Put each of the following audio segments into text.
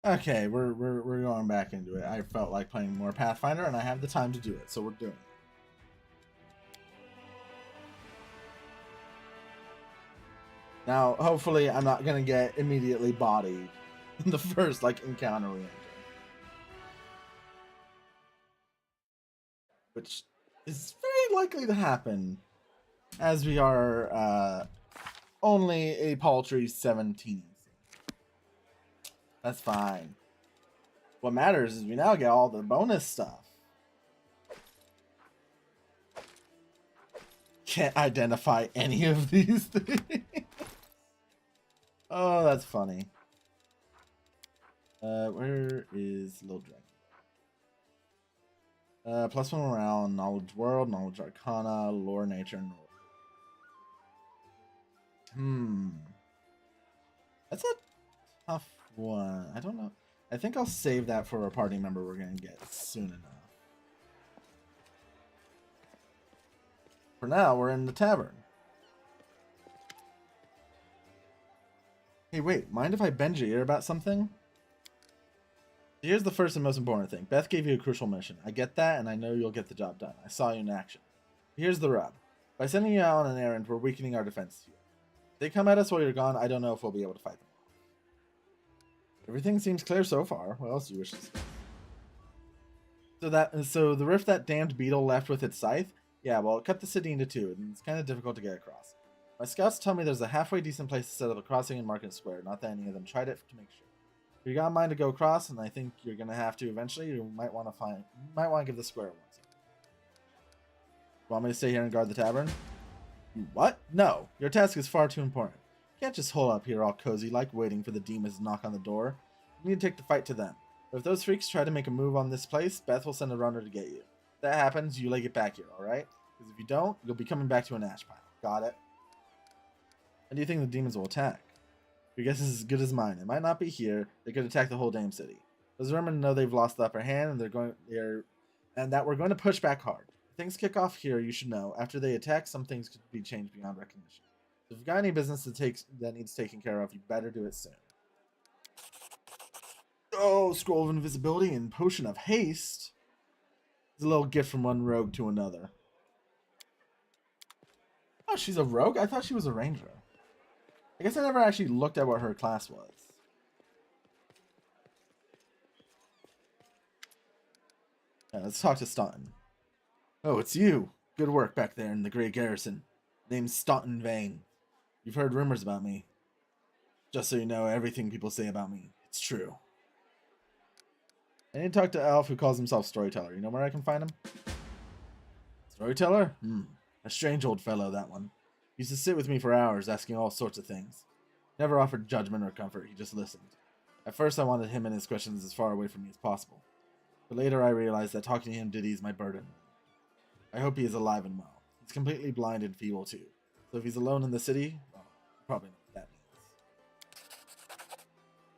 Okay, we're going back into it. I felt like playing more Pathfinder, and I have the time to do it, so we're doing it. Now, hopefully, I'm not gonna get immediately bodied in the first encounter we enter, which is very likely to happen, as we are only a paltry 17. That's fine. What matters is we now get all the bonus stuff. Can't identify any of these things. Oh, that's funny. Where is Little Dragon? +1 morale, knowledge world, knowledge arcana, lore nature, and that's a tough one. I don't know. I think I'll save that for a party member we're gonna get soon enough. For now, we're in the tavern. Hey, wait, mind if I bend your ear about something? Here's the first and most important thing. Beth gave you a crucial mission. I get that, and I know you'll get the job done. I saw you in action. Here's the rub. By sending you out on an errand, we're weakening our defenses here. If they come at us while you're gone, I don't know if we'll be able to fight them off. Everything seems clear so far. What else do you wish to say? So the rift that damned beetle left with its scythe? Yeah, well, it cut the city into two, and it's kind of difficult to get across. My scouts tell me there's a halfway decent place to set up a crossing in Market Square. Not that any of them tried it to make sure. If you got a mind to go across, and I think you're gonna have to eventually, you might want to give the square one. Want me to stay here and guard the tavern? What? No, your task is far too important. You can't just hole up here all cozy like, waiting for the demons to knock on the door. You need to take the fight to them. But if those freaks try to make a move on this place, Beth will send a runner to get you. If that happens, you leg it back here, alright? Because if you don't, you'll be coming back to an ash pile. Got it? When do you think the demons will attack? Your guess is as good as mine. It might not be here. They could attack the whole damn city. Those vermin know they've lost the upper hand, and that we're going to push back hard. If things kick off here, you should know. After they attack, some things could be changed beyond recognition. So if you've got any business that needs taken care of, you better do it soon. Oh, Scroll of Invisibility and Potion of Haste. It's a little gift from one rogue to another. Oh, she's a rogue? I thought she was a ranger. I guess I never actually looked at what her class was. Yeah, let's talk to Staunton. Oh, it's you. Good work back there in the Grey Garrison. Name's Staunton Vane. You've heard rumors about me. Just so you know, everything people say about me, it's true. I need to talk to Elf who calls himself Storyteller. You know where I can find him? Storyteller? A strange old fellow, that one. He used to sit with me for hours, asking all sorts of things. Never offered judgment or comfort, he just listened. At first I wanted him and his questions as far away from me as possible. But later I realized that talking to him did ease my burden. I hope he is alive and well. He's completely blind and feeble too. So if he's alone in the city, well, probably know what that means.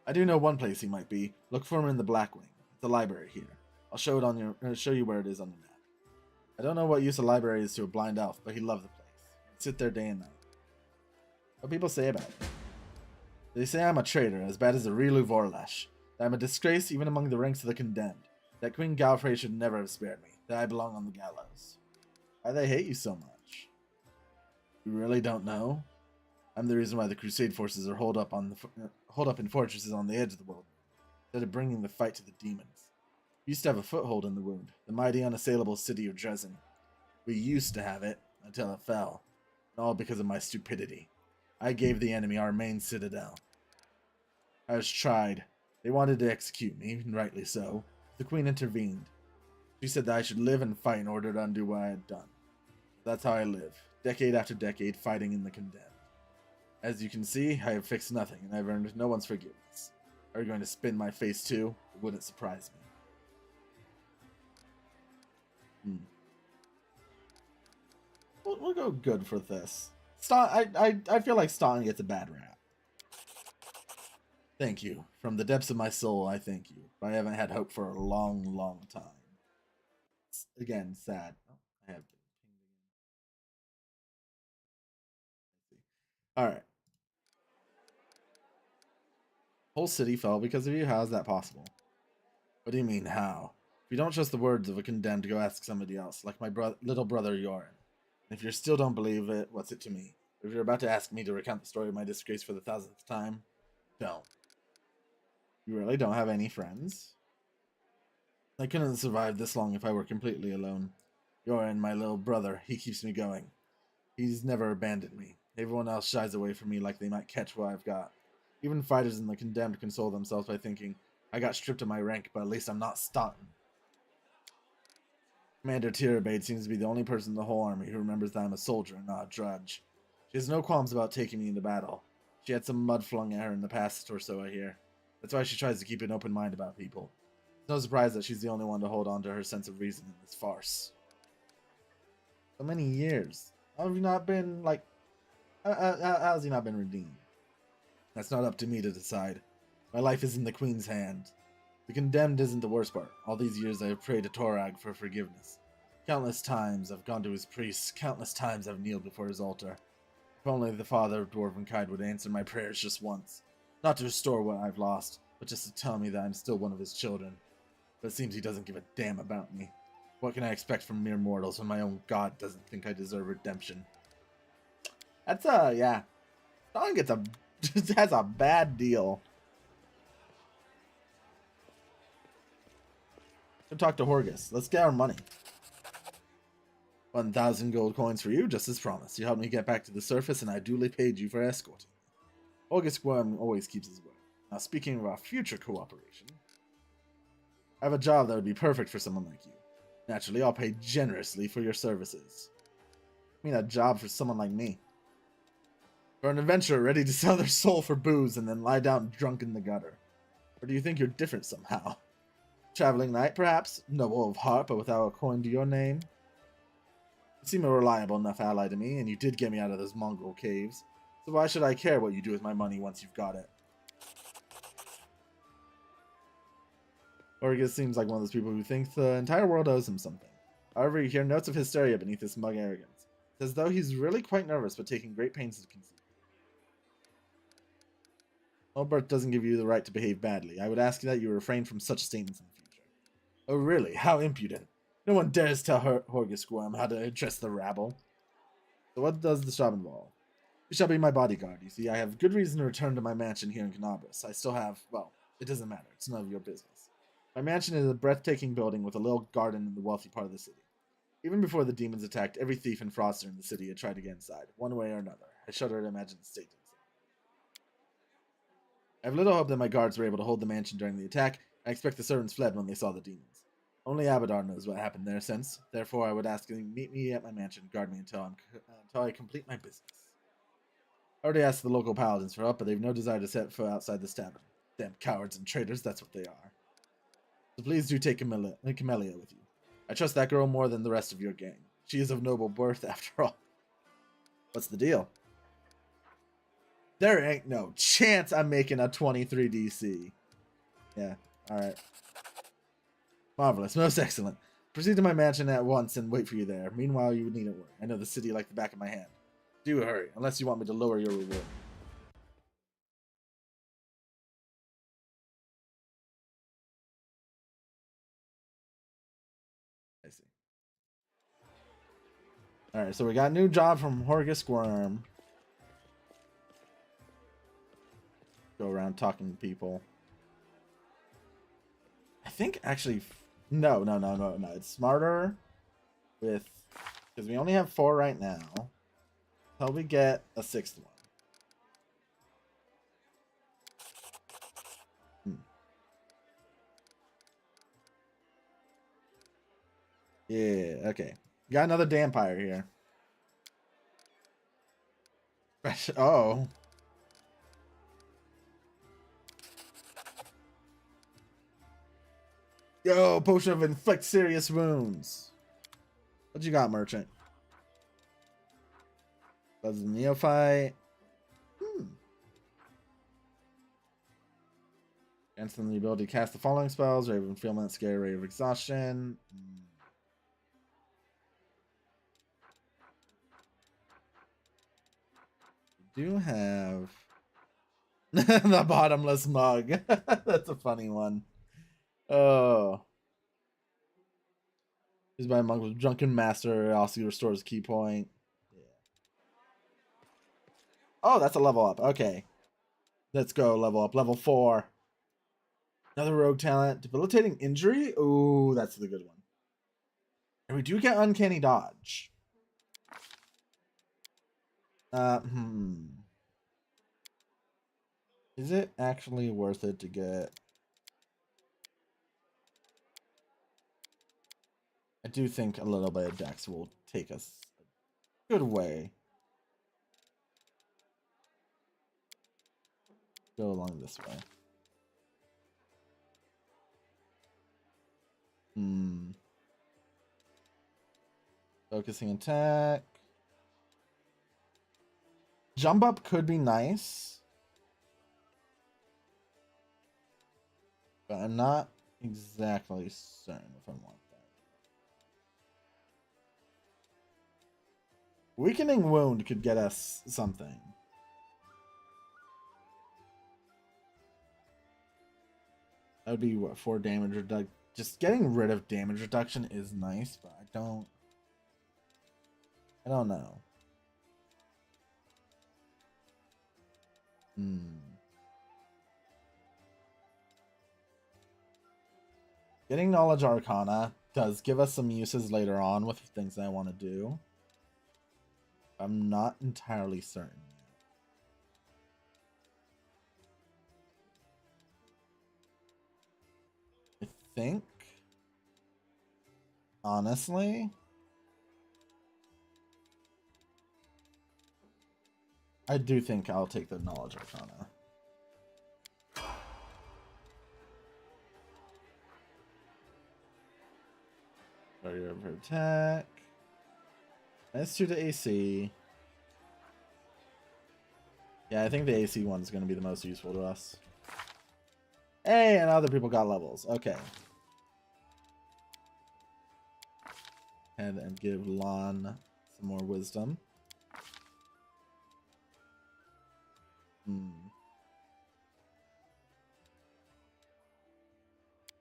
I do know one place he might be. Look for him in the Black Wing. It's a library here. I'll show you where it is on the map. I don't know what use a library is to a blind elf, but he loved the place. He'd sit there day and night. What people say about me? They say I'm a traitor, as bad as a Rilu Vorlash. That I'm a disgrace even among the ranks of the condemned. That Queen Galfrey should never have spared me. That I belong on the gallows. Why they hate you so much? You really don't know? I'm the reason why the Crusade forces are holed up in fortresses on the edge of the world, instead of bringing the fight to the demons. We used to have a foothold in the wound, the mighty unassailable city of Dresden. We used to have it, until it fell, and all because of my stupidity. I gave the enemy our main citadel. I was tried. They wanted to execute me, and rightly so. The Queen intervened. She said that I should live and fight in order to undo what I had done. That's how I live, decade after decade, fighting in the condemned. As you can see, I have fixed nothing, and I've earned no one's forgiveness. Are you going to spin my face too? It wouldn't surprise me. We'll go good for this. I feel like Staunton gets a bad rap. Thank you. From the depths of my soul, I thank you. I haven't had hope for a long, long time. Again, sad. Oh, I have been pinged again. All right. Whole city fell because of you? How is that possible? What do you mean, how? If you don't trust the words of a condemned, go ask somebody else, like my little brother Yorin. And if you still don't believe it, what's it to me? If you're about to ask me to recount the story of my disgrace for the 1000th time, don't. You really don't have any friends? I couldn't survive this long if I were completely alone. Yorin, my little brother, he keeps me going. He's never abandoned me. Everyone else shies away from me like they might catch what I've got. Even fighters in the condemned console themselves by thinking, I got stripped of my rank, but at least I'm not stunted. Commander Tirabade seems to be the only person in the whole army who remembers that I'm a soldier and not a drudge. She has no qualms about taking me into battle. She had some mud flung at her in the past or so, I hear. That's why she tries to keep an open mind about people. It's no surprise that she's the only one to hold on to her sense of reason in this farce. So many years. How have you not been, like... how's he not been redeemed? That's not up to me to decide. My life is in the Queen's hand. The condemned isn't the worst part. All these years I have prayed to Torag for forgiveness. Countless times I've gone to his priests. Countless times I've kneeled before his altar. If only the Father of Dwarvenkind would answer my prayers just once. Not to restore what I've lost, but just to tell me that I'm still one of his children. But it seems he doesn't give a damn about me. What can I expect from mere mortals when my own god doesn't think I deserve redemption? That's, yeah. Stalin gets has a bad deal. So talk to Horgus. Let's get our money. 1,000 gold coins for you, just as promised. You helped me get back to the surface, and I duly paid you for escorting. Horgus Worm always keeps his word. Now, speaking of our future cooperation, I have a job that would be perfect for someone like you. Naturally, I'll pay generously for your services. I mean, a job for someone like me. For an adventurer ready to sell their soul for booze and then lie down drunk in the gutter. Or do you think you're different somehow? Traveling knight, perhaps? Noble of heart, but without a coin to your name? You seem a reliable enough ally to me, and you did get me out of those mongrel caves. So why should I care what you do with my money once you've got it? Orgus seems like one of those people who thinks the entire world owes him something. However, you hear notes of hysteria beneath his smug arrogance. It's as though he's really quite nervous, but taking great pains to conceal. Albert doesn't give you the right to behave badly. I would ask that you refrain from such statements in the future. Oh really? How impudent. No one dares tell Horgus Worm how to address the rabble. So what does the job involve? You shall be my bodyguard. You see, I have good reason to return to my mansion here in Canabras. I still have, well, it doesn't matter. It's none of your business. My mansion is a breathtaking building with a little garden in the wealthy part of the city. Even before the demons attacked, every thief and fraudster in the city had tried to get inside, one way or another. I shudder to imagine the state. I have little hope that my guards were able to hold the mansion during the attack. I expect the servants fled when they saw the demons. Only Abadar knows what happened there since. Therefore, I would ask you to meet me at my mansion, guard me until I complete my business. I already asked the local paladins for help, but they have no desire to set foot outside this tavern. Damn cowards and traitors, that's what they are. So please do take Camellia with you. I trust that girl more than the rest of your gang. She is of noble birth, after all. What's the deal? There ain't no chance I'm making a 23 DC. Yeah, alright. Marvelous, most excellent. Proceed to my mansion at once and wait for you there. Meanwhile, you needn't worry. I know the city like the back of my hand. Do hurry, unless you want me to lower your reward. I see. Alright, so we got a new job from Horgus Worm. Go around talking to people. I think actually... No. It's smarter with... Because we only have 4 right now. Until we get a 6th one. Yeah, okay. Got another Dampire here. Oh. Yo, potion of inflict serious wounds. What you got, merchant? Does the neophyte? Grants them the ability to cast the following spells: Ray of Enfeelment, Scary Ray of Exhaustion. We do have The bottomless mug. That's a funny one. Oh. Used by a monk with drunken master. Also restores key point. Yeah. Oh, that's a level up. Okay. Let's go level up. Level 4. Another rogue talent. Debilitating injury? Ooh, that's the good one. And we do get uncanny dodge. Is it actually worth it to get? I do think a little bit of dex will take us a good way. Go along this way. Focusing attack. Jump up could be nice. But I'm not exactly certain if I want that. Weakening wound could get us something. That would be what, 4 damage reduction. Just getting rid of damage reduction is nice, but I don't know. Getting Knowledge Arcana does give us some uses later on with things I want to do. I'm not entirely certain. I think, honestly, I do think I'll take the Knowledge Arcana. Barrier of attack. -2 to AC. Yeah, I think the AC one is going to be the most useful to us. Hey, and other people got levels. Okay. And give Lon some more wisdom.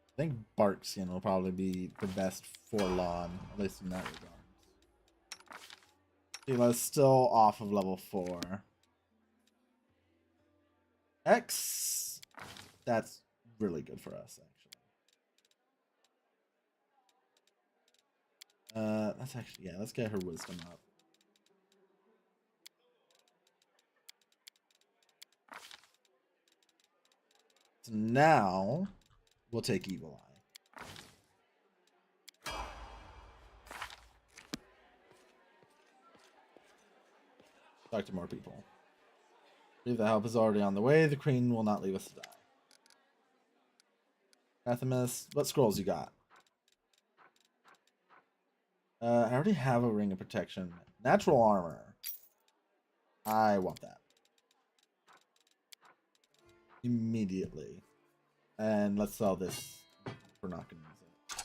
I think Bark Skin will probably be the best for Lon, at least in that regard. Tila's still off of level 4. X, that's really good for us, actually. That's actually, yeah, let's get her wisdom up. So now we'll take Evil Eye. Talk to more people. Believe the help is already on the way. The queen will not leave us to die. Athemis, what scrolls you got? I already have a ring of protection. Natural armor. I want that. Immediately. And let's sell this. We're not going to use it.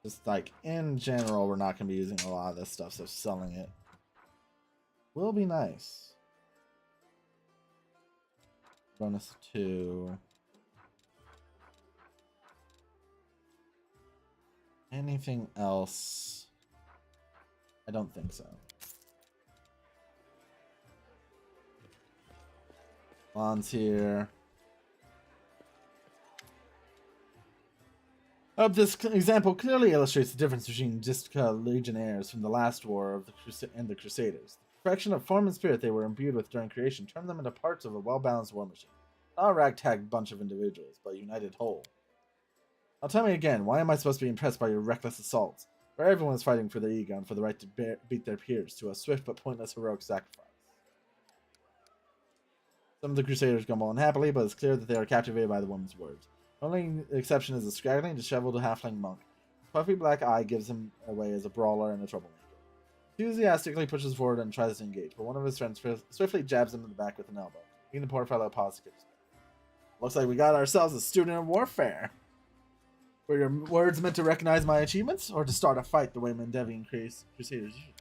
Just like in general, we're not going to be using a lot of this stuff, so selling it will be nice. Bonus 2. Anything else? I don't think so. Lon's here. This example clearly illustrates the difference between Disca legionnaires from the last war of the and the Crusaders. The perfection of form and spirit they were imbued with during creation turned them into parts of a well-balanced war machine. Not a ragtag bunch of individuals, but a united whole. Now tell me again, why am I supposed to be impressed by your reckless assaults, where everyone is fighting for their ego and for the right to beat their peers to a swift but pointless heroic sacrifice? Some of the Crusaders grumble unhappily, but it's clear that they are captivated by the woman's words. The only exception is a straggling, disheveled halfling monk. His puffy black eye gives him away as a brawler and a troublemaker. He enthusiastically pushes forward and tries to engage, but one of his friends swiftly jabs him in the back with an elbow, making the poor fellow pause to get respect. Looks like we got ourselves a student of warfare. Were your words meant to recognize my achievements, or to start a fight the way Mendevian Crusaders usually?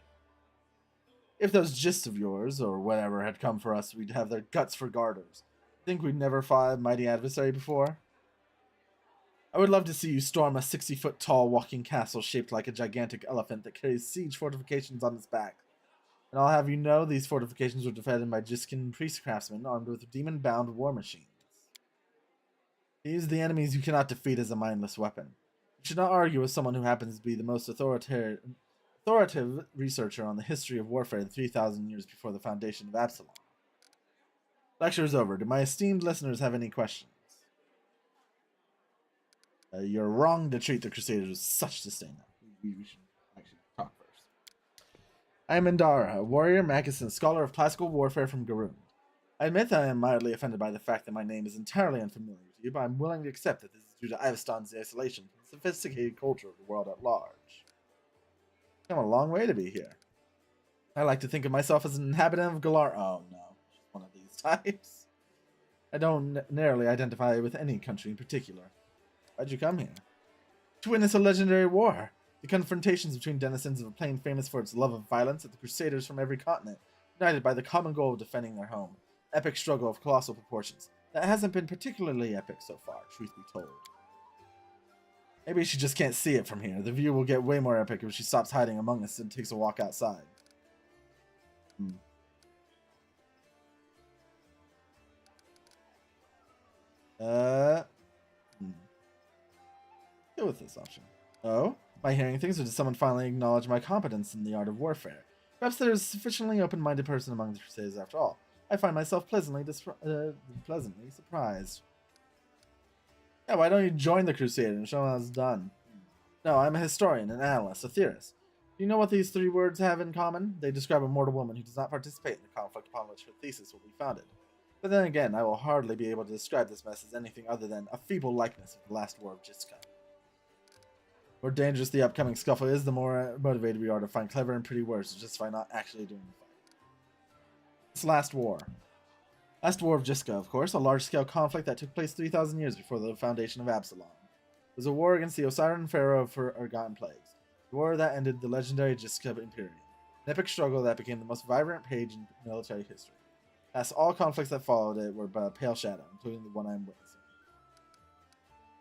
If those gists of yours, or whatever, had come for us, we'd have their guts for garters. Think we'd never fought a mighty adversary before? I would love to see you storm a 60-foot tall walking castle shaped like a gigantic elephant that carries siege fortifications on its back. And I'll have you know these fortifications were defended by Jiskin priest craftsmen armed with demon-bound war machines. These are the enemies you cannot defeat as a mindless weapon. You should not argue with someone who happens to be the most authoritative researcher on the history of warfare in 3,000 years before the foundation of Absalom. Lecture is over. Do my esteemed listeners have any questions? You're wrong to treat the Crusaders with such disdain. We should actually talk first. I am Indara, a warrior, magus, and scholar of classical warfare from Garund. I admit that I am mildly offended by the fact that my name is entirely unfamiliar to you, but I'm willing to accept that this is due to Ivestan's isolation from the sophisticated culture of the world at large. I've come a long way to be here. I like to think of myself as an inhabitant of Galar. Oh no, she's one of these types. I don't narrowly identify with any country in particular. Why'd you come here? To witness a legendary war. The confrontations between denizens of a plain famous for its love of violence and the crusaders from every continent, united by the common goal of defending their home. Epic struggle of colossal proportions. That hasn't been particularly epic so far, truth be told. Maybe she just can't see it from here. The view will get way more epic if she stops hiding among us and takes a walk outside. Deal with this option. Oh? By hearing things, or did someone finally acknowledge my competence in the art of warfare? Perhaps there is a sufficiently open-minded person among the Crusaders after all. I find myself pleasantly surprised. Yeah, why don't you join the Crusade and show them how it's done? No, I'm a historian, an analyst, a theorist. Do you know what these three words have in common? They describe a mortal woman who does not participate in the conflict upon which her thesis will be founded. But then again, I will hardly be able to describe this mess as anything other than a feeble likeness of the last war of Jiska. The more dangerous the upcoming scuffle is, the more motivated we are to find clever and pretty words to justify not actually doing the fight. This last war of Jiska, of course, a large-scale conflict that took place 3,000 years before the foundation of Absalom. It was a war against the Osiran Pharaoh of Forgotten Plagues. The war that ended the legendary Jiska Imperium. An epic struggle that became the most vibrant page in military history. Past all conflicts that followed it were but a pale shadow, including the one I'm witnessing.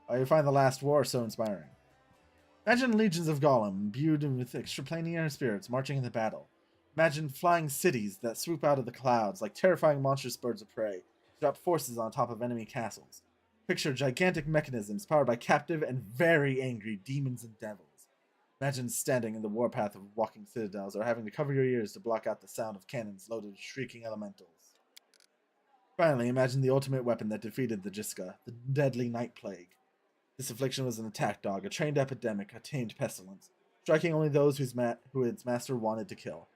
Why do you find the last war so inspiring? Imagine legions of Gollum, imbued with extraplanar spirits, marching into battle. Imagine flying cities that swoop out of the clouds like terrifying monstrous birds of prey, drop forces on top of enemy castles. Picture gigantic mechanisms powered by captive and very angry demons and devils. Imagine standing in the warpath of walking citadels or having to cover your ears to block out the sound of cannons loaded with shrieking elementals. Finally, imagine the ultimate weapon that defeated the Jiska, the deadly Night Plague. This affliction was an attack dog, a trained epidemic, a tamed pestilence, striking only those who its master wanted to kill.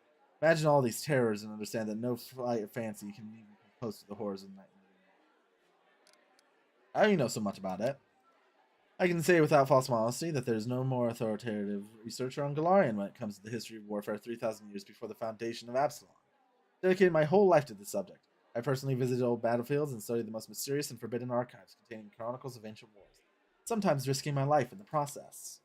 Imagine all these terrors and understand that no flight of fancy can even come close to the horrors of the night. How do you know so much about it? I can say without false modesty that there is no more authoritative researcher on Galarian when it comes to the history of warfare 3,000 years before the foundation of Absalom. I dedicated my whole life to this subject. I personally visited old battlefields and studied the most mysterious and forbidden archives containing chronicles of ancient wars, sometimes risking my life in the process.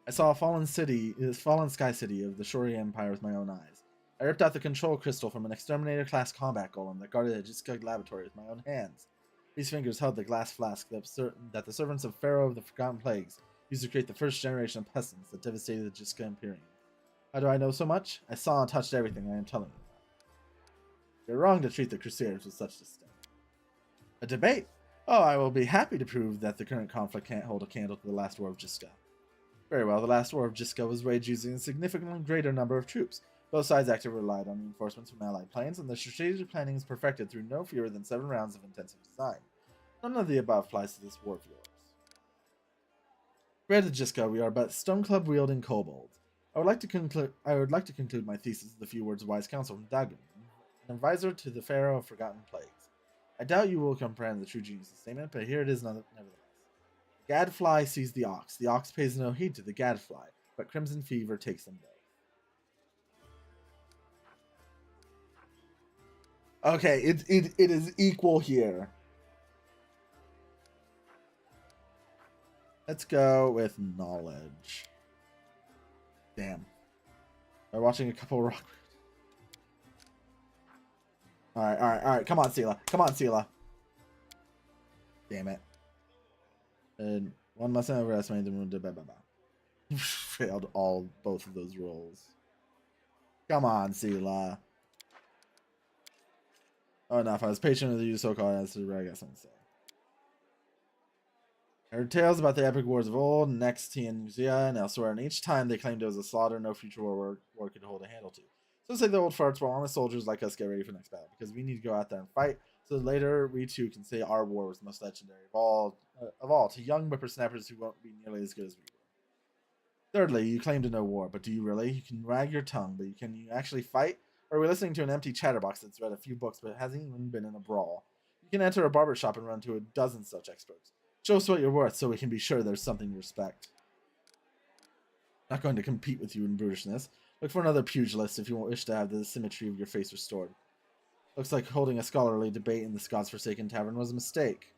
I saw a fallen sky city of the Shori Empire with my own eyes. I ripped out the control crystal from an exterminator-class combat golem that guarded a Jiska laboratory with my own hands. These fingers held the glass flask that the servants of Pharaoh of the Forgotten Plagues used to create the first generation of pestilence that devastated the Jiska Imperium. How do I know so much? I saw and touched everything I am telling you about. You're wrong to treat the Crusaders with such disdain. A debate? Oh, I will be happy to prove that the current conflict can't hold a candle to the last war of Jiska. Very well, the last war of Jiska was waged using a significantly greater number of troops. Both sides actively relied on reinforcements from allied planes, and the strategic planning is perfected through no fewer than 7 rounds of intensive design. None of the above applies to this war of yours. Compared to Jiska, we are but stone club wielding kobolds. I would like to conclude my thesis with a few words of wise counsel from Dagon, an advisor to the Pharaoh of Forgotten Plagues. I doubt you will comprehend the true genius of the statement, but here it is nevertheless. The gadfly sees the ox pays no heed to the gadfly, but crimson fever takes them both. Okay, it is equal here. Let's go with knowledge. Damn. by watching a couple rock. Alright. Come on, Sela. Come on, Sela. Damn it. And one mustn't overestimate the wounded. Failed both of those rolls. Come on, Sela. Oh, enough. I was patient with you, so-called answer. I got something to say. I heard tales about the epic wars of old, next to Nuzia and elsewhere, and each time they claimed it was a slaughter no future war could hold a handle to. So say the old farts, while honest soldiers like us get ready for the next battle, because we need to go out there and fight, so later we too can say our war was the most legendary of all to young whippersnappers who won't be nearly as good as we were. Thirdly, you claim to know war, but do you really? You can wag your tongue, but can you actually fight? Or are we listening to an empty chatterbox that's read a few books but hasn't even been in a brawl? You can enter a barber shop and run to a dozen such experts. Show us what you're worth so we can be sure there's something to respect. Not going to compete with you in brutishness. Look for another pugilist if you wish to have the symmetry of your face restored. Looks like holding a scholarly debate in this god's-forsaken tavern was a mistake.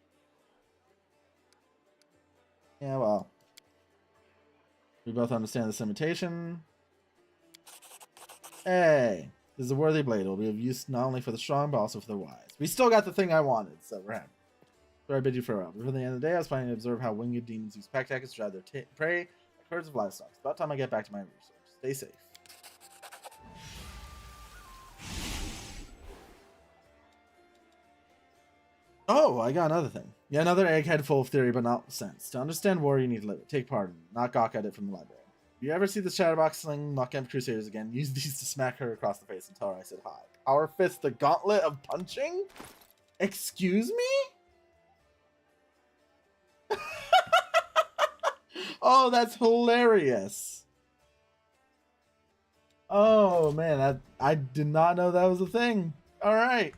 Yeah, well. We both understand this limitation. Hey! This is a worthy blade. It will be of use not only for the strong, but also for the wise. We still got the thing I wanted, so we're happy. So I bid you farewell. Before the end of the day, I was planning to observe how winged demons use pack tactics to drive their prey like herds of livestock. It's about time I get back to my research. Stay safe. Oh, I got another thing. Yeah, another egghead full of theory, but not sense. To understand war, you need to live it. Take part in it, not gawk at it from the library. If you ever see the Chatterbox sling Muckemp Crusaders again, use these to smack her across the face and tell her I said hi. Power Fist, the gauntlet of punching? Excuse me? Oh, that's hilarious. Oh, man, I did not know that was a thing. All right.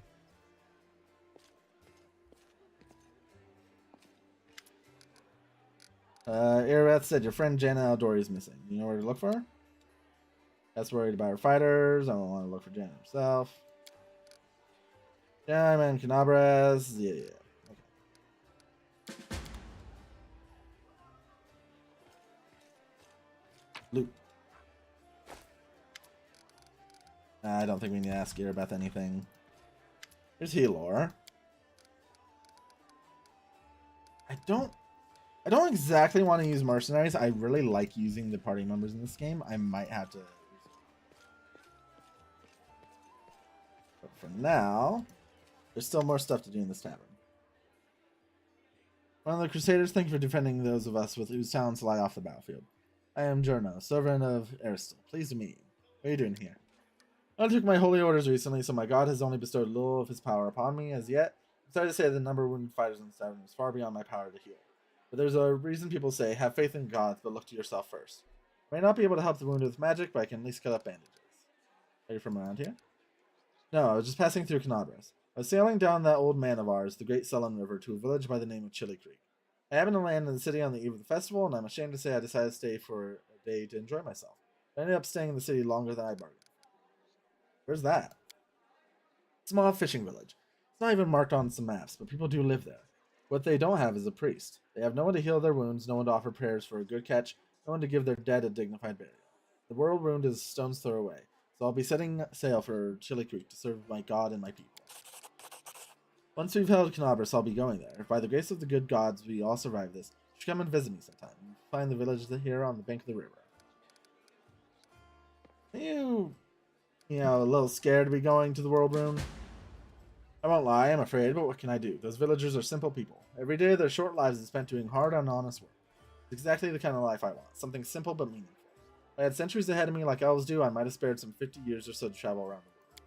Irabeth said your friend Jana Aldori is missing. You know where to look for her? That's worried about her fighters. I don't want to look for Jana herself. Jana and Canabras. Yeah. Okay. Loot. I don't think we need to ask Irabeth anything. Here's Helor. I don't exactly want to use mercenaries. I really like using the party members in this game. I might have to. But for now, there's still more stuff to do in this tavern. One of the Crusaders, thank you for defending those of us with whose talents lie off the battlefield. I am Jurno, sovereign of Aristil. Pleased to meet you. What are you doing here? I took my holy orders recently, so my god has only bestowed little of his power upon me as yet. I'm sorry to say the number of wounded fighters in the tavern is far beyond my power to heal. But there's a reason people say, have faith in gods, but look to yourself first. I may not be able to help the wounded with magic, but I can at least cut up bandages. Are you from around here? No, I was just passing through Canabras. I was sailing down that old man of ours, the Great Sullen River, to a village by the name of Chili Creek. I happened to land in the city on the eve of the festival, and I'm ashamed to say I decided to stay for a day to enjoy myself. I ended up staying in the city longer than I bargained. Where's that? Small fishing village. It's not even marked on some maps, but people do live there. What they don't have is a priest. They have no one to heal their wounds, no one to offer prayers for a good catch, no one to give their dead a dignified burial. The world wound is a stone's throw away, so I'll be setting sail for Chili Creek to serve my god and my people. Once we've held Canabras, I'll be going there. If by the grace of the good gods we all survive this, you should come and visit me sometime. You find the village here on the bank of the river. You know, a little scared to be going to the world wound? I won't lie, I'm afraid, but what can I do? Those villagers are simple people. Every day of their short lives is spent doing hard and honest work. It's exactly the kind of life I want. Something simple but meaningful. If I had centuries ahead of me like elves do, I might have spared some 50 years or so to travel around the world.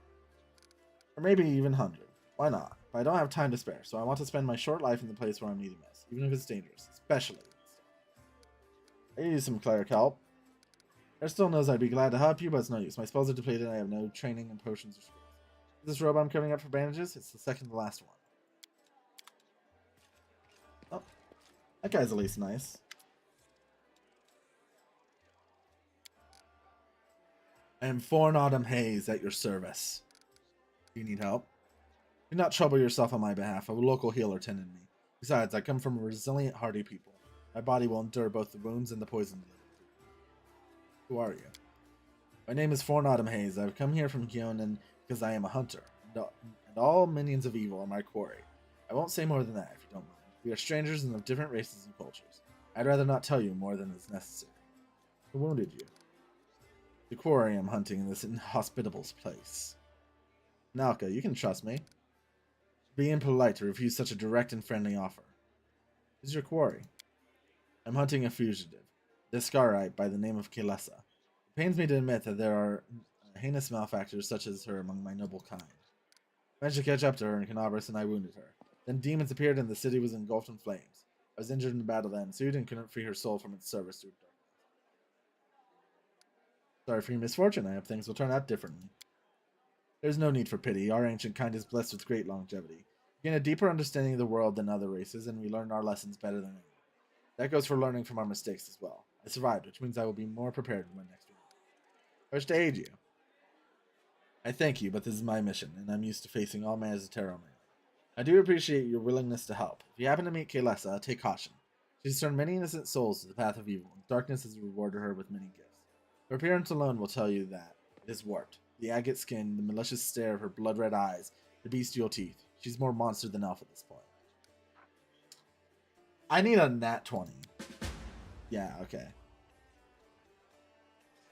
Or maybe even 100. Why not? But I don't have time to spare, so I want to spend my short life in the place where I'm needed most, even if it's dangerous, especially. I could use some cleric help. There still knows I'd be glad to help you, but it's no use. My spells are depleted and I have no training in potions or skills. This robe I'm covering up for bandages, it's the second to last one. Oh, that guy's at least nice. I am Forn Autumn Haze at your service. Do you need help? Do not trouble yourself on my behalf. A local healer tended me. Besides, I come from a resilient, hardy people. My body will endure both the wounds and the poison. Who are you? My name is Forn Autumn Hayes. I've come here from Gionin because I am a hunter, and all minions of evil are my quarry. I won't say more than that, if you don't mind. We are strangers and of different races and cultures. I'd rather not tell you more than is necessary. Who wounded you? The quarry I'm hunting in this inhospitable place. Nalka, you can trust me. Be impolite to refuse such a direct and friendly offer. Who's your quarry? I'm hunting a fugitive, this Scarite by the name of Kilessa. It pains me to admit that there are heinous malefactors such as her among my noble kind. I managed to catch up to her in Canabras and I wounded her. Then demons appeared and the city was engulfed in flames. I was injured in the battle that ensued and couldn't free her soul from its service through darkness. Sorry for your misfortune. I hope things will turn out differently. There's no need for pity. Our ancient kind is blessed with great longevity. We gain a deeper understanding of the world than other races, and we learn our lessons better than anyone. That goes for learning from our mistakes as well. I survived, which means I will be more prepared for my next one. I wish to aid you. I thank you, but this is my mission, and I'm used to facing all manners of terror on my own. I do appreciate your willingness to help. If you happen to meet Kaylessa, take caution. She's turned many innocent souls to the path of evil, and darkness has rewarded her with many gifts. Her appearance alone will tell you that it is warped. The agate skin, the malicious stare of her blood-red eyes, the bestial teeth. She's more monster than elf at this point. I need a nat 20. Yeah, okay.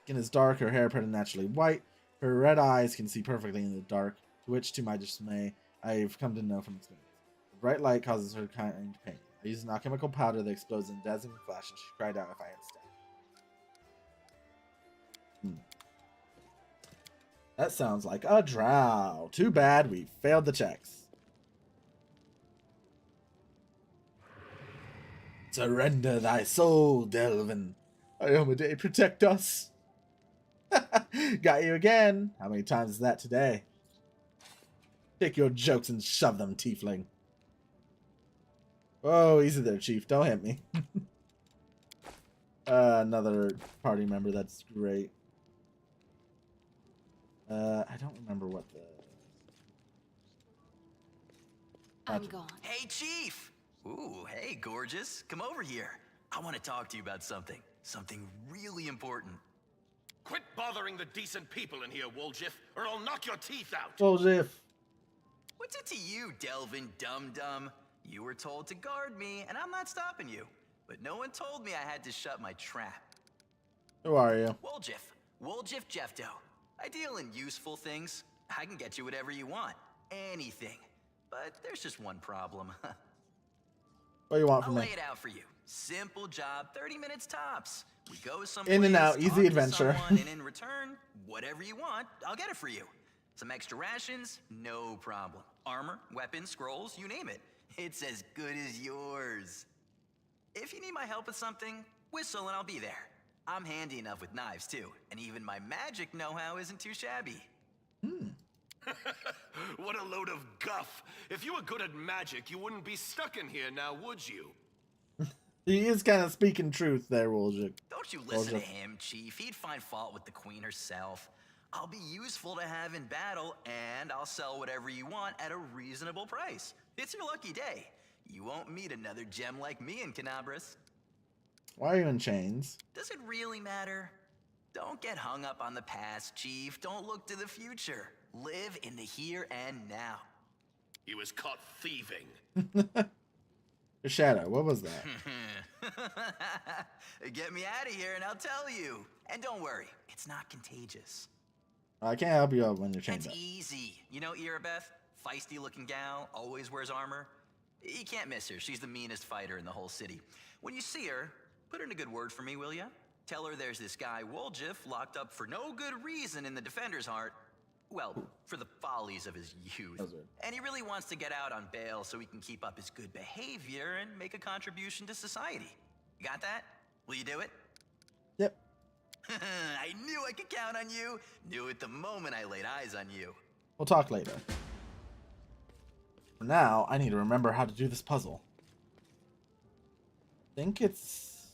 Skin is dark, her hair preternaturally white. Her red eyes can see perfectly in the dark, to which, to my dismay, I've come to know from experience. The bright light causes her kind of pain. I used an alchemical powder that explodes in dazzling flash, and she cried out if I had stabbed. That sounds like a drow. Too bad we failed the checks. Surrender thy soul, Delvin. Iomade, protect us. Got you again. How many times is that today? Take your jokes and shove them, tiefling. Oh, easy there, chief. Don't hit me. Another party member. That's great. I don't remember what the... I'm gone. Hey, Chief! Ooh, hey, gorgeous. Come over here. I want to talk to you about something. Something really important. Quit bothering the decent people in here, Wolgiff, or I'll knock your teeth out. Wolgiff. What's it to you, Delvin Dum-Dum? You were told to guard me, and I'm not stopping you. But no one told me I had to shut my trap. Who are you? Wolgiff Jeffdo. I deal in useful things. I can get you whatever you want. Anything. But there's just one problem. What do you want from I'll me? lay it out for you. Simple job, 30 minutes tops. We go someplace, In and out, easy talk to adventure. someone, and in return, whatever you want, I'll get it for you. Some extra rations, no problem. Armor, weapons, scrolls, you name it. It's as good as yours. If you need my help with something, whistle and I'll be there. I'm handy enough with knives too, and even my magic know-how isn't too shabby. What a load of guff. If you were good at magic, you wouldn't be stuck in here now, would you? He is kind of speaking truth there, Wolgiff. Don't you listen to him, Chief. He'd find fault with the Queen herself. I'll be useful to have in battle, and I'll sell whatever you want at a reasonable price. It's your lucky day. You won't meet another gem like me in Canabras. Why are you in chains? Does it really matter? Don't get hung up on the past, Chief. Don't look to the future. Live in the here and now. He was caught thieving. Your shadow, what was that? Get me out of here and I'll tell you. And don't worry, it's not contagious. I can't help you out when you're chained It's up. easy. You know Irabeth? Feisty looking gal, always wears armor. You can't miss her. She's the meanest fighter in the whole city. When you see her, put in a good word for me, will ya? Tell her there's this guy, Wolgiff, locked up for no good reason in the Defender's Heart. Well, for the follies of his youth. And he really wants to get out on bail so he can keep up his good behavior and make a contribution to society. You got that? Will you do it? Yep. I knew I could count on you. Knew it the moment I laid eyes on you. We'll talk later. For now, I need to remember how to do this puzzle. I think it's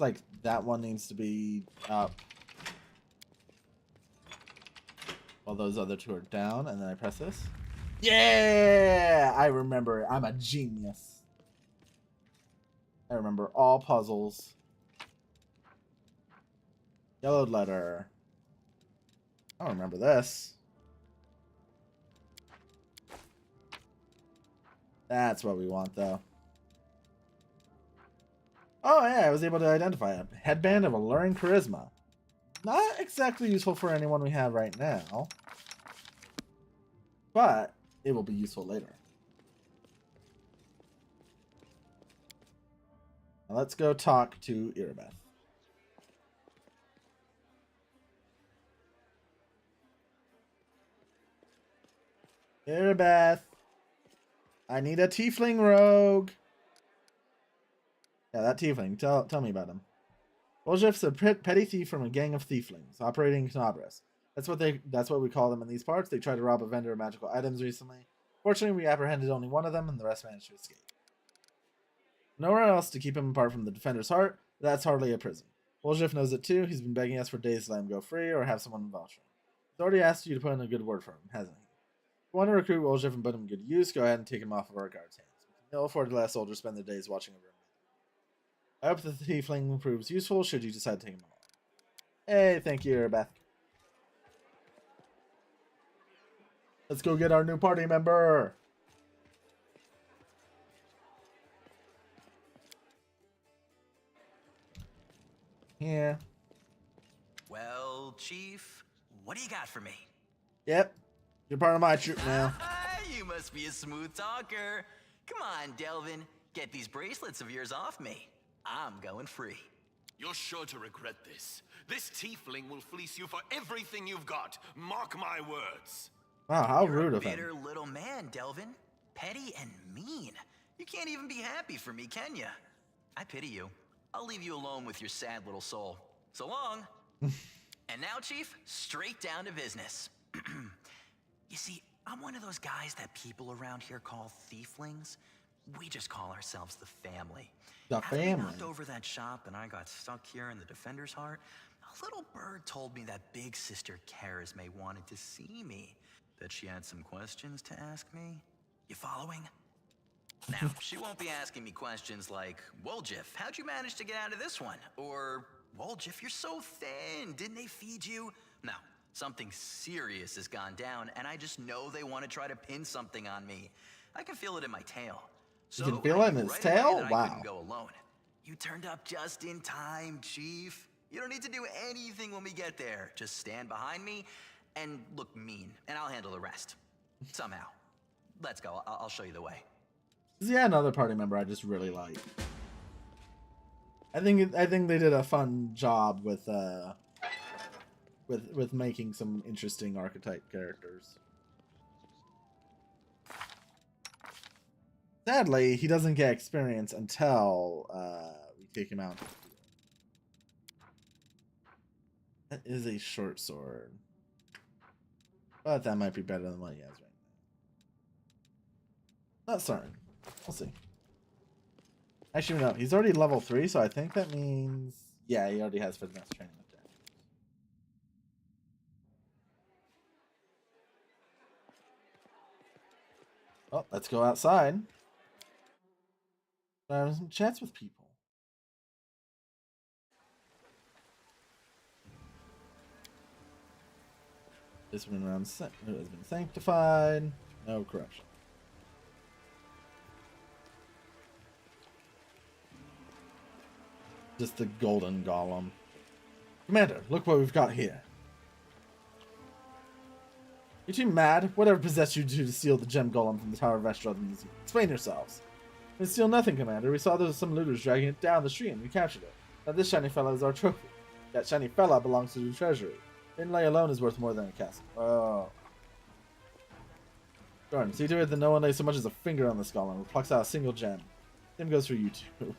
like that one needs to be up while those other two are down, and then I press this. Yeah! I remember it. I'm a genius. I remember all puzzles. Yellowed letter. I don't remember this. That's what we want, though. Oh, yeah, I was able to identify a headband of alluring charisma. Not exactly useful for anyone we have right now, but it will be useful later. Now let's go talk to Irabeth. Irabeth, I need a tiefling rogue. Yeah, that tiefling. Tell me about him. Woljif's a petty thief from a gang of thieflings operating in Knobris. That's what we call them in these parts. They tried to rob a vendor of magical items recently. Fortunately, we apprehended only one of them, and the rest managed to escape. Nowhere else to keep him apart from the defender's heart. That's hardly a prison. Woljif knows it too. He's been begging us for days to let him go free or have someone vouch for him. He's already asked you to put in a good word for him, hasn't he? If you want to recruit Woljif and put him in good use, go ahead and take him off of our guard's hands. We can ill afford to let soldiers spend their days watching over him. I hope that the tiefling proves useful should you decide to take him along. Hey, thank you, Beth. Let's go get our new party member. Yeah. Well, Chief, what do you got for me? Yep. You're part of my troop now. You must be a smooth talker. Come on, Delvin. Get these bracelets of yours off me. I'm going free. You're sure to regret this. This tiefling will fleece you for everything you've got. Mark my words. Wow, how You're rude a of him. bitter little man, Delvin. Petty and mean. You can't even be happy for me, can you? I pity you. I'll leave you alone with your sad little soul. So long. And now, Chief, straight down to business. You see, I'm one of those guys that people around here call thieflings. We just call ourselves the family. The After we family. knocked over that shop and I got stuck here in the Defender's Heart, a little bird told me that Big Sister Charisme wanted to see me. That she had some questions to ask me. You following? Now, she won't be asking me questions like, Woljif, how'd you manage to get out of this one? Or, Woljif, you're so thin, didn't they feed you? No, something serious has gone down, and I just know they want to try to pin something on me. I can feel it in my tail. You can feel it in his tail? I Wow. couldn't go alone. You turned up just in time, Chief. You don't need to do anything when we get there. Just stand behind me and look mean, and I'll handle the rest. Somehow. Let's go. I'll show you the way. Yeah, another party member I just really like. I think they did a fun job with making some interesting archetype characters. Sadly, he doesn't get experience until we take him out. That is a short sword, but that might be better than what he has right now. Not certain. We'll see. Actually, no. He's already level 3, so I think that means... Yeah, he already has finesse training with that. Oh, let's go outside. Have some chats with people. This one has been sanctified. No corruption. Just the golden golem. Commander, look what we've got here. You two mad? Whatever possessed you to steal the gem golem from the Tower of Vestra Museum? Explain yourselves. We steal nothing, Commander. We saw there was some looters dragging it down the street and we captured it. Now this shiny fella is our trophy. That shiny fella belongs to the treasury. Inlay alone is worth more than a castle. Oh. Jordan, see to it that no one lays so much as a finger on this golem or plucks out a single gem. Same goes for you two.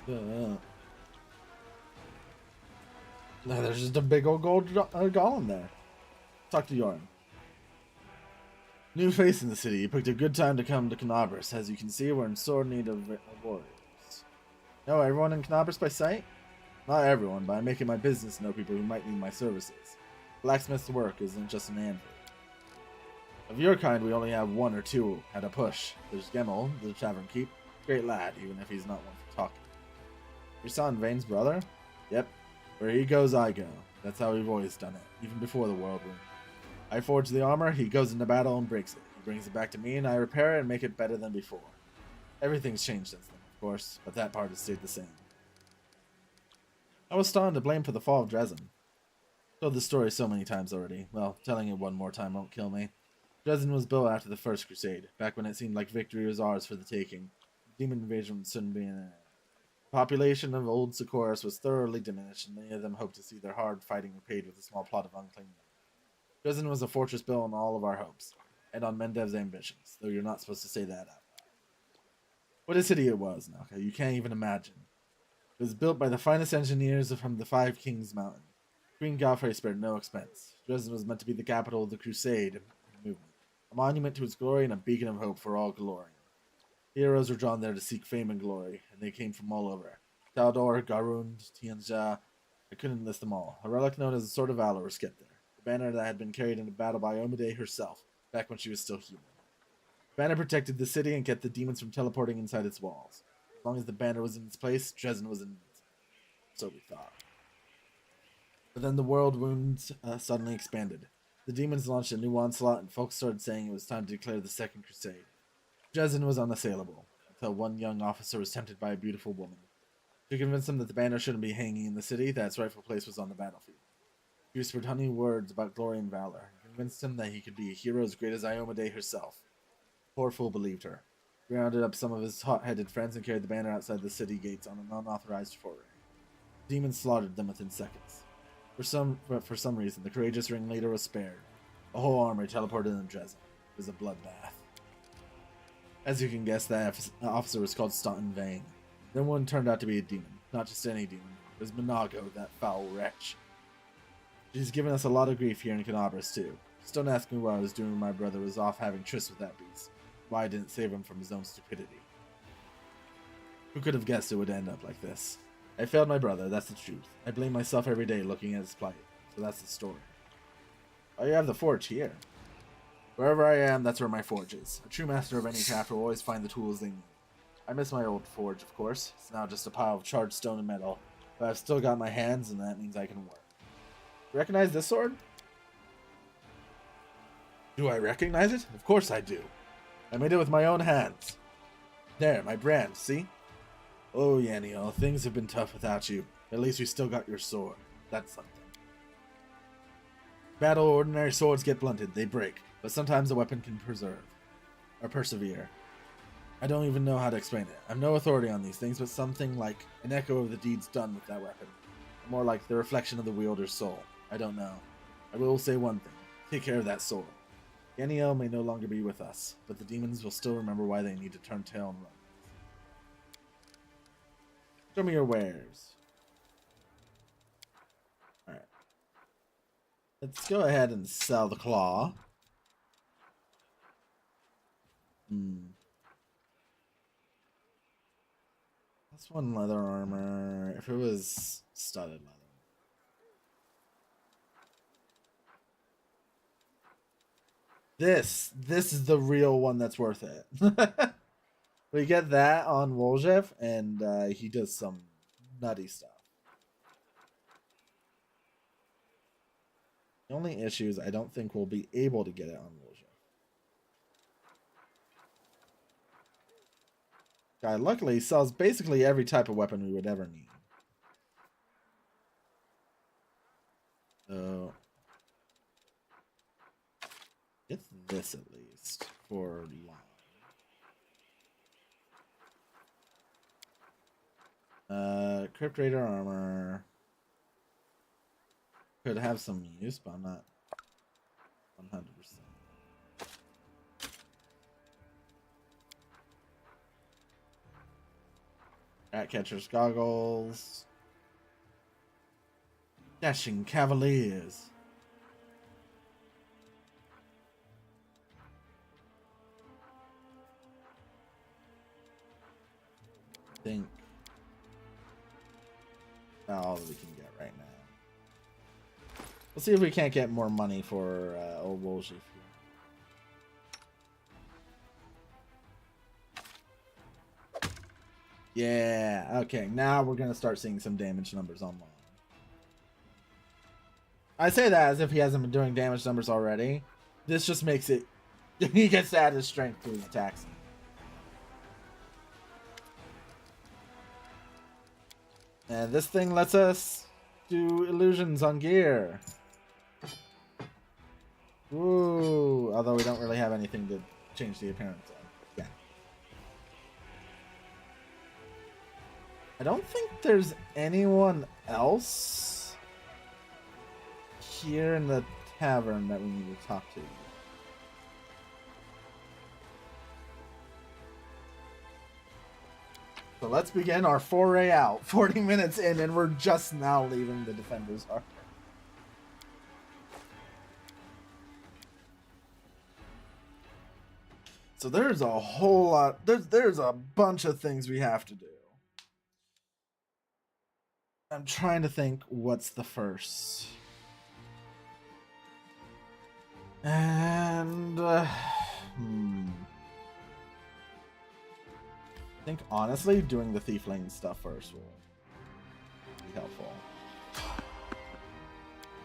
No, there's just a big old gold golem there. Talk to Yorn. New face in the city. You picked a good time to come to Knobris. As you can see, we're in sore need of warriors. Know everyone in Knobris by sight? Not everyone, but I make it my business to know people who might need my services. Blacksmith's work isn't just an anvil. Of your kind, we only have one or two at a push. There's Gemmel, the tavern keep. Great lad, even if he's not one for talking. Your son, Vane's brother? Yep. Where he goes, I go. That's how we've always done it, even before the world wound. I forge the armor, he goes into battle and breaks it. He brings it back to me, and I repair it and make it better than before. Everything's changed since then, of course, but that part has stayed the same. I was Stan to blame for the fall of Dresden. Told this story so many times already. Well, telling it one more time won't kill me. Dresden was built after the First Crusade, back when it seemed like victory was ours for the taking. The demon invasion would soon be in it. The population of Old Socorus was thoroughly diminished, and many of them hoped to see their hard fighting repaid with a small plot of unclaimed land. Dresden was a fortress built on all of our hopes, and on Mendev's ambitions, though you're not supposed to say that out loud. What a city it was, Naka, you can't even imagine. It was built by the finest engineers from the Five Kings Mountain. Queen Godfrey spared no expense. Dresden was meant to be the capital of the Crusade movement, a monument to its glory and a beacon of hope for all Galorians. Heroes were drawn there to seek fame and glory, and they came from all over. Taldor, Garund, Tianjia, I couldn't list them all. A relic known as the Sword of Valor was kept there, the banner that had been carried into battle by Omade herself, back when she was still human. The banner protected the city and kept the demons from teleporting inside its walls. As long as the banner was in its place, Dresden was invincible. So we thought. But then the world wounds suddenly expanded. The demons launched a new onslaught, and folks started saying it was time to declare the Second Crusade. Dresden was unassailable, until one young officer was tempted by a beautiful woman. To convince him that the banner shouldn't be hanging in the city, that its rightful place was on the battlefield. He whispered honeyed words about glory and valor, and convinced him that he could be a hero as great as Iomade herself. The poor fool believed her. He rounded up some of his hot-headed friends and carried the banner outside the city gates on an unauthorized foray. The demons slaughtered them within seconds. For some reason, the courageous ringleader was spared. A whole army teleported in Dresden. It was a bloodbath. As you can guess, that officer was called Staunton Vane. Then one turned out to be a demon. Not just any demon. It was Monago, that foul wretch. She's given us a lot of grief here in Canabras, too. Just don't ask me what I was doing when my brother was off having trysts with that beast. Why I didn't save him from his own stupidity. Who could have guessed it would end up like this? I failed my brother, that's the truth. I blame myself every day looking at his plight. So that's the story. Oh, you have the forge here. Wherever I am, that's where my forge is. A true master of any craft will always find the tools they need. I miss my old forge, of course. It's now just a pile of charred stone and metal. But I've still got my hands, and that means I can work. You recognize this sword? Do I recognize it? Of course I do. I made it with my own hands. There, my brand, see? Oh, Yanniel, things have been tough without you. At least we still got your sword. That's something. Battle, ordinary swords get blunted, they break. But sometimes a weapon can persevere. I don't even know how to explain it. I'm no authority on these things, but something like an echo of the deeds done with that weapon. Or more like the reflection of the wielder's soul. I don't know. I will say one thing. Take care of that sword. Yanniel may no longer be with us, but the demons will still remember why they need to turn tail and run. Show me your wares. Alright. Let's go ahead and sell the claw. That's one leather armor. If it was studded leather. This is the real one that's worth it. We get that on Woljev, and he does some nutty stuff. The only issue is I don't think we'll be able to get it on Woljev. Guy luckily sells basically every type of weapon we would ever need. So get this at least for long. Crypt Raider armor could have some use, but I'm not 100%. Ratcatcher's goggles. Dashing Cavaliers. I think that's all that we can get right now. We'll see if we can't get more money for old Wolsey. Yeah, okay, now we're gonna start seeing some damage numbers online. I say that as if he hasn't been doing damage numbers already. This just makes it... he gets to add his strength to his attacks. And this thing lets us do illusions on gear. Ooh, although we don't really have anything to change the appearance of. Yeah. I don't think there's anyone else here in the tavern that we need to talk to. So let's begin our foray out. 40 minutes in, and we're just now leaving the Defender's Harbor. So there's a whole lot. There's a bunch of things we have to do. I'm trying to think what's the first. And I think honestly doing the Thiefling stuff first will be helpful.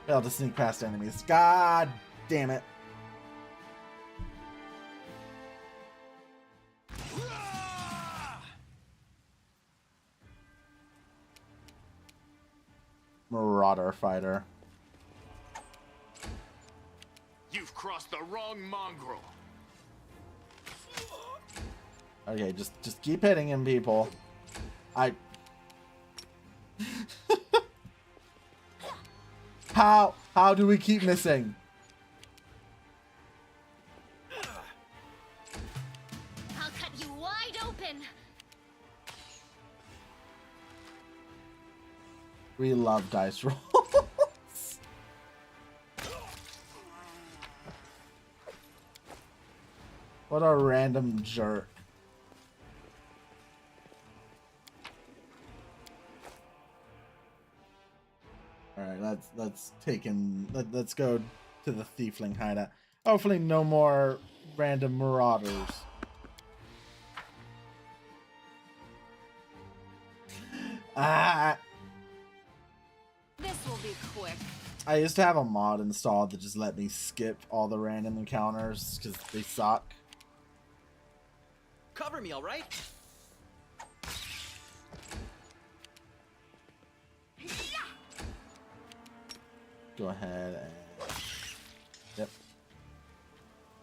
Failed to sneak past enemies. God damn it. Marauder fighter. You've crossed the wrong mongrel. Okay, just keep hitting him, people. How do we keep missing? I'll cut you wide open. We love dice rolls. What a random jerk. Alright, let's go to the Thiefling hideout. Hopefully no more random marauders. This will be quick. I used to have a mod installed that just let me skip all the random encounters because they suck. Cover me, all right? Go ahead and... Yep.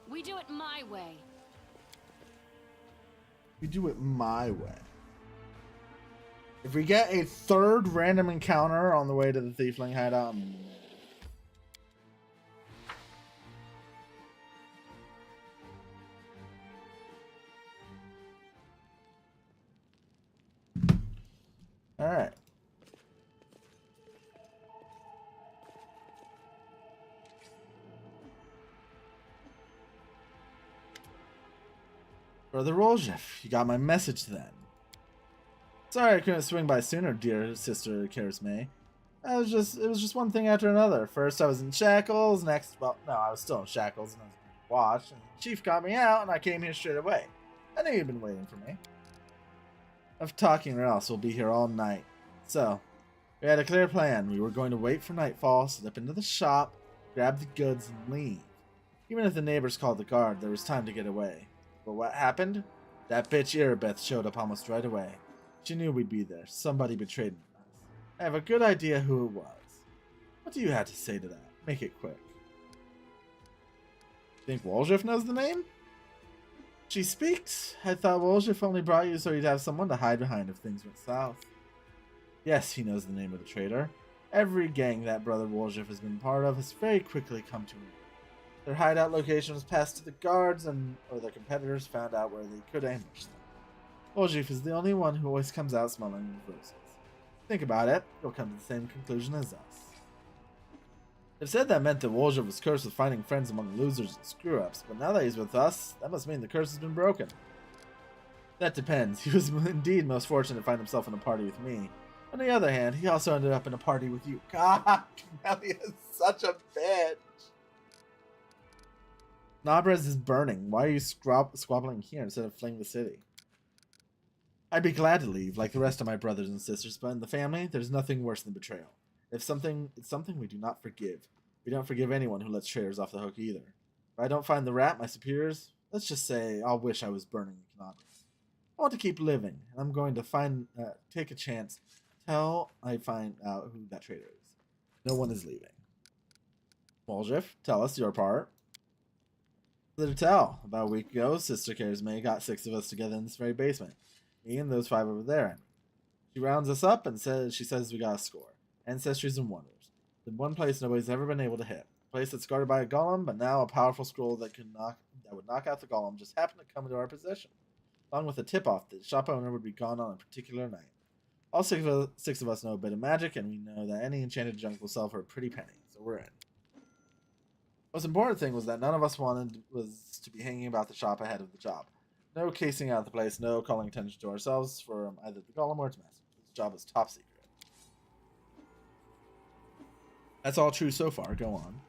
We do it my way. We do it my way. If we get a third random encounter on the way to the Thiefling hideout, alright. Brother Roljef, you got my message then. Sorry I couldn't swing by sooner, dear sister Karisme. It was just one thing after another. First I was in shackles, next, well, no, I was still in shackles and I was being watched, and the chief got me out and I came here straight away. I knew you'd been waiting for me. Enough talking or else we'll be here all night. So, we had a clear plan. We were going to wait for nightfall, slip into the shop, grab the goods, and leave. Even if the neighbors called the guard, there was time to get away. But what happened? That bitch Irabeth showed up almost right away. She knew we'd be there. Somebody betrayed us. I have a good idea who it was. What do you have to say to that? Make it quick. Think Woljif knows the name? She speaks. I thought Woljif only brought you so you'd have someone to hide behind if things went south. Yes, he knows the name of the traitor. Every gang that Brother Woljif has been part of has very quickly come to an end. Their hideout location was passed to the guards, or their competitors found out where they could ambush them. Woljif is the only one who always comes out smelling roses. Think about it, you'll come to the same conclusion as us. They've said that meant that Woljif was cursed with finding friends among losers and screw-ups, but now that he's with us, that must mean the curse has been broken. That depends. He was indeed most fortunate to find himself in a party with me. On the other hand, he also ended up in a party with you. God, Camellia is such a bitch. Nabrez is burning. Why are you squabbling here instead of fleeing the city? I'd be glad to leave, like the rest of my brothers and sisters, but in the family, there's nothing worse than betrayal. It's something we do not forgive. We don't forgive anyone who lets traitors off the hook either. If I don't find the rat, my superiors, let's just say I'll wish I was burning the Canobras. I want to keep living, and I'm going to take a chance till I find out who that traitor is. No one is leaving. Woljif, tell us your part. To tell. About a week ago, Sister Karisme got 6 of us together in this very basement. Me and those 5 over there. She rounds us up and says we got a score. Ancestries and Wonders. The one place nobody's ever been able to hit. A place that's guarded by a golem, but now a powerful scroll that would knock out the golem just happened to come into our possession. Along with a tip-off that the shop owner would be gone on a particular night. All 6 of us know a bit of magic, and we know that any enchanted junk will sell for a pretty penny, so we're in. Most important thing was that none of us wanted was to be hanging about the shop ahead of the job. No casing out the place, no calling attention to ourselves for either the golem or its master. This job is top secret. That's all true so far, go on.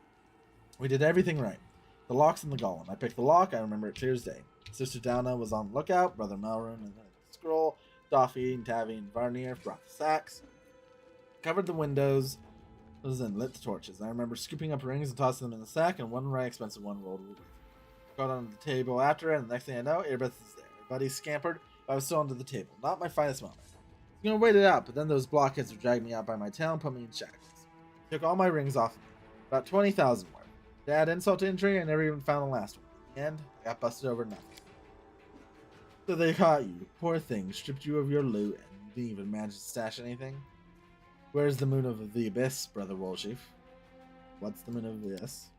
We did everything right. The lock's in the golem. I picked the lock, I remember it clear as day. Sister Downa was on the lookout, Brother Melrune and the scroll, Doffy and Tavi and Varnier brought the sacks, covered the windows, and lit the torches. I remember scooping up rings and tossing them in the sack, and one very expensive one rolled away. Got on the table after it, and the next thing I know, Earbeth is there. Everybody scampered, but I was still under the table. Not my finest moment. I was gonna wait it out, but then those blockheads would drag me out by my tail and put me in shackles. Took all my rings off of me. About 20,000 worth. To add insult to injury, I never even found the last one. In the end, I got busted over nothing. So they caught you. Poor thing. Stripped you of your loot, and you didn't even manage to stash anything? Where's the Moon of the Abyss, Brother Woljif? What's the Moon of the Abyss?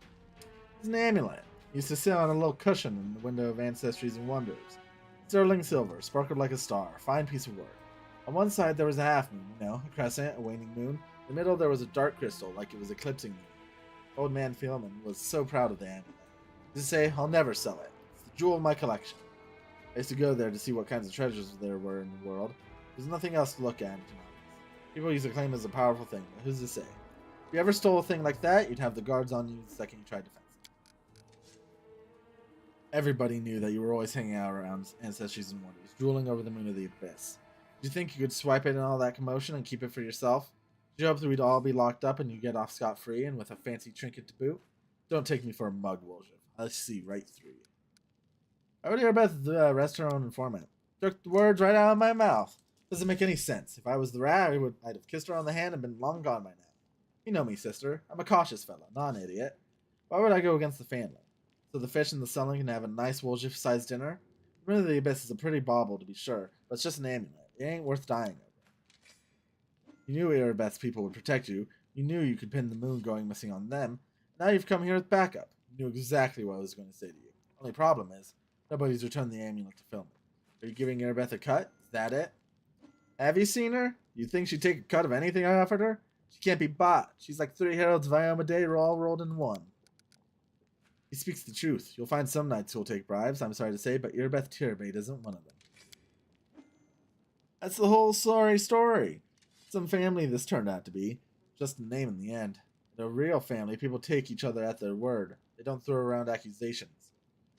It's an amulet. It used to sit on a little cushion in the window of Ancestries and Wonders. Sterling silver, sparkled like a star. Fine piece of work. On one side there was a half moon, a crescent, a waning moon. In the middle there was a dark crystal, like it was eclipsing moon. Old man Philemon was so proud of the amulet. To say, I'll never sell it. It's the jewel of my collection. I used to go there to see what kinds of treasures there were in the world. There's nothing else to look at. People used to claim it as a powerful thing, but who's to say? If you ever stole a thing like that, you'd have the guards on you the second you tried to fence it. Everybody knew that you were always hanging out around Ancestries and Wonders, drooling over the Moon of the Abyss. Did you think you could swipe it in all that commotion and keep it for yourself? Did you hope that we'd all be locked up and you get off scot-free and with a fancy trinket to boot? Don't take me for a mug, Woljif. I'll see right through you. I would hear Beth rest her own informant. Took the words right out of my mouth. Doesn't make any sense. If I was the rat, I'd have kissed her on the hand and been long gone by now. You know me, sister. I'm a cautious fellow, not an idiot. Why would I go against the family? So the fish and the Sunling can have a nice Woljif-sized dinner? The Moon of the Abyss is a pretty bauble, to be sure, but it's just an amulet. It ain't worth dying over. You knew Erebeth's people would protect you. You knew you could pin the moon going missing on them. Now you've come here with backup. You knew exactly what I was going to say to you. Only problem is, nobody's returned the amulet to Philemon. Are you giving Erebeth a cut? Is that it? Have you seen her? You think she'd take a cut of anything I offered her? She can't be bought. She's like 3 heralds of Ioma Day all rolled in one. He speaks the truth. You'll find some knights who'll take bribes, I'm sorry to say, but Erebeth Tirabate isn't one of them. That's the whole sorry story. Some family this turned out to be. Just a name in the end. In a real family, people take each other at their word. They don't throw around accusations.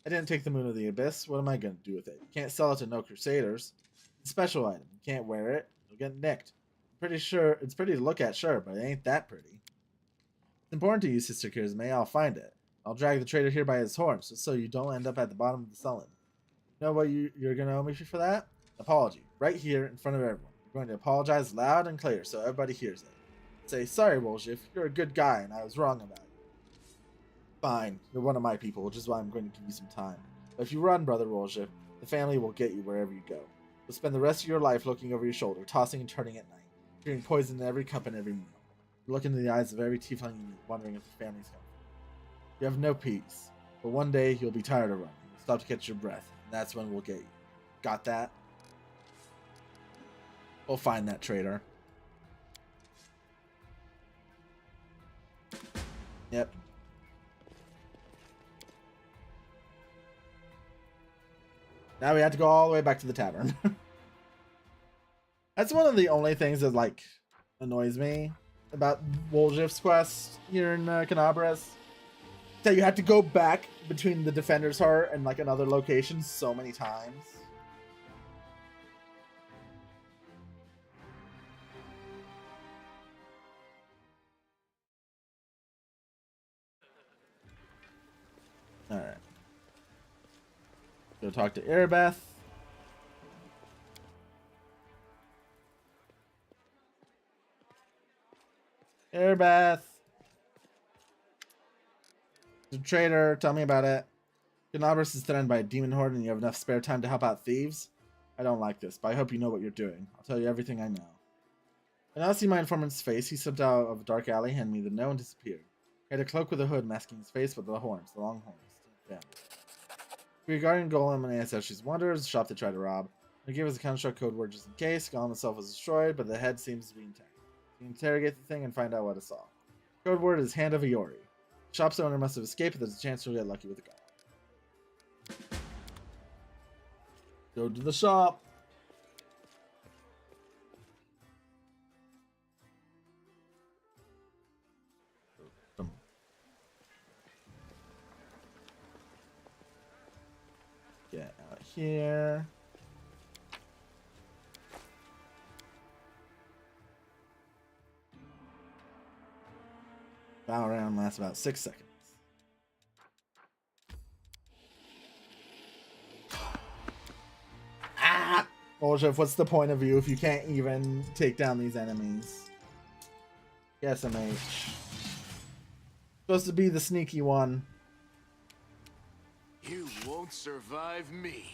I didn't take the Moon of the Abyss. What am I going to do with it? You can't sell it to no crusaders. It's a special item. You can't wear it. You'll get nicked. I'm pretty sure it's pretty to look at, sure, but it ain't that pretty. It's important to you, Sister Karisme. I'll find it. I'll drag the traitor here by his horns, just so you don't end up at the bottom of the sullen. You know what you're going to owe me for that? An apology. Right here in front of everyone. You're going to apologize loud and clear so everybody hears it. Say, sorry, Woljif. You're a good guy, and I was wrong about you. Fine. You're one of my people, which is why I'm going to give you some time. But if you run, Brother Woljif, the family will get you wherever you go. You'll spend the rest of your life looking over your shoulder, tossing and turning at night, hearing poison in every cup and every meal. You look into the eyes of every tiefling you meet, wondering if the family's coming. You have no peace, but one day you'll be tired of running. You'll stop to catch your breath, and that's when we'll get you. Got that? We'll find that traitor. Yep. Now we have to go all the way back to the tavern. That's one of the only things that, like, annoys me about Woljif's quest here in Canabras. That you have to go back between the Defender's Heart and, like, another location so many times. Go talk to Erebeth. Erebeth. The traitor, tell me about it. Canabras is threatened by a demon horde and you have enough spare time to help out thieves? I don't like this, but I hope you know what you're doing. I'll tell you everything I know. I now see my informant's face. He slipped out of a dark alley, handed me the note, and disappeared. He had a cloak with a hood masking his face, but the horns, the long horns. Damn. Regarding Golem and Ancestry's Wonders, the shop they tried to rob. They gave us a construct code word just in case. Golem itself was destroyed, but the head seems to be intact. You can interrogate the thing and find out what it saw. Code word is Hand of Iori. The shop's owner must have escaped, but there's a chance you'll get lucky with the golem. Go to the shop. Get out here. Bow round lasts about 6 seconds. Ah! Oljev, what's the point of you if you can't even take down these enemies? Yes, MH. Supposed to be the sneaky one. You won't survive me.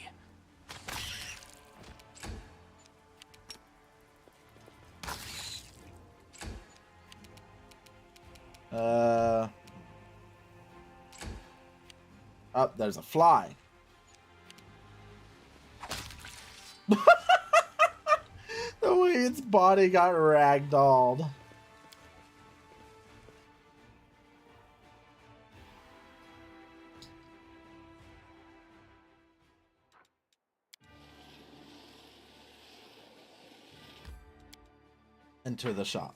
Oh, there's a fly. The way its body got ragdolled. Enter the shop.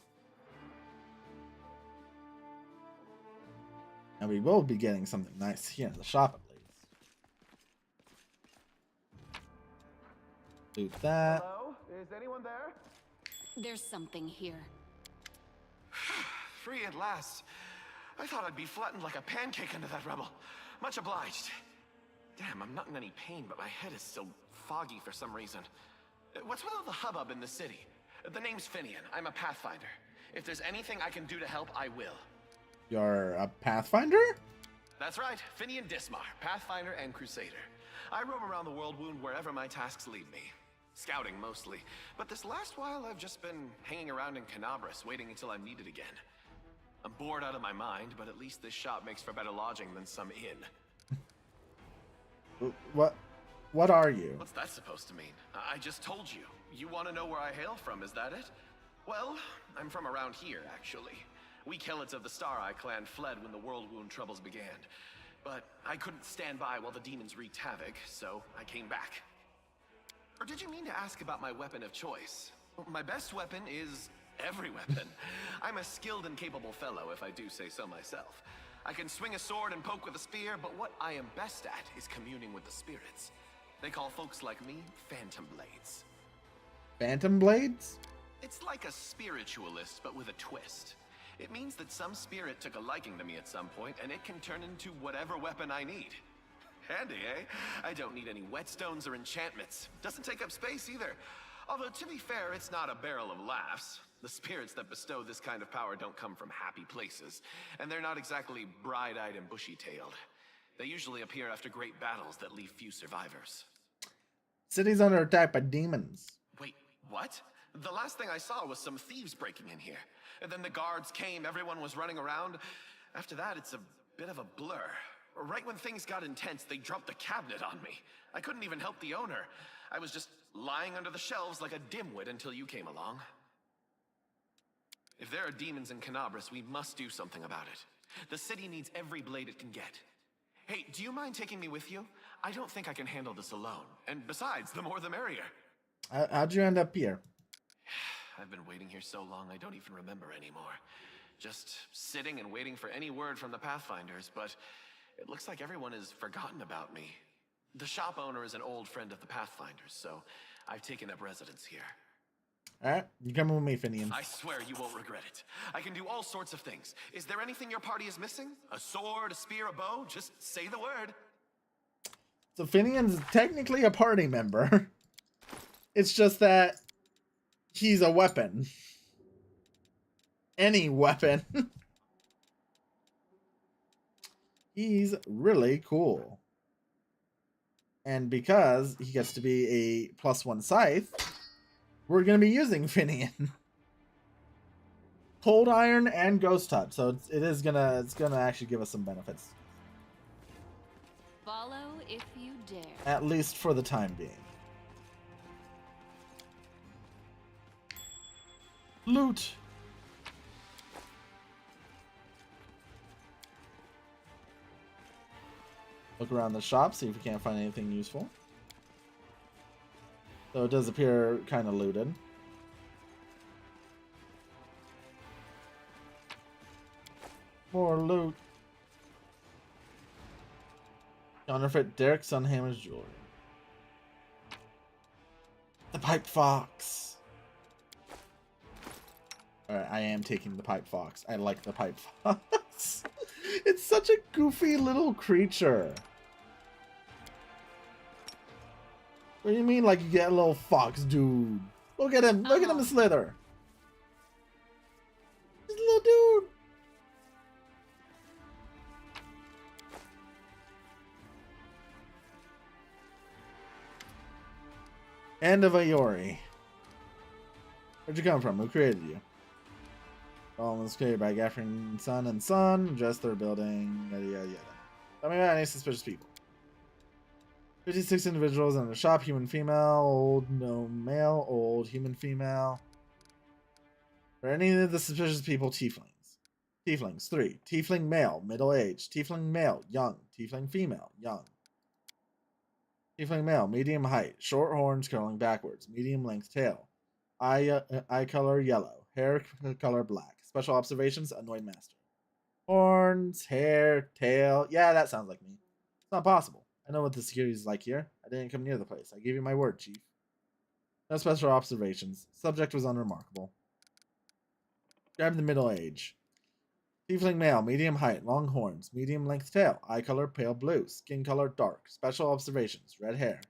And we will be getting something nice here in the shop at least. Loot that. Hello? Is anyone there? There's something here. Free at last. I thought I'd be flattened like a pancake under that rubble. Much obliged. Damn, I'm not in any pain, but my head is still foggy for some reason. What's with all the hubbub in the city? The name's Finian. I'm a Pathfinder. If there's anything I can do to help, I will. You're a Pathfinder? That's right, Finian Dismar, Pathfinder and Crusader. I roam around the world wound wherever my tasks lead me. Scouting mostly, but this last while I've just been hanging around in Canabras, waiting until I'm needed again. I'm bored out of my mind, but at least this shop makes for better lodging than some inn. What are you? What's that supposed to mean? I just told you. You want to know where I hail from, is that it? Well, I'm from around here, actually. We Kelets of the Star-Eye clan fled when the World Wound troubles began. But I couldn't stand by while the demons wreaked havoc, so I came back. Or did you mean to ask about my weapon of choice? My best weapon is every weapon. I'm a skilled and capable fellow, if I do say so myself. I can swing a sword and poke with a spear, but what I am best at is communing with the spirits. They call folks like me Phantom Blades. Phantom Blades? It's like a spiritualist, but with a twist. It means that some spirit took a liking to me at some point, and it can turn into whatever weapon I need. Handy, eh? I don't need any whetstones or enchantments. Doesn't take up space either. Although, to be fair, it's not a barrel of laughs. The spirits that bestow this kind of power don't come from happy places, and they're not exactly bright-eyed and bushy-tailed. They usually appear after great battles that leave few survivors. City's under attack by demons. Wait, what? The last thing I saw was some thieves breaking in here. And then the guards came, everyone was running around. After that, it's a bit of a blur. Right when things got intense, they dropped the cabinet on me. I couldn't even help the owner. I was just lying under the shelves like a dimwit until you came along. If there are demons in Canabras, we must do something about it. The city needs every blade it can get. Hey, do you mind taking me with you? I don't think I can handle this alone. And besides, the more the merrier. How'd you end up here? I've been waiting here so long I don't even remember anymore. Just sitting and waiting for any word from the Pathfinders, but it looks like everyone has forgotten about me. The shop owner is an old friend of the Pathfinders, so I've taken up residence here. Alright, you coming with me, Finian. I swear you won't regret it. I can do all sorts of things. Is there anything your party is missing? A sword, a spear, a bow? Just say the word. So Finian's technically a party member. It's just that he's a weapon. Any weapon. He's really cool. And because he gets to be a +1 scythe, we're going to be using Finian. Cold Iron and Ghost Touch, so it's gonna actually give us some benefits. Follow if you dare. At least for the time being. Loot. Look around the shop, see if we can't find anything useful. So it does appear kind of looted. More loot. Counterfeit Derek Sunhammer's jewelry. The Pipe Fox. Alright, I am taking the Pipe Fox. I like the Pipe Fox. It's such a goofy little creature. What do you mean like you get a little fox dude? Look at him. Look at him slither. He's a little dude. End of Ayori. Where'd you come from? Who created you? All was created by Gaffrin Son and Son. Just their building. Yada yada yada. Tell me about any suspicious people. 56 individuals in the shop. Human female. Old no male. Old human female. For any of the suspicious people, tieflings. Tieflings 3. Tiefling male. Middle age. Tiefling male. Young. Tiefling female. Young. Tiefling male, medium height, short horns curling backwards, medium length tail, eye color yellow, hair color black. Special observations, annoyed master. Horns, hair, tail. Yeah, that sounds like me. It's not possible. I know what the security is like here. I didn't come near the place. I gave you my word, chief. No special observations. Subject was unremarkable. Grab the middle age. Tiefling male, medium height, long horns, medium length tail, eye color pale blue, skin color dark, special observations, red hair.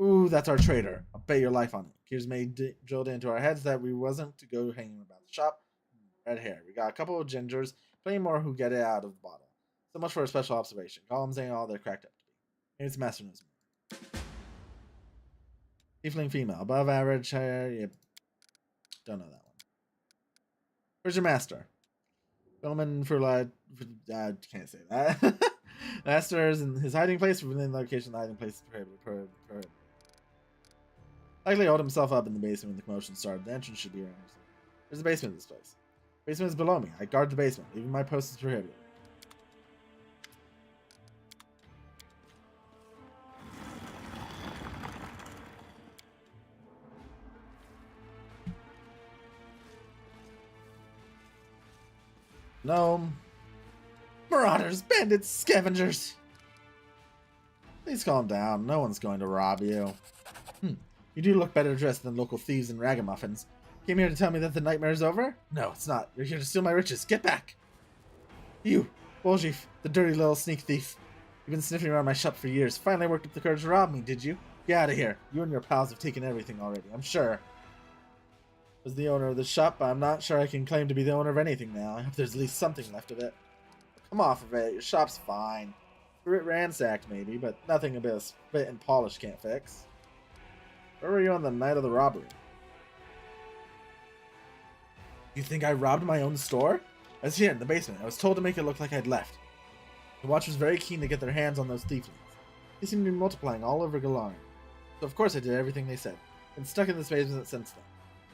Ooh, that's our traitor. I'll bet your life on it. Gears made drilled into our heads that we wasn't to go hanging about the shop. Red hair. We got a couple of gingers, plenty more who get it out of the bottle. So much for a special observation. Golems ain't all they're cracked up to be. Maybe it's master knows more. Tiefling female, above average hair. Yep. Don't know that one. Where's your master? Gentleman for I can't say that. Master is in his hiding place. Within the location, the hiding place is prohibited. Likely hold himself up in the basement when the commotion started. The entrance should be around. There's the basement of this place. The basement is below me. I guard the basement. Even my post is prohibited. Gnome. Marauders, bandits, scavengers. Please calm down. No one's going to rob you. You do look better dressed than local thieves and ragamuffins. Came here to tell me that the nightmare's over? No, it's not. You're here to steal my riches. Get back! You, Boljif, the dirty little sneak thief. You've been sniffing around my shop for years. Finally worked up the courage to rob me, did you? Get out of here. You and your pals have taken everything already, I'm sure. Was the owner of the shop, but I'm not sure I can claim to be the owner of anything now. I hope there's at least something left of it. Come off of it. Your shop's fine. A bit ransacked, maybe, but nothing a bit of spit and polish can't fix. Where were you on the night of the robbery? You think I robbed my own store? I was here in the basement. I was told to make it look like I'd left. The watch was very keen to get their hands on those thieflings. They seemed to be multiplying all over Galar. So of course I did everything they said. Been stuck in this basement since then.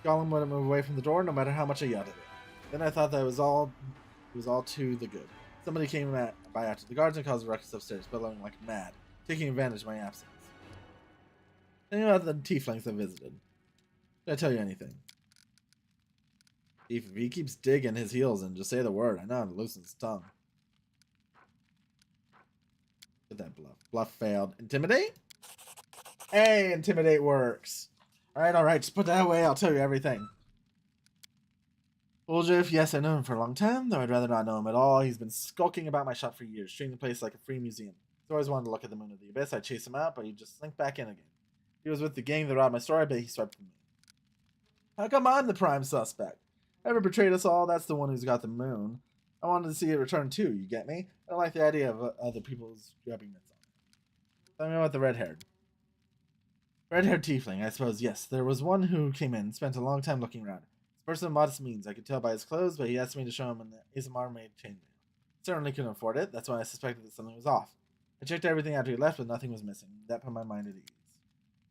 Gollum wouldn't move away from the door no matter how much I yelled at it. Then I thought that it was all to the good. Somebody came by after the guards and caused a ruckus upstairs, bellowing like mad, taking advantage of my absence. Tell me about the tieflings I visited. Did I tell you anything? If he keeps digging his heels in, just say the word. I know how to loosen his tongue. Get that bluff. Bluff failed. Intimidate? Hey, intimidate works. Alright, just put that away, I'll tell you everything. Boljif, yes, I've known him for a long time, though I'd rather not know him at all. He's been skulking about my shop for years, treating the place like a free museum. He's always wanted to look at the moon of the abyss. I chase him out, but he just slink back in again. He was with the gang that robbed my store, but he swept me. How come I'm the prime suspect? Ever betrayed us all? That's the one who's got the moon. I wanted to see it return too, you get me? I don't like the idea of other people's grabbing mitts on it. Tell me about the red-haired. Red-haired tiefling, I suppose, yes. There was one who came in, spent a long time looking around. This person of modest means, I could tell by his clothes, but he asked me to show him an ASMR-made chainmail. Certainly couldn't afford it, that's why I suspected that something was off. I checked everything after he left, but nothing was missing. That put my mind at ease.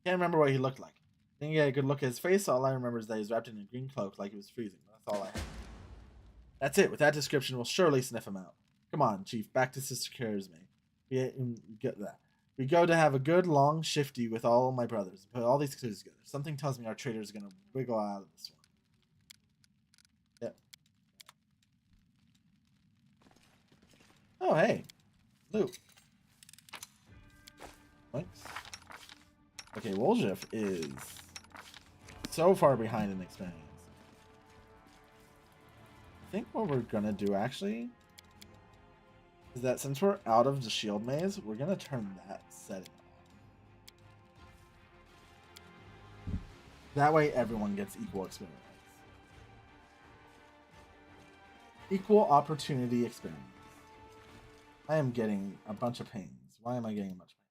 Can't remember what he looked like. Didn't get a good look at his face, all I remember is that he was wrapped in a green cloak like he was freezing. That's all I had. That's it, with that description, we'll surely sniff him out. Come on, Chief, back to Sister Caresme. We go to have a good, long shifty with all my brothers. Put all these clues together. Something tells me our traitors are going to wiggle out of this one. Yep. Oh, hey. Loot. Thanks. Okay, Woljeff is so far behind in experience. I think what we're gonna do actually is that since we're out of the shield maze, we're gonna turn that setting on. That way everyone gets equal experience. Equal opportunity experience. I am getting a bunch of pains. Why am I getting a bunch of pains?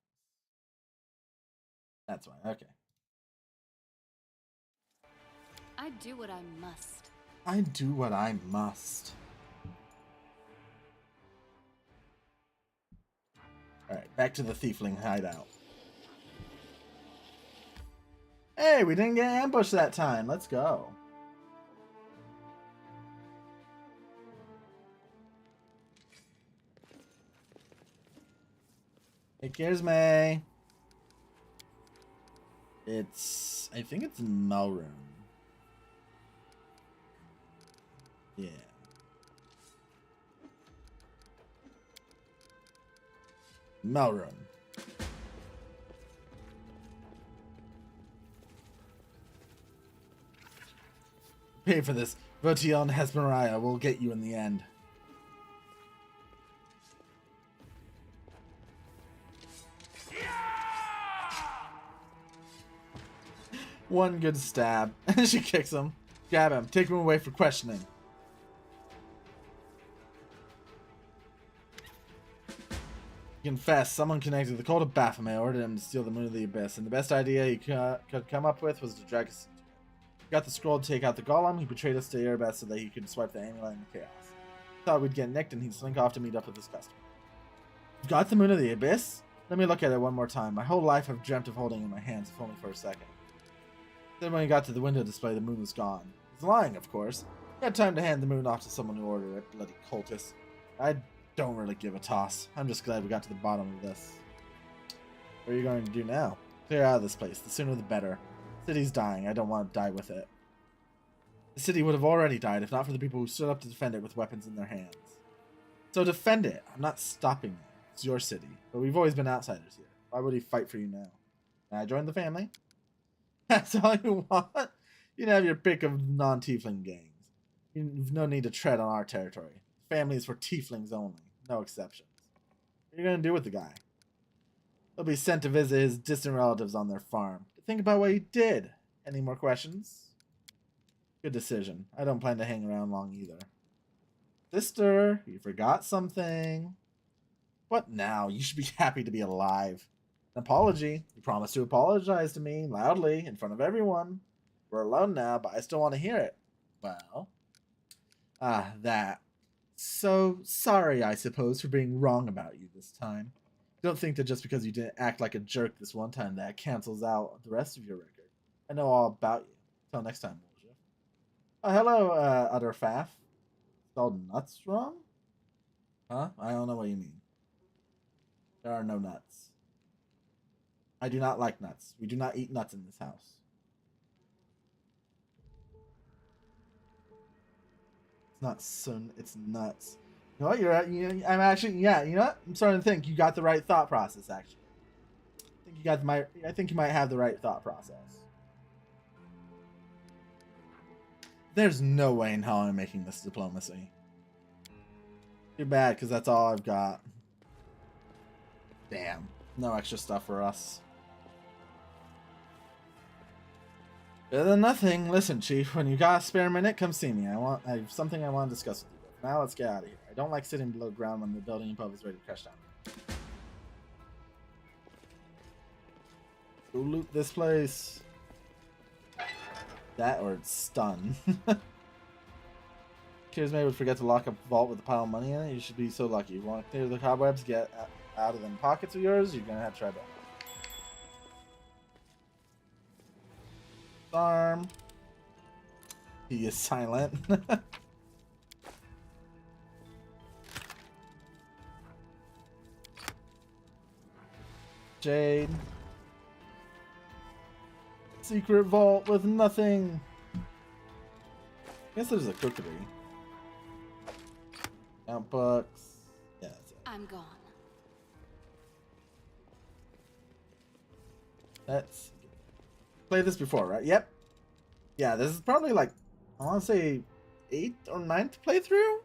That's why, okay. I do what I must. I do what I must. Alright, back to the Thiefling hideout. Hey, we didn't get ambushed that time. Let's go. Hey, Caresme. I think it's Melrune. Yeah. Melrune. Pay for this. Votion Hesperia will get you in the end. One good stab. She kicks him. Grab him. Take him away for questioning. Confess, someone connected to the cult of Baphomet ordered him to steal the moon of the abyss, and the best idea he could come up with was to drag us into it. He got the scroll to take out the golem. He betrayed us to Erebeth so that he could swipe the amulet in the chaos. Thought we'd get nicked and he'd slink off to meet up with his customer. You got the moon of the abyss? Let me look at it one more time. My whole life I've dreamt of holding it in my hands, if only for a second. Then when he got to the window display, the moon was gone. He's lying, of course. He had time to hand the moon off to someone who ordered it, bloody cultist. I don't really give a toss. I'm just glad we got to the bottom of this. What are you going to do now? Clear out of this place. The sooner the better. The city's dying. I don't want to die with it. The city would have already died if not for the people who stood up to defend it with weapons in their hands. So defend it. I'm not stopping you. It's your city. But we've always been outsiders here. Why would he fight for you now? Can I join the family? That's all you want? You can have your pick of non-tiefling gangs. You've no need to tread on our territory. Family is for tieflings only. No exceptions. What are you going to do with the guy? He'll be sent to visit his distant relatives on their farm. Think about what he did. Any more questions? Good decision. I don't plan to hang around long either. Sister, you forgot something. What now? You should be happy to be alive. An apology. You promised to apologize to me loudly in front of everyone. We're alone now, but I still want to hear it. Well. That. So sorry, I suppose, for being wrong about you this time. Don't think that just because you didn't act like a jerk this one time that cancels out the rest of your record. I know all about you. Till next time, Woljeff. Oh, hello, Utter Faff. Spelled nuts wrong? Huh? I don't know what you mean. There are no nuts. I do not like nuts. We do not eat nuts in this house. It's not sun. It's nuts. You know what? I'm actually. Yeah. You know what? I'm starting to think you got the right thought process. Actually, I think you might have the right thought process. There's no way in hell I'm making this diplomacy. Too bad, because that's all I've got. Damn. No extra stuff for us. Better than nothing. Listen, Chief, when you got a spare minute, come see me. I have something I want to discuss with you. Now let's get out of here. I don't like sitting below ground when the building above is ready to crash down. Go loot this place. That or it's stun. Kids may would forget to lock up a vault with a pile of money in it. You should be so lucky. You want to clear the cobwebs, get out of them pockets of yours, you're gonna have to try that. Arm. He is silent. Jade. Secret vault with nothing. I guess there's a cookery. Count books. Yeah, that's it. I'm gone. Let's play this before, right? Yep. Yeah, this is probably like, I want to say 8th or 9th playthrough.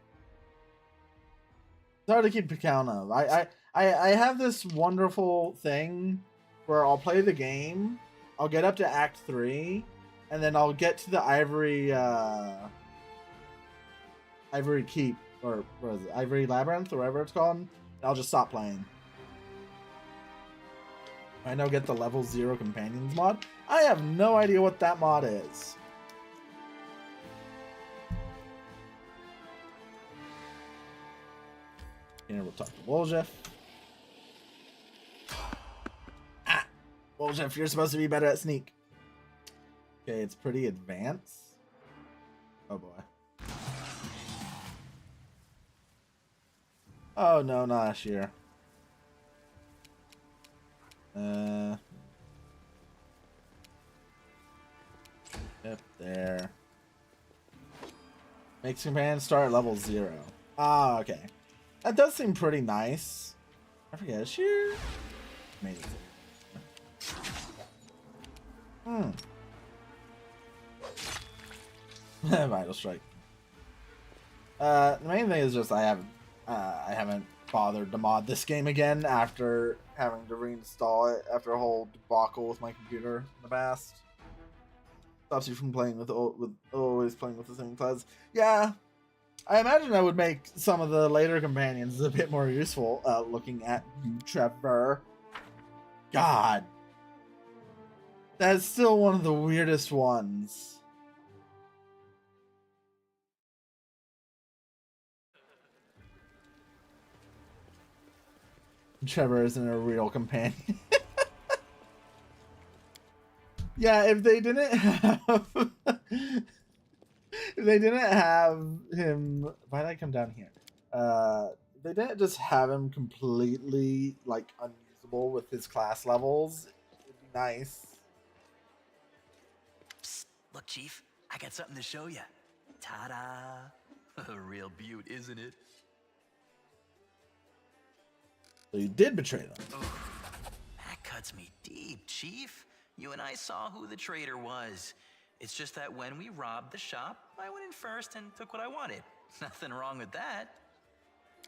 It's hard to keep count of. I have this wonderful thing where I'll play the game, I'll get up to Act 3, and then I'll get to the Ivory Keep, or what is it, Ivory Labyrinth, or whatever it's called, and I'll just stop playing. I know, get the level 0 companions mod. I have no idea what that mod is. Here we'll talk to Woljeff. Ah! Woljeff, you're supposed to be better at sneak. Okay, it's pretty advanced. Oh boy. Oh no, not Ashir. Yep, there. Makes companions start at level 0. Ah, okay. That does seem pretty nice. I forget, Ashir? Maybe. Vital Strike. The main thing is just I haven't bothered to mod this game again after having to reinstall it after a whole debacle with my computer in the past. Stops you from playing with always playing with the same class. Yeah, I imagine that would make some of the later companions a bit more useful. Looking at you, Trevor. God, that's still one of the weirdest ones. Trevor isn't a real companion. Yeah, if they didn't have him, why did I come down here? If they didn't just have him completely like unusable with his class levels, it'd be nice. Psst, look, Chief, I got something to show you. Ta-da! A real beaut, isn't it? So you did betray them. Oof, that cuts me deep, Chief. You and I saw who the traitor was. It's just that when we robbed the shop, I went in first and took what I wanted. Nothing wrong with that.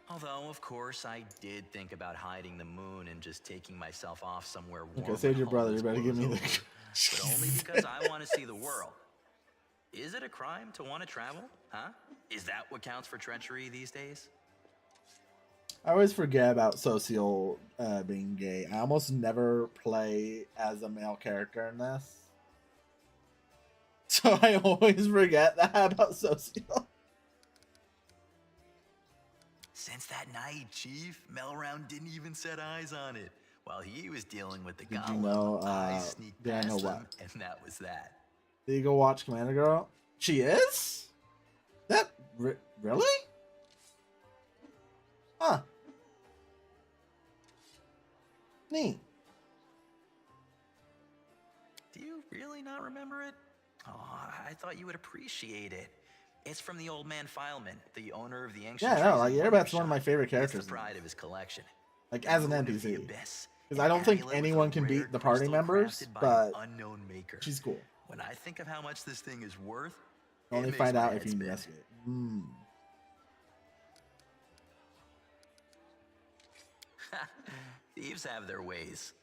Although, of course, I did think about hiding the moon and just taking myself off somewhere warm. Okay, save your brother. You better give me the... But only because I want to see the world. Is it a crime to want to travel? Huh? Is that what counts for treachery these days? I always forget about Social being gay. I almost never play as a male character in this. So I always forget that about Social. Since that night, Chief, Melround didn't even set eyes on it. While he was dealing with the Did golem, you know, I sneaked yeah, I past know him, what. and that was that. Did you go watch Commander Girl? She is? That... really? Huh. Neat. Do you really not remember it? Oh, I thought you would appreciate it. It's from the old man Fileman, the owner of the ancient. Yeah, no, like trees Airbat's one of my favorite It's characters. the pride of his collection. Like as an Moon of the NPC. Abyss, Because an I don't think amulet with anyone a can rare beat the party crystal members, crafted by but an unknown maker. she's cool. When I think of how much this thing is worth, Only it makes find my out head if you spin. investigate. Thieves have their ways.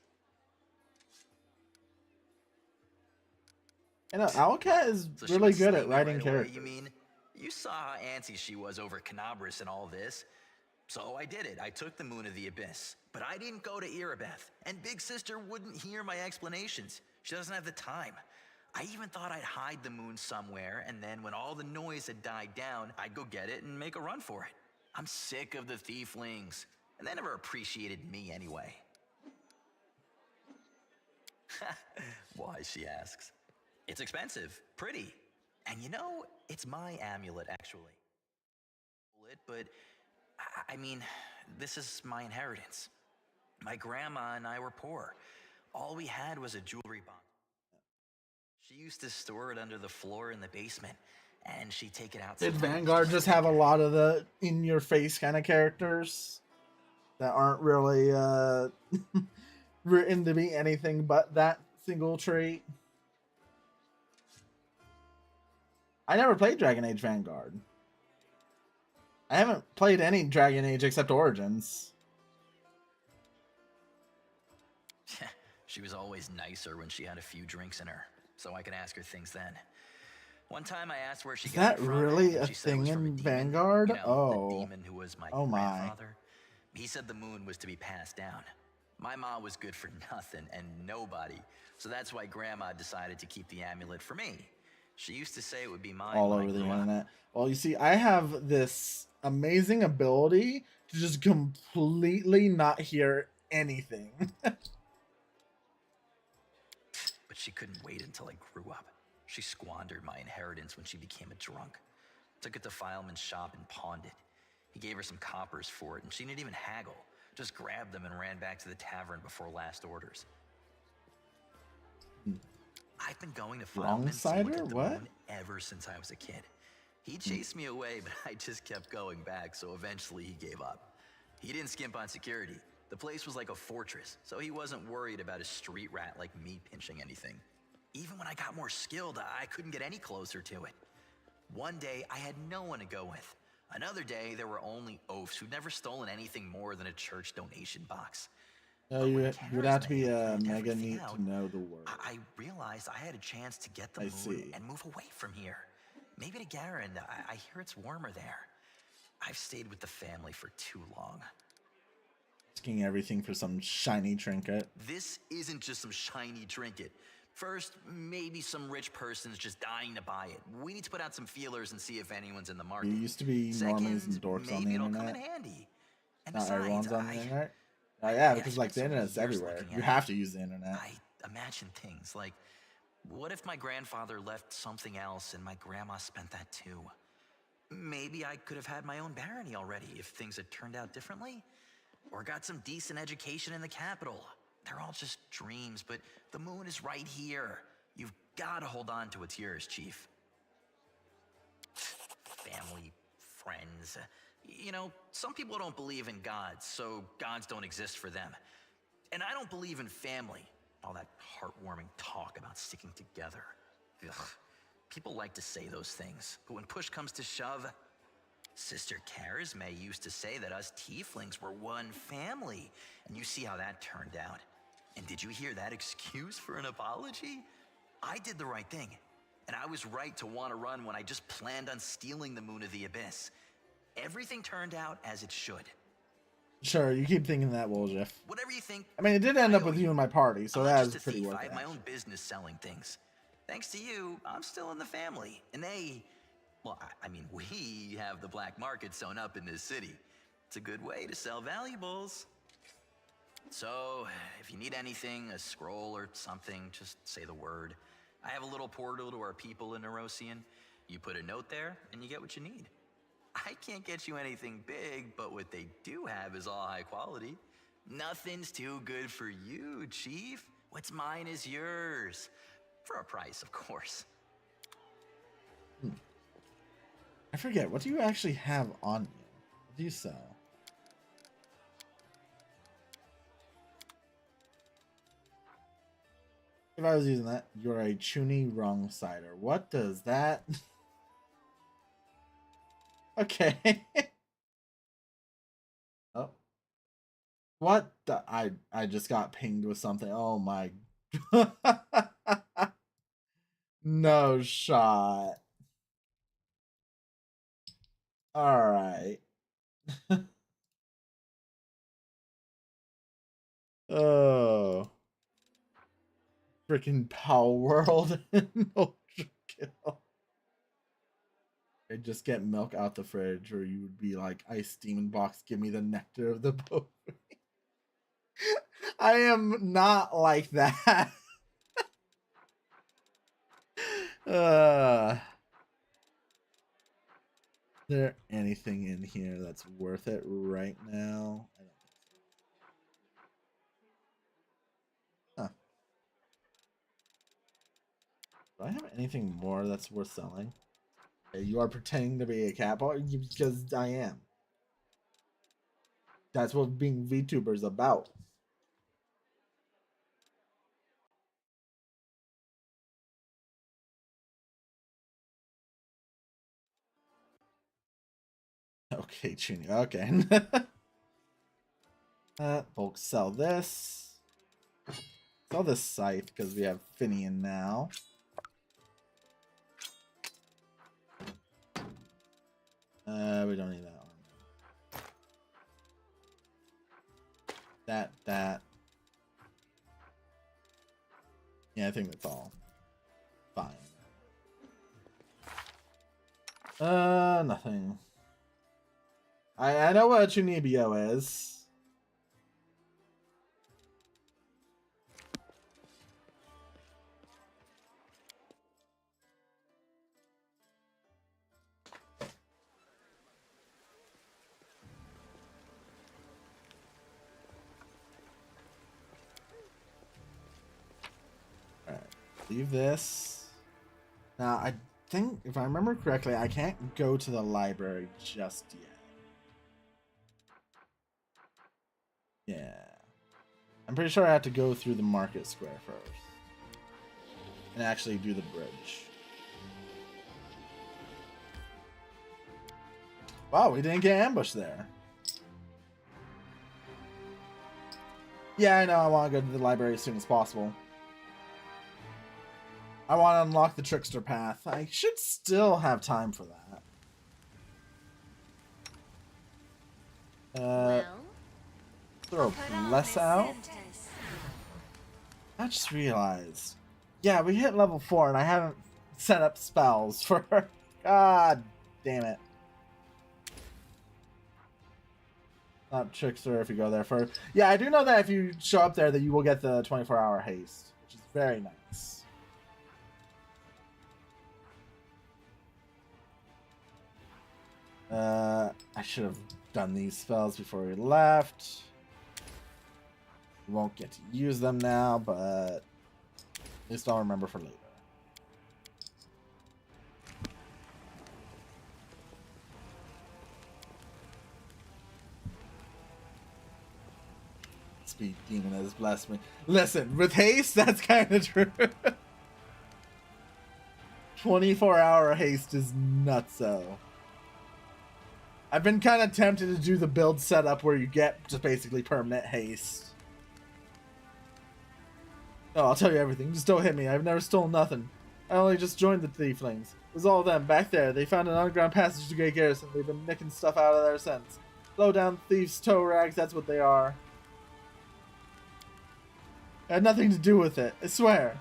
You know, Owlcat is So she really would good slay at me writing right away, characters. you mean? You saw how antsy she was over Canabras and all this. So I did it. I took the Moon of the Abyss. But I didn't go to Erebeth. And Big Sister wouldn't hear my explanations. She doesn't have the time. I even thought I'd hide the moon somewhere, and then when all the noise had died down, I'd go get it and make a run for it. I'm sick of the thieflings. And they never appreciated me anyway. Why, she asks. It's expensive, pretty. And you know, it's my amulet, actually. But, I mean, this is my inheritance. My grandma and I were poor. All we had was a jewelry box. She used to store it under the floor in the basement, and she'd take it out. Did Vanguard just have a lot of the in-your-face kind of characters that aren't really written to be anything but that single trait? I never played Dragon Age Vanguard. I haven't played any Dragon Age except Origins. She was always nicer when she had a few drinks in her, so I could ask her things then. One time I asked where she got it from. Is that really a and she said it thing was from a in demon. Vanguard? You know, Oh. the demon who was my Oh my. grandfather. He said the moon was to be passed down. My mom was good for nothing and nobody, so that's why Grandma decided to keep the amulet for me. She used to say it would be mine All when I over the grew up. internet. Well, you see, I have this amazing ability to just completely not hear anything. But she couldn't wait until I grew up. She squandered my inheritance when she became a drunk. Took it to Fileman's shop and pawned it. He gave her some coppers for it, and she didn't even haggle. Just grabbed them and ran back to the tavern before last orders. I've been going to Fileman's to look Wrong-sider? at the What? moon ever since I was a kid. He chased me away, but I just kept going back, so eventually he gave up. He didn't skimp on security. The place was like a fortress, so he wasn't worried about a street rat like me pinching anything. Even when I got more skilled, I couldn't get any closer to it. One day, I had no one to go with. Another day, there were only oafs who'd never stolen anything more than a church donation box. No, But you when would have to be Kara's made mega everything neat out, to know the word. I realized I had a chance to get the I moon see. and move away from here. Maybe to Garen. I hear it's warmer there. I've stayed with the family for too long. Asking everything for some shiny trinket. This isn't just some shiny trinket. First, maybe some rich person's just dying to buy it. We need to put out some feelers and see if anyone's in the market. There used to be normies and Second, dorks on maybe the it'll come in internet. handy. And Not besides, everyone's on the I internet. Yeah, I because like the spent so many internet's years everywhere. looking You at have it. to use the internet. I imagine things like, what if my grandfather left something else and my grandma spent that too? Maybe I could have had my own barony already if things had turned out differently. Or got some decent education in the capital. They're all just dreams, but the moon is right here. You've got to hold on to what's yours, Chief. Family, friends. You know, some people don't believe in gods, so gods don't exist for them. And I don't believe in family. All that heartwarming talk about sticking together. Ugh. People like to say those things, but when push comes to shove, Sister Charisme used to say that us tieflings were one family, and you see how that turned out. And did you hear that excuse for an apology? I did the right thing, and I was right to want to run when I just planned on stealing the Moon of the Abyss. Everything turned out as it should. Sure, you keep thinking that, Woljeff. Whatever you think. I mean, it did end I up owe with you. you in my party, so I'm that not was just a pretty thief. worth I it. have my own business selling things. Thanks to you, I'm still in the family, and we have the black market sewn up in this city. It's a good way to sell valuables. So, if you need anything, a scroll or something, just say the word. I have a little portal to our people in Nerosian. You put a note there, and you get what you need. I can't get you anything big, but what they do have is all high quality. Nothing's too good for you, Chief. What's mine is yours. For a price, of course. I forget, what do you actually have on you? What do you sell? If I was using that, you're a chuny wrong cider. What does that? Okay. Oh. What the? I just got pinged with something. Oh my. No shot. All right. Oh. Freaking Power World and Ultra Kill. I'd just get milk out the fridge, or you would be like, Ice Demon Box, give me the nectar of the boat. I am not like that. Is there anything in here that's worth it right now? I don't think so. Huh. Do I have anything more that's worth selling? Okay, you are pretending to be a cat boy because I am. That's what being VTuber is about. Okay, Junior. Okay. Folks, sell this. Sell this scythe because we have Finian now. We don't need that one. That. Yeah, I think that's all. Fine. Nothing. I know what Chunibyo is. Alright. Leave this. Now, I think, if I remember correctly, I can't go to the library just yet. Yeah. I'm pretty sure I have to go through the market square first. And actually do the bridge. Wow, we didn't get ambushed there. Yeah, I know. I want to go to the library as soon as possible. I want to unlock the trickster path. I should still have time for that. Well, Throw Bless out. I just realized. Yeah, we hit level 4 and I haven't set up spells for... God damn it. Not trickster if you go there first. Yeah, I do know that if you show up there that you will get the 24-hour haste, which is very nice. I should have done these spells before we left. We won't get to use them now, but at least I'll remember for later. Speak demon has blessed me. Listen, with haste, that's kind of true. 24-hour haste is nutso. I've been kind of tempted to do the build setup where you get just basically permanent haste. Oh, I'll tell you everything. Just don't hit me. I've never stolen nothing. I only just joined the Thieflings. It was all them back there. They found an underground passage to Great Garrison. They've been nicking stuff out of there since. Low down thieves, toe rags, that's what they are. I had nothing to do with it, I swear.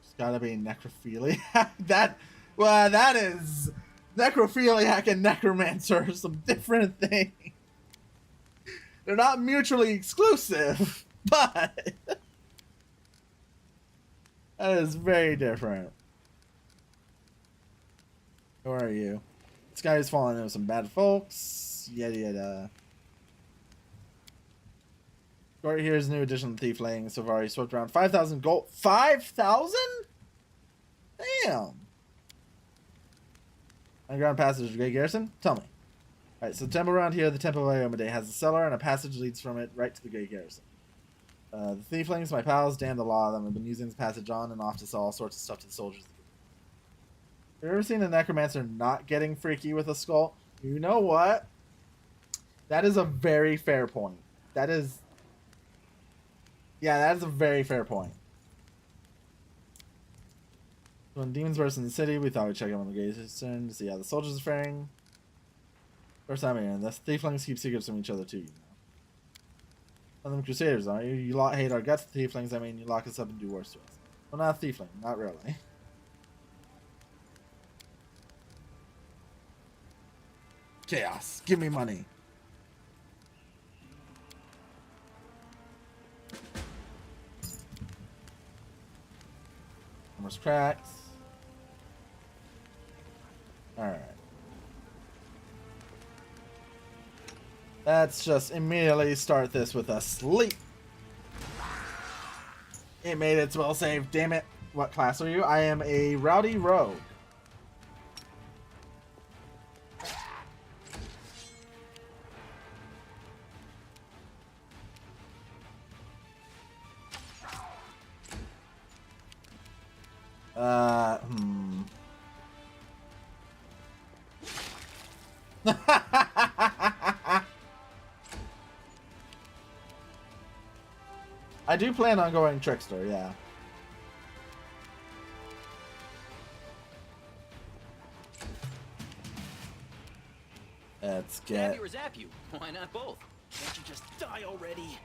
It's gotta be necrophiliac. That is... Necrophiliac and necromancer are some different things. They're not mutually exclusive, but... that is very different. Who are you? This guy is falling in with some bad folks. Yada yada. Right here is a new addition to Thiefling. So far, he swept around 5,000 gold. 5,000? Damn. Underground passage of Great Garrison? Tell me. Alright, so the temple around here, the Temple of Iomade, has a cellar and a passage leads from it right to the Great Garrison. The Thieflings, my pals, damn the law of them, have been using this passage on and off to sell all sorts of stuff to the soldiers. Have you ever seen a necromancer not getting freaky with a skull? You know what? That is a very fair point. That is... Yeah, that is a very fair point. When demons burst in the city, we thought we'd check out on the garrison to see how the soldiers are faring. First time here, and the thieflings keep secrets from each other too, you know. One of them crusaders, aren't you? You hate our guts, the thieflings. I mean, you lock us up and do worse to us. Well, not a thiefling, not really. Chaos, give me money. Armor's cracks. Alright. Let's just immediately start this with a sleep. It made its will save, damn it. What class are you? I am a rowdy rogue. I do plan on going trickster, yeah. Let's get... Stab you or zap you? Why not both? Can't you just die already?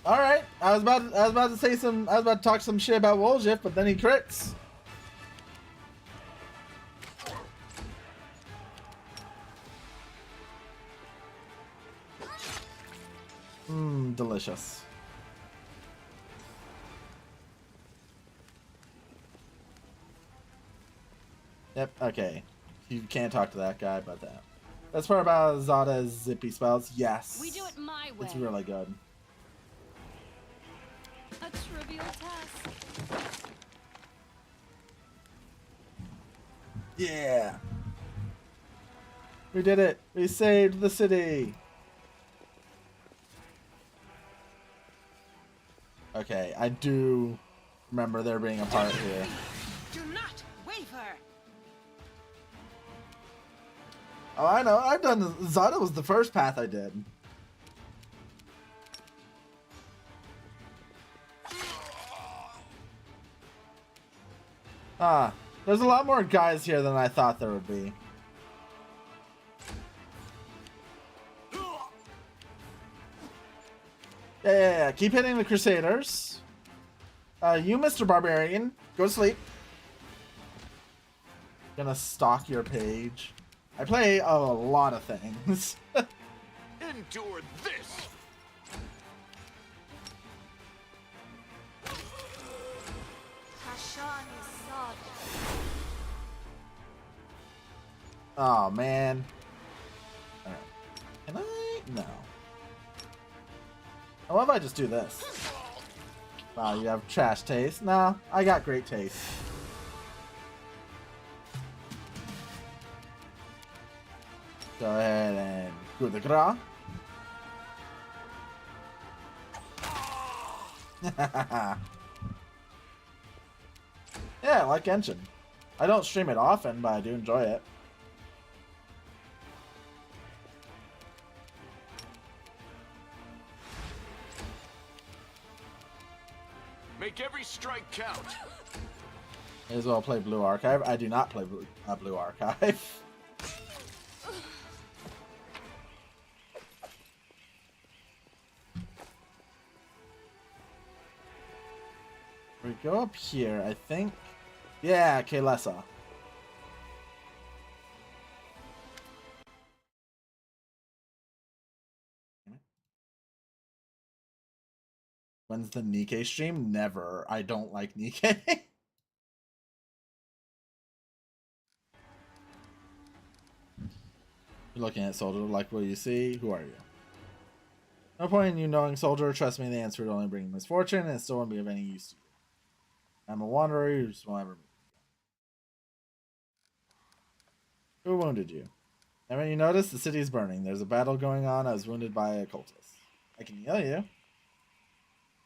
All right, I was about to talk some shit about Woljif, but then he crits. Delicious. Yep, okay. You can't talk to that guy about that. That's part about Zada's zippy spells. Yes. We do it my way. It's really good. A trivial task. Yeah. We did it. We saved the city. Okay, I do remember there being a part here. Do not waver. Oh, I know. I've done... Zada was the first path I did. Ah, there's a lot more guys here than I thought there would be. Yeah. Keep hitting the Crusaders. You, Mr. Barbarian, go to sleep. Gonna stalk your page. I play a lot of things. Endure this! Oh, man. Alright. Can I? No. What if I just do this? Wow, you have trash taste. No, I got great taste. Go ahead and coup de grace. Yeah, I like Genshin. I don't stream it often, but I do enjoy it. Make every strike count. May as well play Blue Archive. I do not play Blue Archive. We go up here, I think. Yeah, Kalesa. When's the Nikkei stream? Never. I don't like Nikkei. You're looking at Soldier, like what you see. Who are you? No point in you knowing Soldier. Trust me, the answer would only bring misfortune and it still won't be of any use to you. I'm a wanderer who just won't ever meet you. Who wounded you? Haven't you noticed? The city is burning. There's a battle going on. I was wounded by a cultist. I can heal you.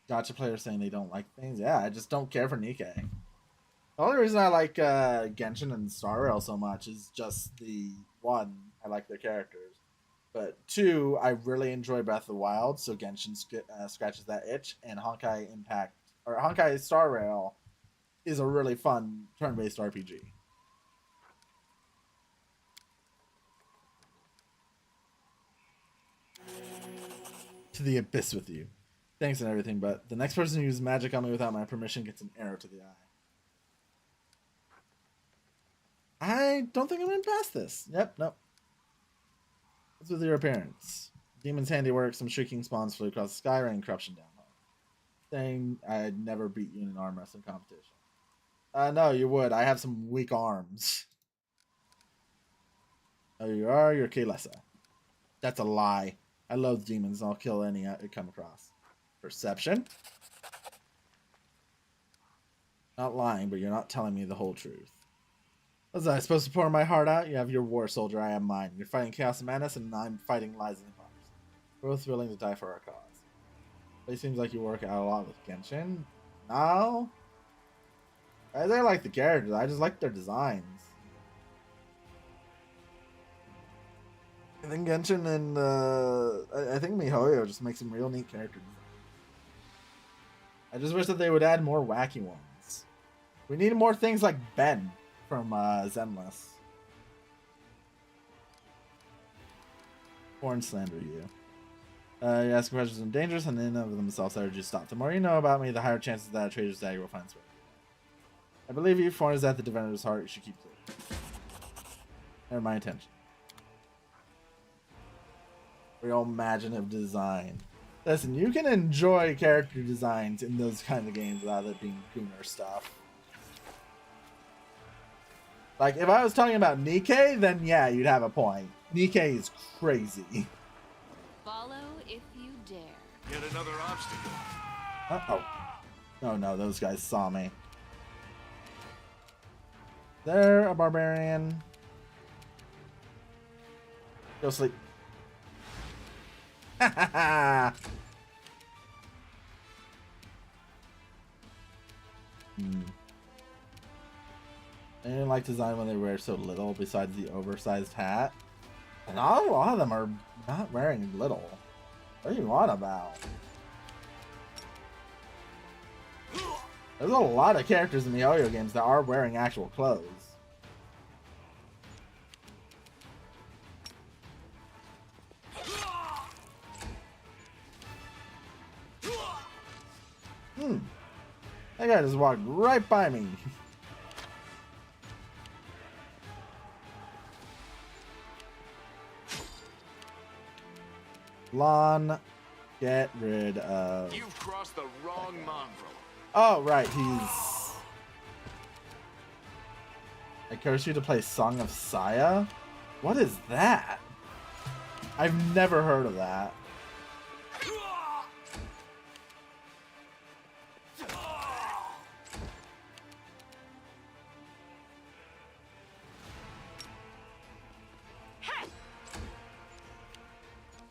Gotcha players saying they don't like things. Yeah, I just don't care for Nikkei. The only reason I like Genshin and Star Rail so much is just the one, I like their characters. But 2, I really enjoy Breath of the Wild, so Genshin scratches that itch, and Honkai Impact or Honkai Star Rail is a really fun turn-based RPG. To the abyss with you. Thanks and everything, but the next person who uses magic on me without my permission gets an arrow to the eye. I don't think I'm going to pass this. Yep, nope. What's with your appearance? Demon's handiwork, some shrieking spawns flew across the sky, raining corruption down. Saying I'd never beat you in an arm wrestling competition. No, you would. I have some weak arms. Oh, you are? You're Kalesa. That's a lie. I loathe demons, and I'll kill any I come across. Perception? Not lying, but you're not telling me the whole truth. Was I supposed to pour my heart out? You have your war soldier, I have mine. You're fighting chaos and madness, and I'm fighting lies and hypocrisy. We're both willing to die for our cause. It seems like you work out a lot with Genshin. No? I like the characters. I just like their designs. I think Genshin and I think MiHoYo just makes some real neat characters. I just wish that they would add more wacky ones. We need more things like Ben from Zenless. Porn slander you. You ask questions are dangerous, and in and of themselves, I urge you to stop. The more you know about me, the higher chances that a traitor's dagger will find its way. I believe you, foreign is at the defender's heart. You should keep clear. They're my intention. Real imaginative design. Listen, you can enjoy character designs in those kind of games without it being Gunnar stuff. Like, if I was talking about Nikke, then yeah, you'd have a point. Nikke is crazy. Follow if you dare. Yet another obstacle. Uh-oh. Oh no, those guys saw me. They're a barbarian. Go sleep. Ha ha ha! I didn't like design when they wear so little besides the oversized hat. And not a lot of them are not wearing little. What are you on about? There's a lot of characters in the MiHoYo games that are wearing actual clothes. That guy just walked right by me. Lon, get rid of... You've crossed the wrong mongrel. Oh, right, he's... I curse you to play Song of Saya? What is that? I've never heard of that.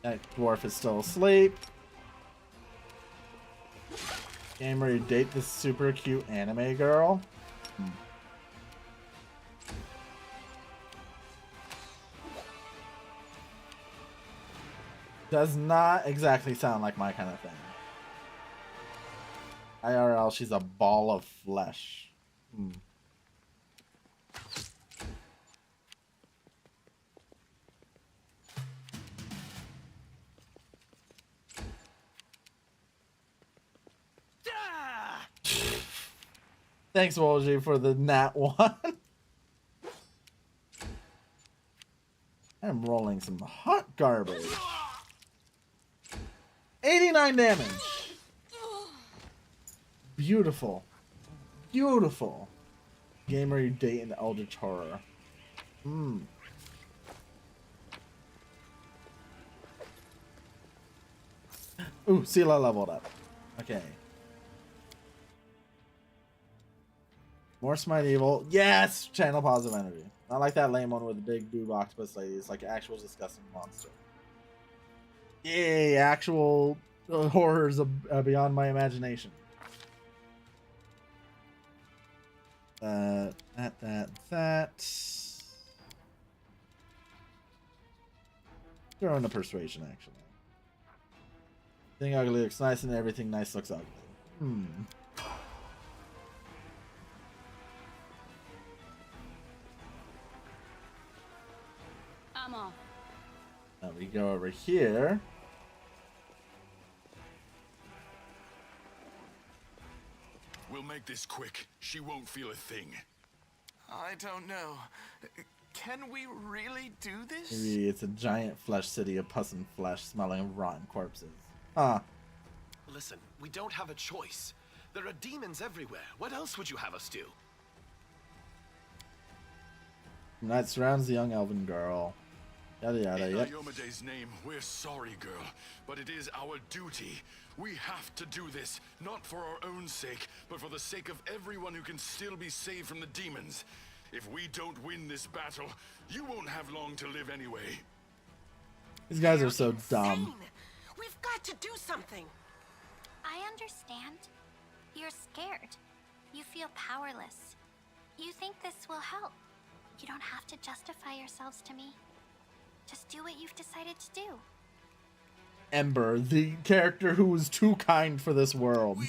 That dwarf is still asleep. Game where you date this super cute anime girl. Does not exactly sound like my kind of thing. IRL, she's a ball of flesh. Thanks, Wolji, for the nat 1. I'm rolling some hot garbage. 89 damage. Beautiful. Beautiful. Gamer you date in Eldritch Horror. Ooh, Sela leveled up. Okay. More Smite Evil. Yes! Channel positive energy. Not like that lame one with the big boob octopus lady. It's like actual disgusting monster. Yay! Actual horrors beyond my imagination. That. Throw in a persuasion, actually. Thing ugly looks nice and everything nice looks ugly. I'm off. Now we go over here. We'll make this quick. She won't feel a thing. I don't know. Can we really do this? Maybe it's a giant flesh city of pus and flesh smelling of rotten corpses. Huh. Listen, we don't have a choice. There are demons everywhere. What else would you have us do? Night surrounds the young elven girl. Yada yada, In yep. Iomede's name, we're sorry, girl, but it is our duty. We have to do this, not for our own sake, but for the sake of everyone who can still be saved from the demons. If we don't win this battle, you won't have long to live anyway. These guys are so Insane. dumb. We've got to do something. I understand. You're scared. You feel powerless. You think this will help. You don't have to justify yourselves to me. Just do what you've decided to do. Ember, the character who was too kind for this world.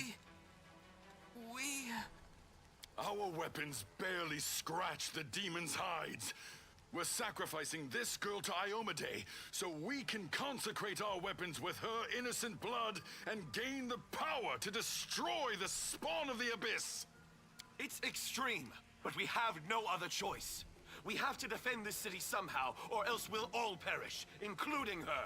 Our weapons barely scratch the demon's hides. We're sacrificing this girl to Iomade so we can consecrate our weapons with her innocent blood and gain the power to destroy the spawn of the abyss. It's extreme, but we have no other choice. We have to defend this city somehow, or else we'll all perish, including her.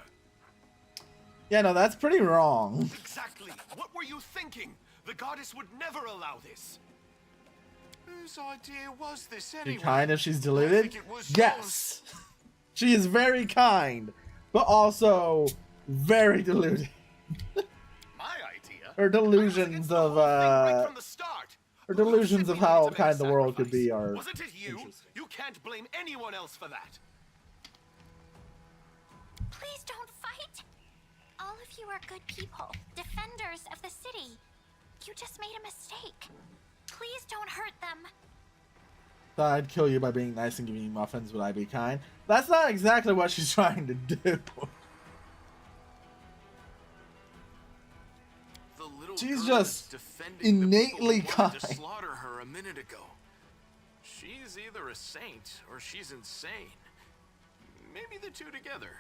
Yeah, no, that's pretty wrong. Exactly. What were you thinking? The goddess would never allow this. Whose idea was this Be anyway? kind if she's I deluded? think it was Yes! She is very kind, but also very deluded. My idea? Her delusions of, Right from the start. her Who delusions of simply how needs a kind the better world could be sacrifice? are Wasn't it you? interesting. You can't blame anyone else for that. Please don't fight. All of you are good people, defenders of the city. You just made a mistake. Please don't hurt them. Thought I'd kill you by being nice and giving you muffins, would I be kind? That's not exactly what she's trying to do. The little She's girl just is defending the people innately who wanted to kind. slaughter her a minute ago. She's either a saint or she's insane. Maybe the two together.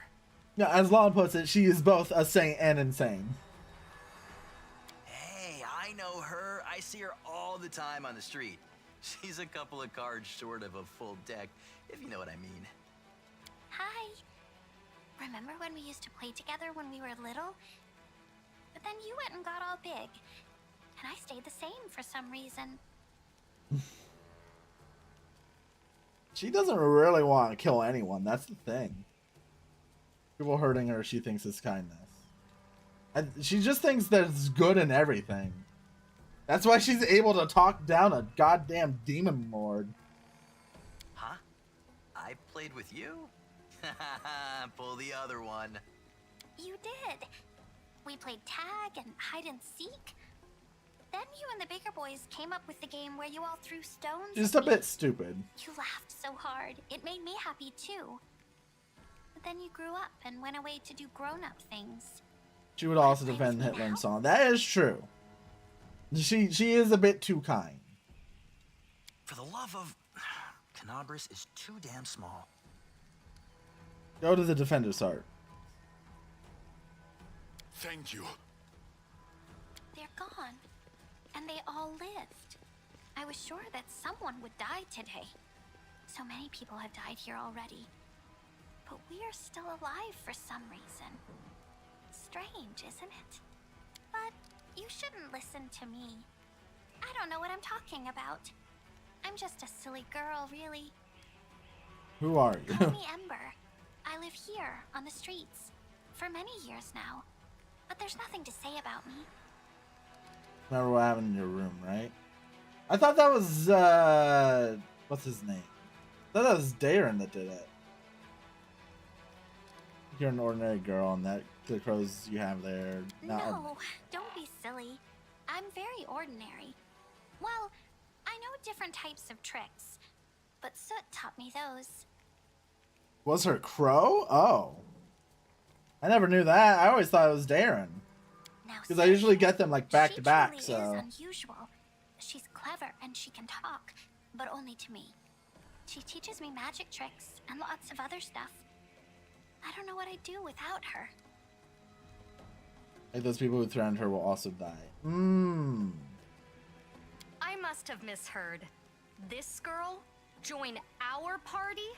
Yeah, as Lon puts it, she is both a saint and insane. Hey, I know her. I see her all the time on the street. She's a couple of cards short of a full deck, if you know what I mean. Hi. Remember when we used to play together when we were little? But then you went and got all big. And I stayed the same for some reason. She doesn't really want to kill anyone, that's the thing. People hurting her, she thinks is kindness. And she just thinks there's good in everything. That's why she's able to talk down a goddamn demon lord. Huh? I played with you? Pull the other one. You did. We played tag and hide and seek. Then you and the bigger boys came up with the game where you all threw stones. She's just at a me. bit stupid. You laughed so hard. It made me happy too. But then you grew up and went away to do grown-up things. She would also Play defend with me Hitler and now? so on. That is true. She is a bit too kind. For the love of... Canabras is too damn small. Go to the defender's heart. Thank you. They're gone. And they all lived. I was sure that someone would die today. So many people have died here already. But we are still alive for some reason. Strange, isn't it? But you shouldn't listen to me. I don't know what I'm talking about. I'm just a silly girl, really. Who are Call you? me Ember. I live here, on the streets, for many years now. But there's nothing to say about me. Remember what happened in your room, right? I thought that was, what's his name? I thought that was Darren that did it. You're an ordinary girl, and that the clothes you have there. No, don't be silly. I'm very ordinary. Well, I know different types of tricks, but Soot taught me those. Was her crow? Oh. I never knew that. I always thought it was Darren. Now, Because I usually Sophie, get them like back she to back, truly so. is unusual. She's clever and she can talk, but only to me. She teaches me magic tricks and lots of other stuff. I don't know what I'd do without her. Like those people who threatened her will also die. I must have misheard. This girl? Join our party?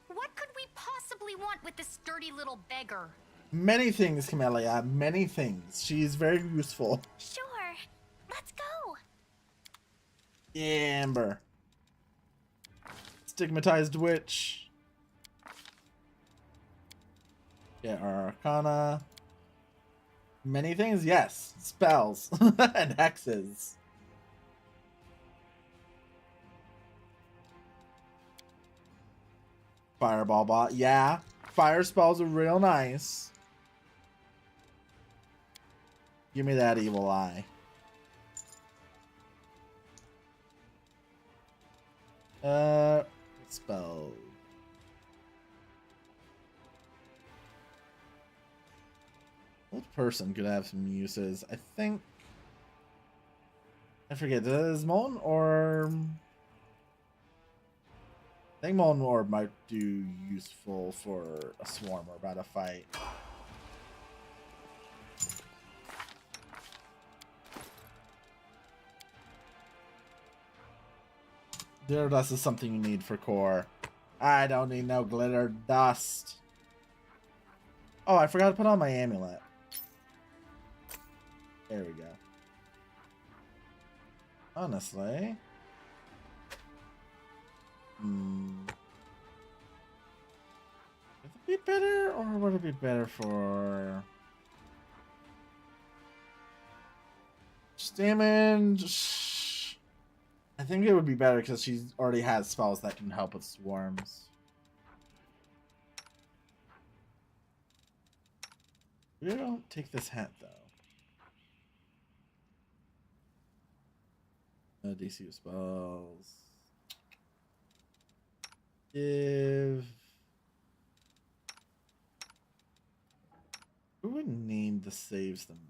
What could we possibly want with this dirty little beggar? Many things, Camellia. Many things. She's very useful. Sure. Let's go. Amber. Stigmatized witch. Get our arcana. Many things, yes. Spells and hexes. Fireball bot. Yeah. Fire spells are real nice. Give me that evil eye. Spell. What person could have some uses? I think. I forget. Does Molten Orb? I think Molten Orb might do useful for a swarm or about a fight. Glitter dust is something you need for core. I don't need no glitter dust. Oh, I forgot to put on my amulet. There we go. Honestly. Would it be better, or would it be better for just damage? I think it would be better because she already has spells that can help with swarms. We don't take this hat though. DC spells. Give. Who would need the saves the most?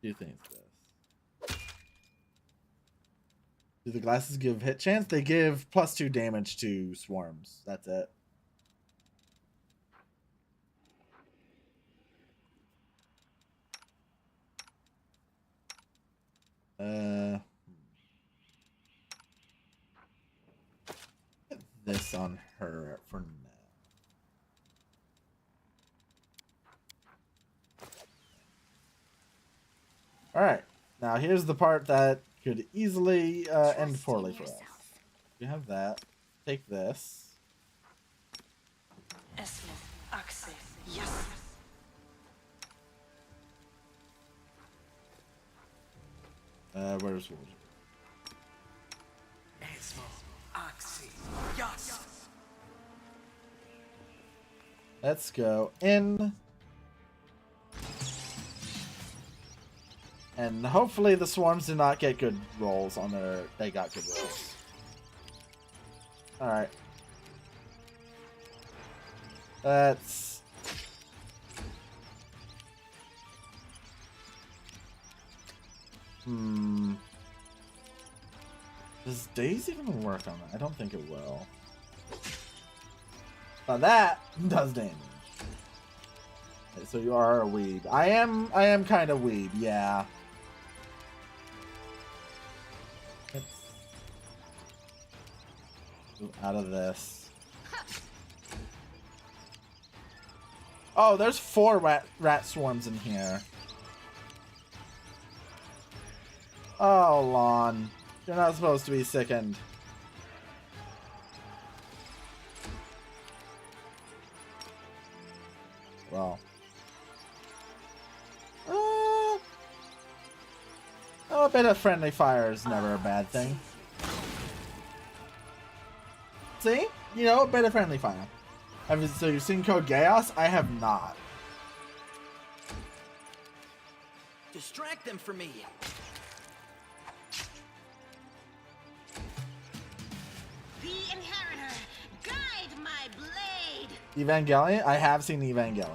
Do things this. Do the glasses give hit chance? They give +2 damage to swarms. That's it. Put this on her for now. Alright, now here's the part that could easily end poorly for us. We have that. Take this. Yes. Where's Wolf? Let's go in. And hopefully the swarms did not get good rolls on their... They got good rolls. Alright. Let's... Does Daze even work on that? I don't think it will. Now that does damage. Okay, so you are a weeb. I am kind of weeb, yeah. Let's move out of this. Oh, there's 4 rat swarms in here. Oh, Lon. You're not supposed to be sickened. Well. A bit of friendly fire is never a bad thing. See? You know, a bit of friendly fire. So you've seen Code Geass? I have not. Distract them for me. The Inheritor my blade. Evangelion? I have seen Evangelion.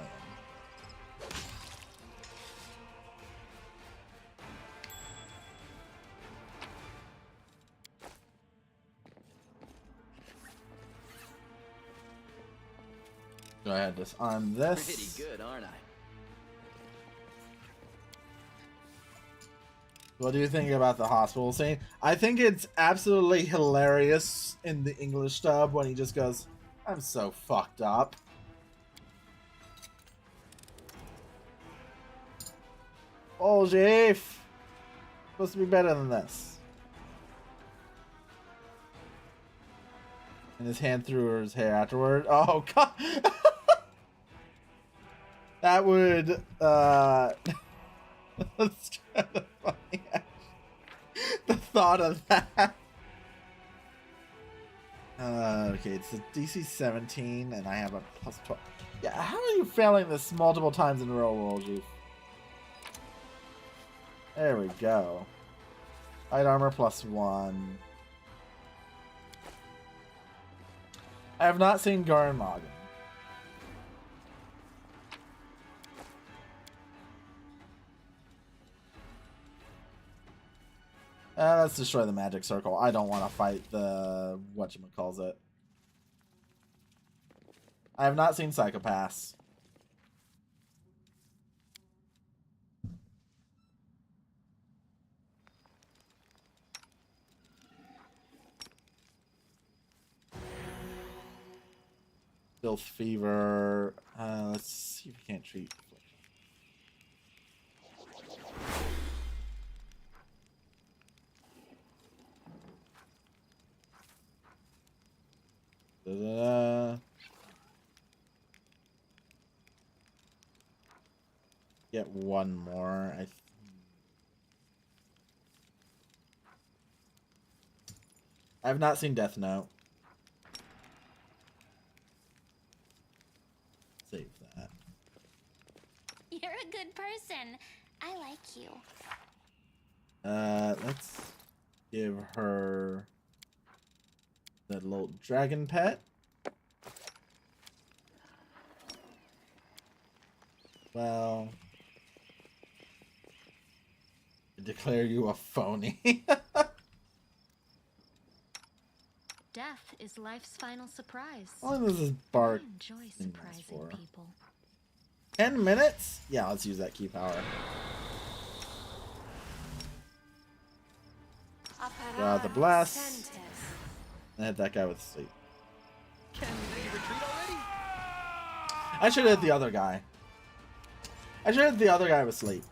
Go ahead, disarm this. Pretty good, aren't I? What do you think about the hospital scene? I think it's absolutely hilarious in the English dub when he just goes, I'm so fucked up. Oh, Jeff. Supposed to be better than this. And his hand through his hair afterward. Oh, God. That would, that's kind of funny. The thought of that. Okay, it's a DC 17, and I have a plus 12. Yeah, how are you failing this multiple times in a row, Wolji? There we go. Light armor plus 1. I have not seen Gurren Lagann. Let's destroy the magic circle. I don't want to fight the whatchamacallit. I have not seen Psychopaths. Filth Fever. Let's see if we can't treat. Get one more. I have not seen Death Note. Save that. You're a good person. I like you. Let's give her that little dragon pet. Well, I declare you a phony. Death is life's final surprise. Oh, this is Bart. I enjoy surprising people. 10 minutes? Yeah, let's use that key power. The blast. And hit that guy with sleep. Can they retreat already? I should have hit the other guy. I should have hit the other guy with sleep.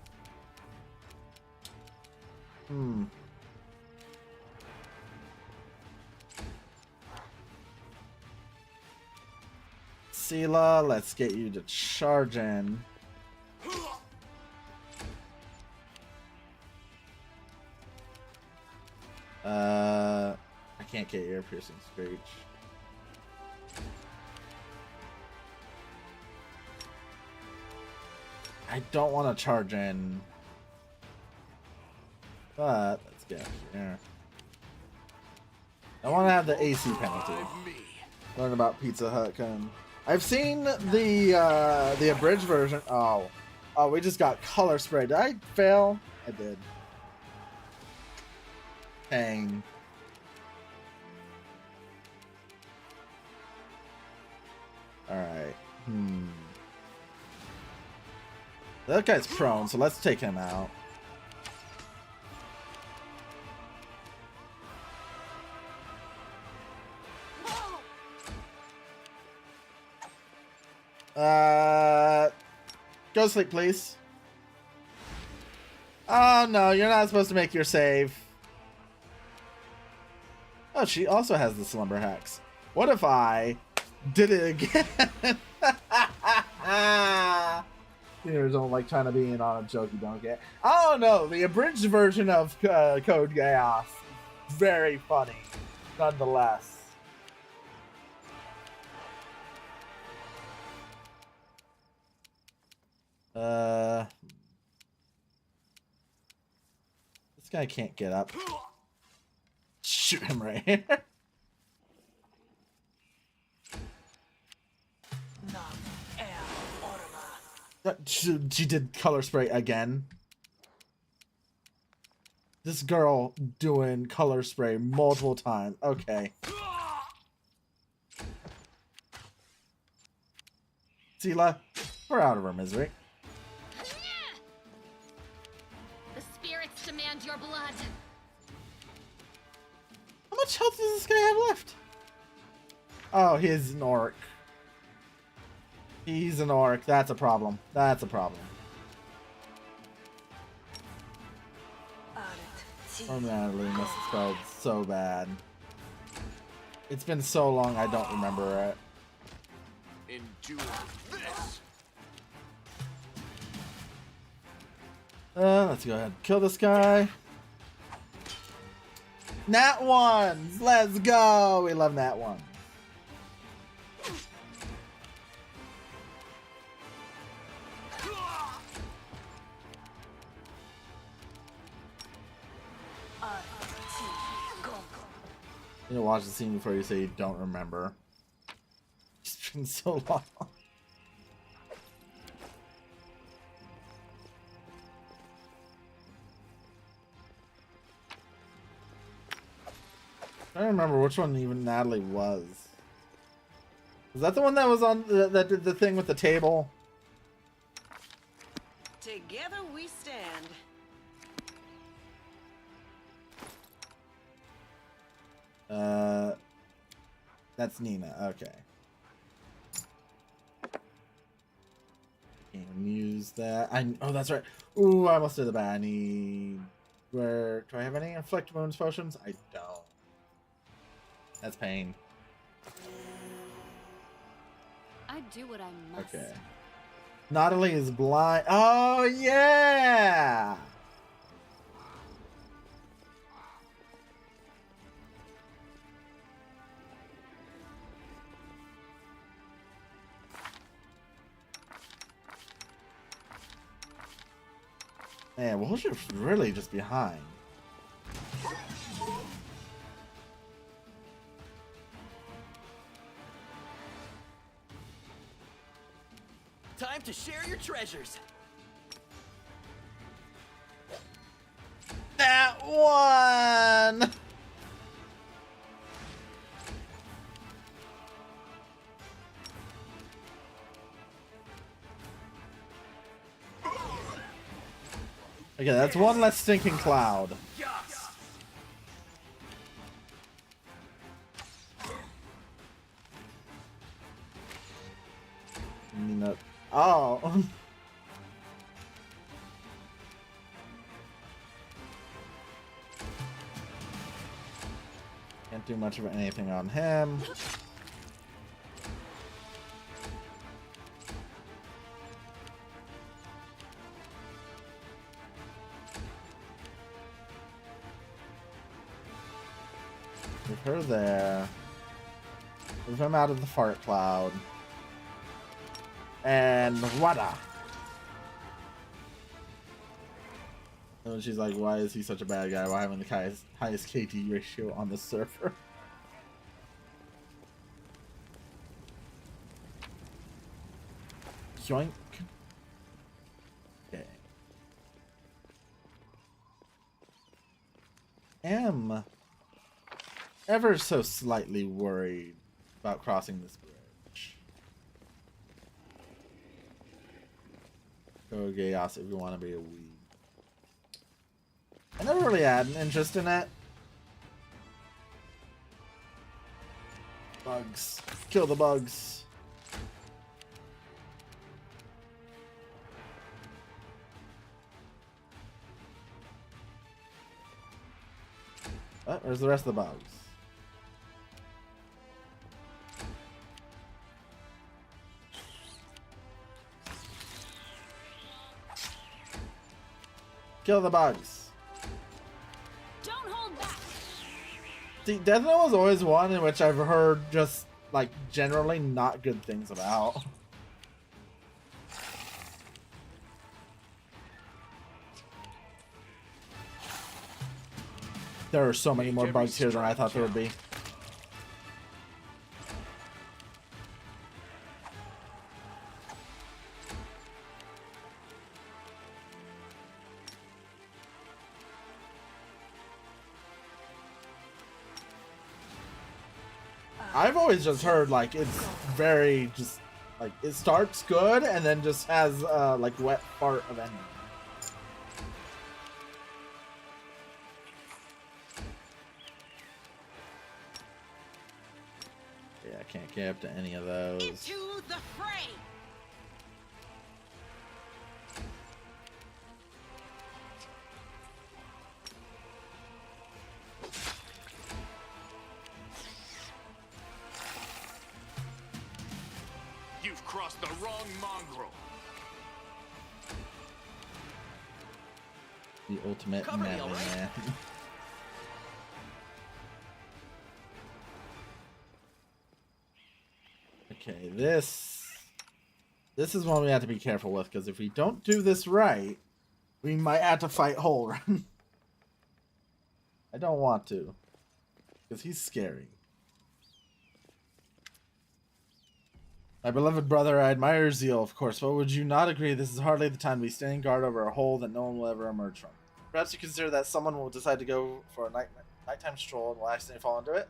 Sela, let's get you to charge in. I can't get ear piercing screech. I don't want to charge in, but let's get here. I want to have the AC penalty. Learn about Pizza Hut. I've seen the abridged version. Oh, we just got color spray. Did I fail? I did. Dang. All right. That guy's prone, so let's take him out. Go to sleep, please. Oh no, you're not supposed to make your save. Oh, she also has the slumber hacks. What if I did it again? Viewers don't like trying to be in on a joke you don't get. I don't know. The abridged version of Code Chaos, very funny, nonetheless. This guy can't get up. Shoot him right here. She did color spray again. This girl doing color spray multiple times. Okay. Sela, we're out of our misery. The spirits demand your blood. How much health does this guy have left? Oh, he's an orc. He's an orc. That's a problem. That's a problem. Oh man, Natalie must have spelled so bad. It's been so long I don't remember it. Endure this. Let's go ahead and kill this guy. Nat ones! Let's go! We love nat ones. You know, watch the scene before you say you don't remember. It's been so long. I don't remember which one even Natalie was. Was that the one that was on that did the thing with the table? Together we stand. That's Nina. Okay. Can't use that. Oh, that's right. Ooh, I almost did the bad. I need. Where do I have any inflict wounds potions? I don't. That's pain. I do what I must. Okay. Natalie is blind. Oh yeah. Man, Wolf's really just behind. Time to share your treasures. That one! Okay, that's one less stinking cloud. Yes. No. Oh. Can't do much of anything on him. Move her there. Move him out of the fart cloud. And voila. And she's like, why is he such a bad guy? Why having the highest KT ratio on the server? Yoink. Okay. Am ever so slightly worried about crossing this bridge. Go chaos if you want to be a weeb. I never really had an interest in it. Bugs. Kill the bugs. Oh, where's the rest of the bugs? Kill the bugs. Don't hold back. See, Death Note was always one in which I've heard just, like, generally not good things about. There are so many more bugs here than I thought there would be. I've always just heard like it's very just like it starts good and then just has like wet fart of ending. Yeah, I can't get up to any of those. Into the fray! You've crossed the wrong mongrel. The ultimate Cover me, melee all right? man. Okay, this is one we have to be careful with, because if we don't do this right, we might have to fight Holrun. I don't want to, because he's scary. My beloved brother, I admire your zeal, of course, but would you not agree this is hardly the time to be standing guard over a hole that no one will ever emerge from? Perhaps you consider that someone will decide to go for a nighttime stroll and will accidentally fall into it?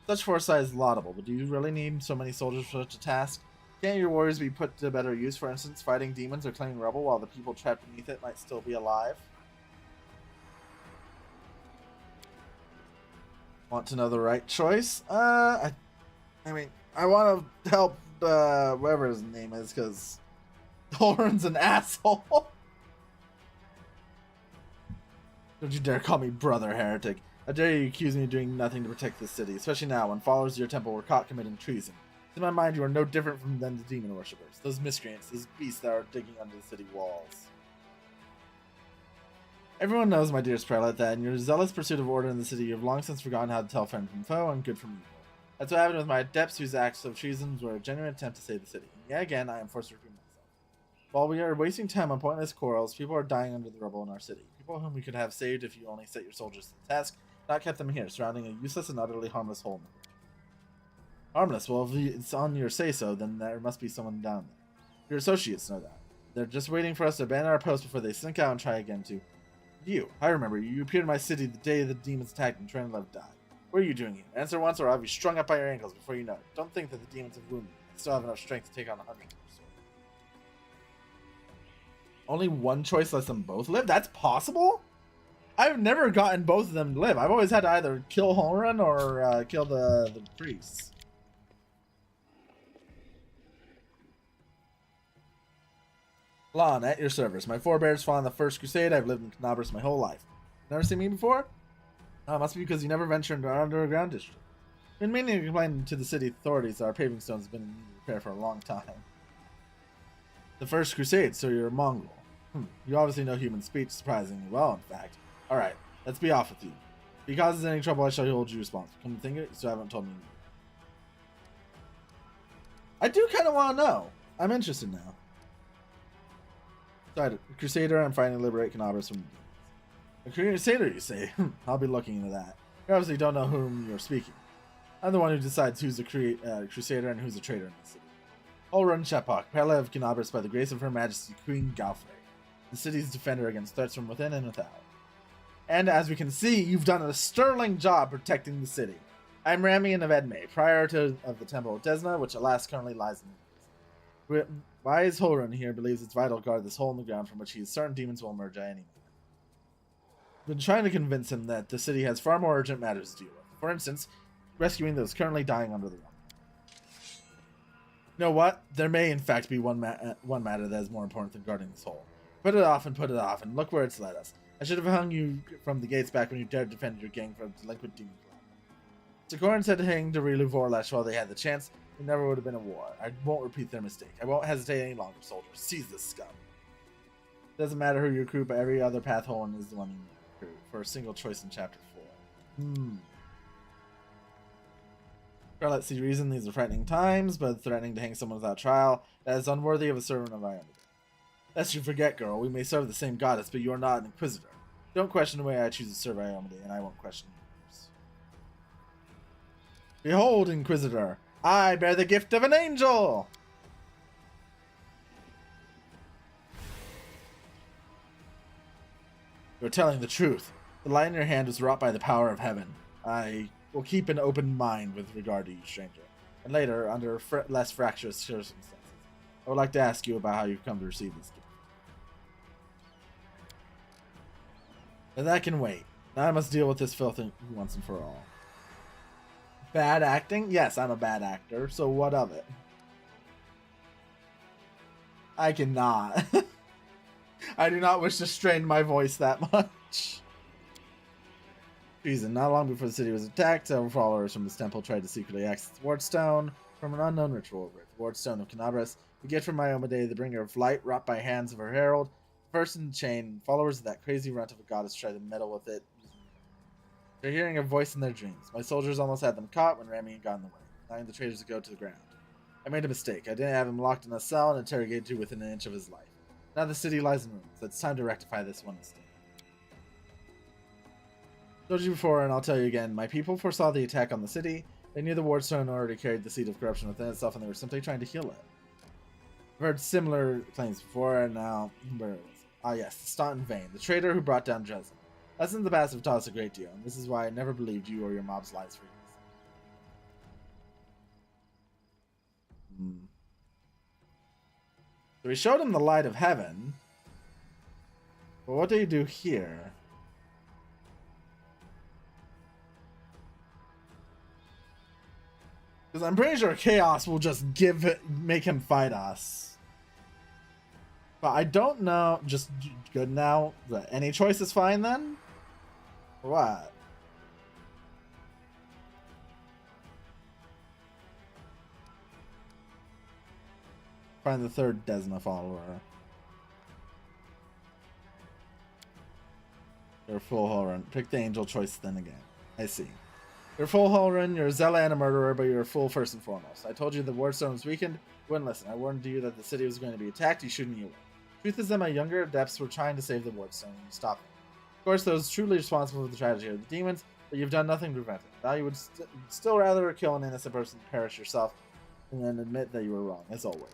Such foresight is laudable, but do you really need so many soldiers for such a task? Can't your warriors be put to better use, for instance, fighting demons or claiming rubble while the people trapped beneath it might still be alive? Want to know the right choice? I mean, I want to help whatever his name is, because Thorin's an asshole. Don't you dare call me brother, heretic. How dare you accuse me of doing nothing to protect this city, especially now when followers of your temple were caught committing treason. In my mind, you are no different from than the demon worshippers, those miscreants, those beasts that are digging under the city walls. Everyone knows, my dearest prelate, that in your zealous pursuit of order in the city, you have long since forgotten how to tell friend from foe and good from evil. That's what happened with my adepts, whose acts of treason were a genuine attempt to save the city. And yet again, I am forced to repeat myself. While we are wasting time on pointless quarrels, people are dying under the rubble in our city. People whom we could have saved if you only set your soldiers to the task, not kept them here, surrounding a useless and utterly harmless hole. Harmless? Well, if it's on your say-so, then there must be someone down there. Your associates know that. They're just waiting for us to abandon our post before they sink out and try again to... You. I remember you. You appeared in my city the day the demons attacked and Trenlove died. What are you doing here? Answer once or I'll be strung up by your ankles before you know it. Don't think that the demons have wounded me. I still have enough strength to take on 100. Only one choice lets them both live? That's possible? I've never gotten both of them to live. I've always had to either kill Holrun or kill the priests. Lon, at your service. My forebears fought in the First Crusade. I've lived in Canabras my whole life. Never seen me before? Oh, it must be because you never ventured into our underground district. Been meaning to complain to the city authorities that our paving stones have been in need of repair for a long time. The First Crusade, so you're a Mongol. You obviously know human speech surprisingly well, in fact. Alright, let's be off with you. If he causes any trouble, I shall hold you responsible. Come to think of it, you still haven't told me. I do kind of want to know. I'm interested now. Sorry, Crusader, I'm fighting to liberate Canabras from... A Crusader, you say? I'll be looking into that. You obviously don't know whom you're speaking. I'm the one who decides who's a Crusader and who's a traitor in the city. Holrun Shepok, Prelate of Canabras by the grace of Her Majesty Queen Galfrey, the city's defender against threats from within and without. And as we can see, you've done a sterling job protecting the city. I'm Ramian of Edmei, prior of the Temple of Desna, which alas currently lies in the wise Holrun here believes it's vital to guard this hole in the ground from which he is certain demons will emerge at any moment. I've been trying to convince him that the city has far more urgent matters to deal with. For instance, rescuing those currently dying under the rubble. You know what? There may in fact be one matter that is more important than guarding this hole. Put it off, and look where it's led us. I should have hung you from the gates back when you dared defend your gang from a delinquent demon club. Sakoran said to hang to relieve Vorlash while they had the chance. It never would have been a war. I won't repeat their mistake. I won't hesitate any longer, soldiers. Seize this scum. Doesn't matter who you recruit, but every other path Holrun is the one you recruit for a single choice in Chapter 4. Let's see reason. These are frightening times, but threatening to hang someone without trial, that is unworthy of a servant of Iomade. Lest you forget, girl, we may serve the same goddess, but you are not an inquisitor. Don't question the way I choose to serve Iomade, and I won't question yours. Behold, Inquisitor, I bear the gift of an angel! You're telling the truth. The light in your hand was wrought by the power of heaven. I will keep an open mind with regard to you, stranger. And later, under less fractious circumstances, I would like to ask you about how you've come to receive this gift. And that can wait. Now I must deal with this filth once and for all. Bad acting? Yes, I'm a bad actor, so what of it? I cannot. I do not wish to strain my voice that much. Treason. Not long before the city was attacked, several followers from this temple tried to secretly access the Wardstone from an unknown ritual rite. The Wardstone of Canabras, the gift from Iomade, the bringer of light, wrought by hands of her herald. First in the chain, followers of that crazy runt of a goddess tried to meddle with it. They're hearing a voice in their dreams. My soldiers almost had them caught when Remy got in the way, allowing the traitors to go to the ground. I made a mistake. I didn't have him locked in a cell and interrogated to within an inch of his life. Now the city lies in ruins. It's time to rectify this one mistake. I told you before, and I'll tell you again, my people foresaw the attack on the city. They knew the Wardstone already carried the seed of corruption within itself, and they were simply trying to heal it. I've heard similar claims before, and now, where it was. Ah yes, the Staunton Vane, the traitor who brought down Dresden. Lessons in the past have taught us a great deal, and this is why I never believed you or your mob's lies for years. So we showed him the light of heaven. But what do you do here? Because I'm pretty sure Chaos will just make him fight us. But I don't know. Just good now. Any choice is fine then? Or what? Find the third Desna follower. You're full hull run. Pick the angel choice then again. I see. You're full hull run, you're a zealot and a murderer, but you're a fool first and foremost. I told you the Wardstone was weakened. You wouldn't listen. I warned you that the city was going to be attacked. You shouldn't yield. Truth is that my younger adepts were trying to save the Wardstone and you stopped them. Of course, those truly responsible for the tragedy are the demons, but you've done nothing to prevent it. Now you would still rather kill an innocent person and perish yourself and then admit that you were wrong, as always.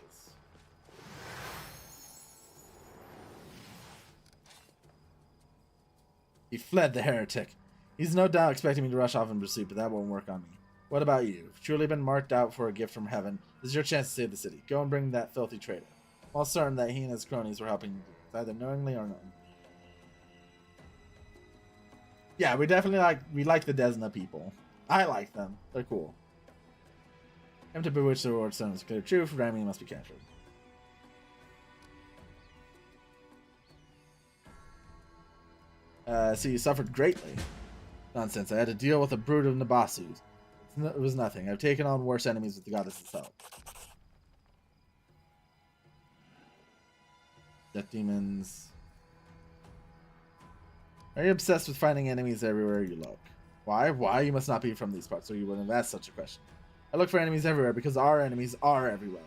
He fled, the heretic. He's no doubt expecting me to rush off in pursuit, but that won't work on me. What about you? If you've truly been marked out for a gift from heaven, this is your chance to save the city. Go and bring that filthy traitor. I'm all certain that he and his cronies were helping you do it, either knowingly or not. Yeah, we like the Desna people. I like them. They're cool. Him to bewitch the Wardstone is clear truth. Remy must be captured. So you suffered greatly. Nonsense. I had to deal with a brood of Nabasus. It was nothing. I've taken on worse enemies with the goddess's help. Death demons. Are you obsessed with finding enemies everywhere you look? Why? Why? You must not be from these parts, or you wouldn't have asked such a question. I look for enemies everywhere because our enemies are everywhere.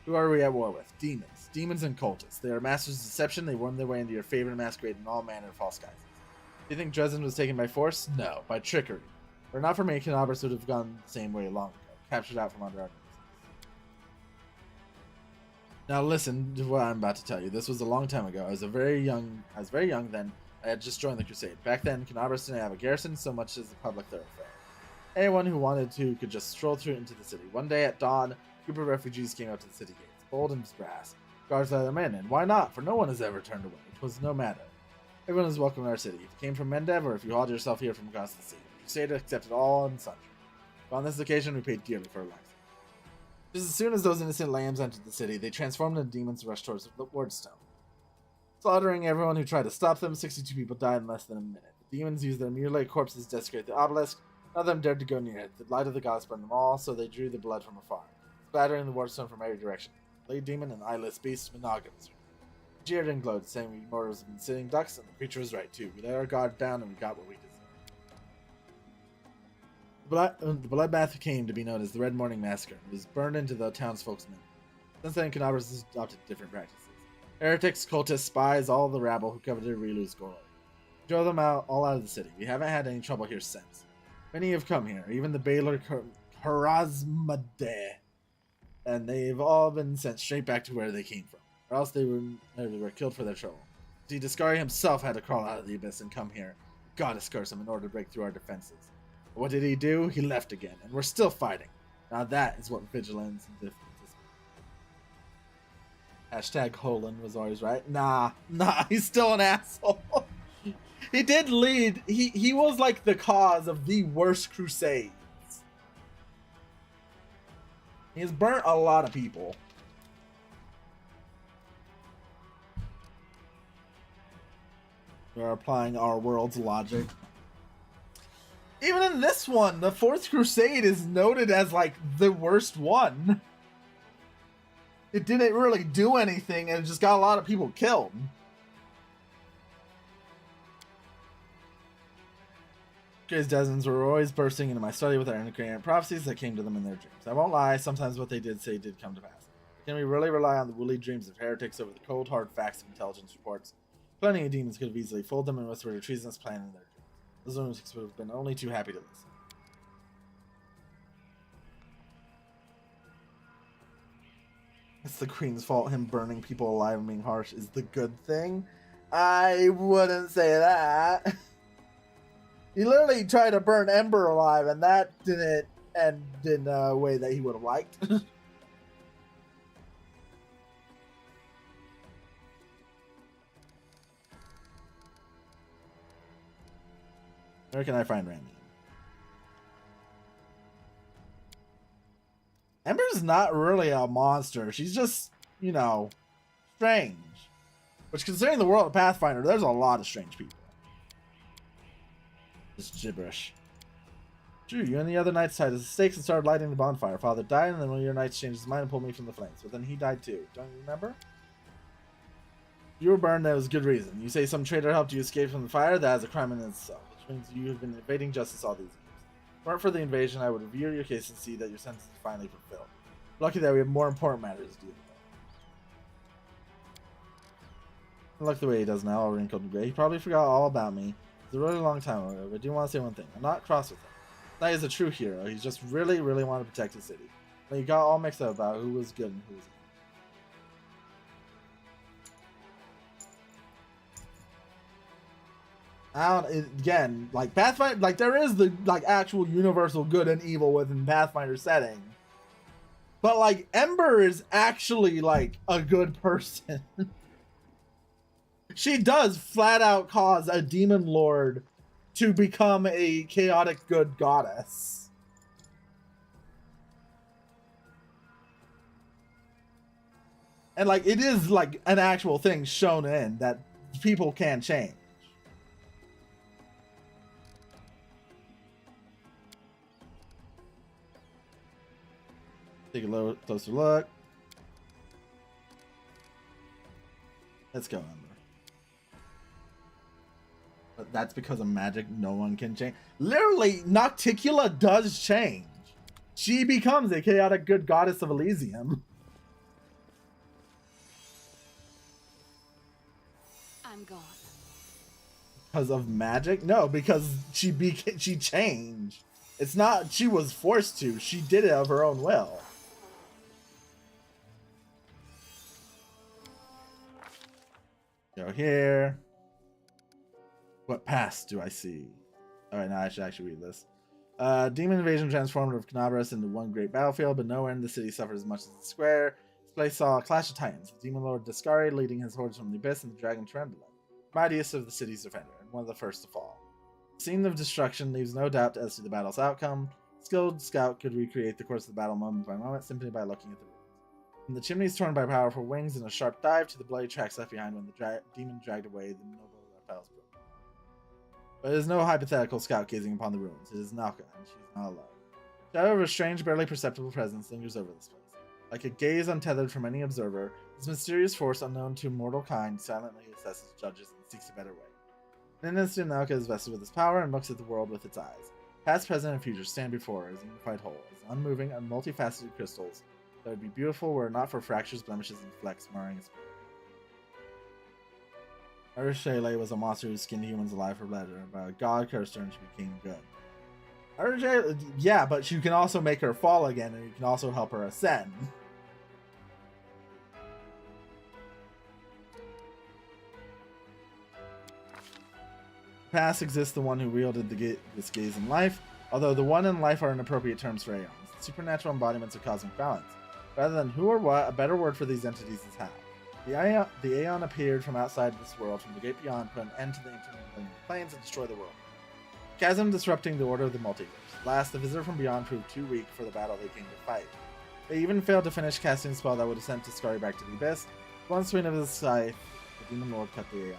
Who are we at war with? Demons. Demons and cultists. They are masters of deception. They worm their way into your favorite masquerade in all manner of false guises. Do you think Dresden was taken by force? No, by trickery. Were not for me, Canabras would have gone the same way long ago, captured out from under our noses. Now listen to what I'm about to tell you. This was a long time ago. I was very young then. I had just joined the Crusade. Back then, Canabras didn't have a garrison so much as a public thoroughfare. Anyone who wanted to could just stroll through into the city. One day at dawn, a group of refugees came out to the city gates, bold and brass. Guards let them in, and why not? For no one has ever turned away. It was no matter. Everyone is welcome in our city. If you came from Mendev or if you hauled yourself here from across the sea, the Crusade accepted all and sundry. But on this occasion, we paid dearly for our lives. Just as soon as those innocent lambs entered the city, they transformed into demons and rushed towards the Wardstone. Slaughtering everyone who tried to stop them, 62 people died in less than a minute. The demons used their mutilated corpses to desecrate the obelisk. None of them dared to go near it. The light of the gods burned them all, so they drew the blood from afar, splattering the Wardstone from every direction. Blade demon and eyeless beast, monogamous. Jeered and glowed, saying we mortals have been sitting ducks, and the creature was right too. We let our guard down, and we got what we deserved. The bloodbath came to be known as the Red Morning Massacre. It was burned into the townsfolk's memory. Since then, Canabras has adopted different practices. Heretics, cultists, spies, all the rabble who coveted Rilu's glory. We drove them all out of the city. We haven't had any trouble here since. Many have come here, even the Baylor Harazmadeh, and they've all been sent straight back to where they came from, or else they were killed for their trouble. See, Discari himself had to crawl out of the abyss and come here. Goddess curse him in order to break through our defenses. What did he do? He left again, and we're still fighting. Now that is what vigilance and difference is. Hashtag Holland was always right. Nah, he's still an asshole. He did lead. He was like the cause of the worst crusades. He has burnt a lot of people. We're applying our world's logic. Even in this one, the Fourth Crusade is noted as like the worst one. It didn't really do anything and it just got a lot of people killed. Jay's dozens were always bursting into my study with their incoherent prophecies that came to them in their dreams. I won't lie, sometimes what they did say did come to pass. Can we really rely on the woolly dreams of heretics over the cold, hard facts of intelligence reports? Plenty of demons could have easily fooled them and whispered a treasonous plan in their dreams. Those lunatics would have been only too happy to listen. It's the Queen's fault. Him burning people alive and being harsh is the good thing. I wouldn't say that. He literally tried to burn Ember alive, and that didn't end in a way that he would have liked. Where can I find Randy? Ember's not really a monster. She's just, you know, strange. Which, considering the world of Pathfinder, there's a lot of strange people. Just gibberish. Drew, you and the other knights tied to the stakes and started lighting the bonfire. Father died, and then one of your knights changed his mind and pulled me from the flames. But then he died too. Don't you remember? You were burned, that was good reason. You say some traitor helped you escape from the fire? That is a crime in itself. Which means you have been evading justice all these years. If it weren't for the invasion, I would review your case and see that your sentence is finally fulfilled. Lucky that we have more important matters to deal with. Look the way he does now, all wrinkled and gray. He probably forgot all about me. It's a really long time ago, but I do want to say one thing. I'm not cross with him. Knight is a true hero. He just really, really wanted to protect the city. But he got all mixed up about who was good and who was evil. Again, like Pathfinder, like there is the like actual universal good and evil within Pathfinder setting. But like Ember is actually like a good person. She does flat out cause a demon lord to become a chaotic good goddess. And like it is like an actual thing shown in that people can change. Take a closer look. Let's go, Ember. But that's because of magic, no one can change. Literally, Nocticula does change. She becomes a chaotic good goddess of Elysium. I'm gone. Because of magic? No, because she changed. It's not she was forced to. She did it of her own will. Go here. What past do I see? Alright, now I should actually read this. Demon invasion transformed of Canabras into one great battlefield, but nowhere in the city suffered as much as the square. This place saw a clash of titans. The demon lord Discari leading his hordes from the abyss, and the dragon Trembling, mightiest of the city's defender, and one of the first to fall. The scene of destruction leaves no doubt as to the battle's outcome. A skilled scout could recreate the course of the battle moment by moment simply by looking at the ruins. From the chimneys torn by powerful wings and a sharp dive to the bloody tracks left behind when the demon dragged away the noble reptiles broke. But it is no hypothetical scout gazing upon the ruins. It is Naka, and she is not alone. The shadow of a strange, barely perceptible presence lingers over this place. Like a gaze untethered from any observer, this mysterious force unknown to mortal kind silently assesses, judges, and seeks a better way. In an instant, Naka is vested with its power and looks at the world with its eyes. Past, present, and future stand before her as a unified whole, as unmoving and multifaceted crystals that would be beautiful were it not for fractures, blemishes, and flecks marring its beauty. Urshele was a monster who skinned humans alive for pleasure, but a god cursed her and she became good. Urshele, yeah, but you can also make her fall again, and you can also help her ascend. Past exists the one who wielded this gaze in life. although the one and life are inappropriate terms for aeons, supernatural embodiments of cosmic balance. Rather than who or what, a better word for these entities is how. The aeon appeared from outside this world, from the great beyond, put an end to the intermingling planes and destroy the world. Chasm disrupting the order of the multiverse. Last, the visitor from beyond proved too weak for the battle they came to fight. They even failed to finish casting a spell that would have sent Tiscari back to the abyss. One swing of his scythe, the demon lord cut the aeon.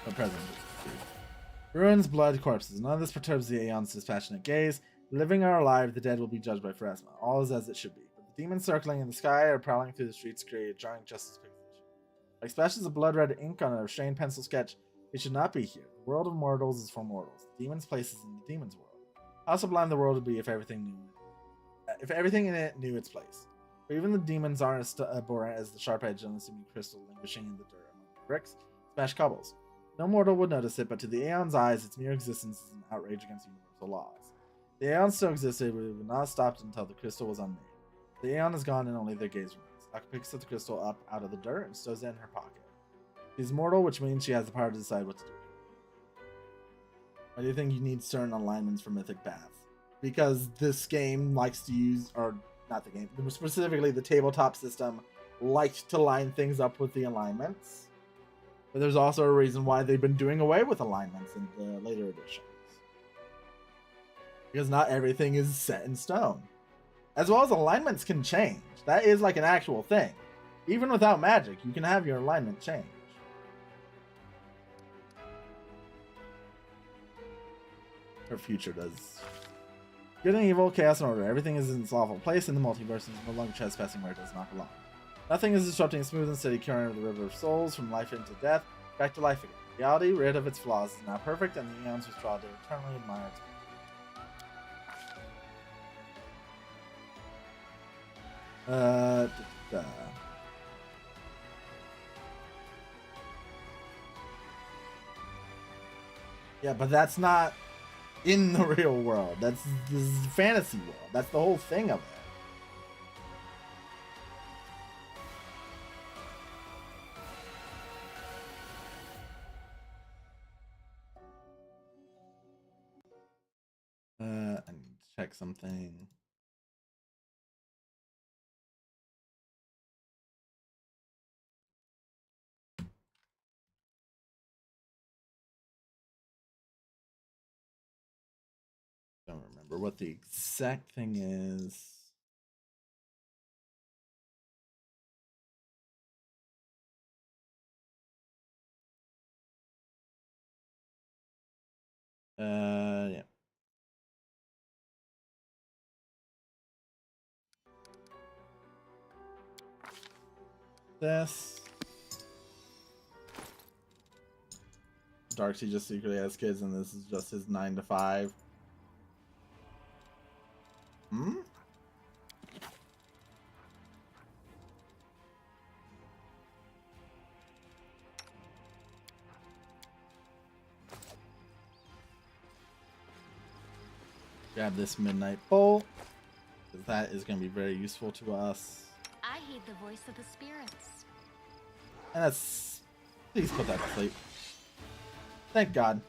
No present. Ruins, blood, corpses. None of this perturbs the Aeon's dispassionate gaze. Living or alive, the dead will be judged by Pharasma. All is as it should be. But the demons circling in the sky or prowling through the streets create a jarring justice position. Like splashes of blood-red ink on a restrained pencil sketch, they should not be here. The world of mortals is for mortals. The demon's place is in the demon's world. How sublime the world would be if everything in it knew its place. But even the demons aren't as abhorrent as the sharp-edged, unassuming crystal languishing in the dirt among the bricks, smashed cobbles. No mortal would notice it, but to the Aeon's eyes, its mere existence is an outrage against universal laws. The Aeon still existed, but it would not have stopped until the crystal was unmade. The Aeon is gone, and only their gaze remains. Aka picks the crystal up out of the dirt and stows it in her pocket. She's mortal, which means she has the power to decide what to do. Why do you think you need certain alignments for Mythic Path? Because this game likes to use, or not the game, specifically the tabletop system likes to line things up with the alignments. But there's also a reason why they've been doing away with alignments in the later editions. Because not everything is set in stone. As well as alignments can change. That is like an actual thing. Even without magic, you can have your alignment change. Her future does. Good and evil, chaos and order. Everything is in its lawful place in the multiverse and is no longer trespassing where it does not belong. Nothing is disrupting a smooth and steady current of the river of souls from life into death, back to life again. Reality, rid of its flaws, is now perfect, and the eons withdraw to eternally admire its Yeah, but that's not in the real world. This is fantasy world. That's the whole thing of it. I need to check something. Don't remember what the exact thing is. Yeah. This. Darksea just secretly has kids, and this is just his 9 to 5. Hmm? Grab this midnight bolt, because that is going to be very useful to us. I heed the voice of the spirits. And that's... Please put that to sleep. Thank God.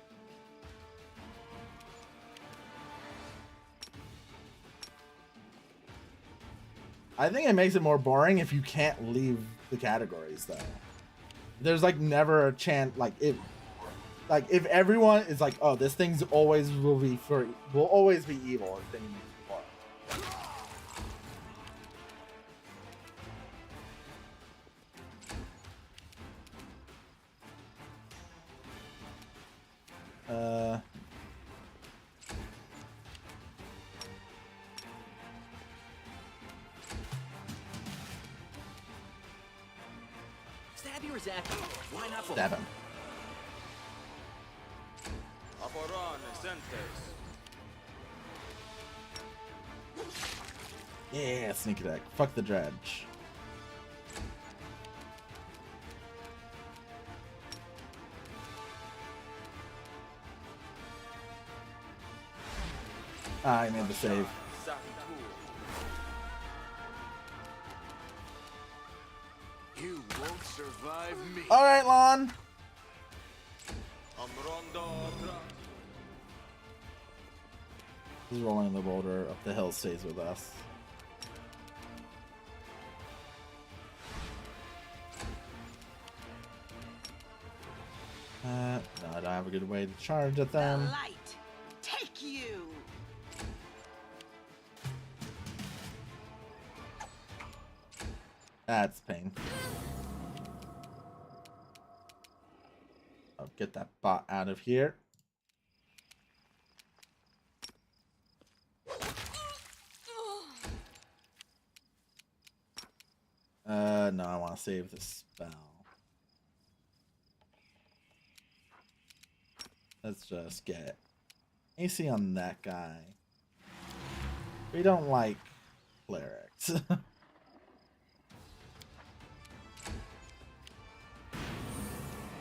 I think it makes it more boring if you can't leave the categories, though. There's like never a chance, like if everyone is like, oh, this thing's always will always be evil, then you make it boring. Stab you or zap you? Why not both? Stab him. Yeah, sneak attack. Fuck the dredge. I made the save. You won't survive me. All right, Lon. He's rolling the boulder up the hill. Stays with us. No, I don't have a good way to charge at them. The light, take you. That's pain. I'll get that bot out of here. No, I want to save the spell. Let's just get AC on that guy. We don't like clerics.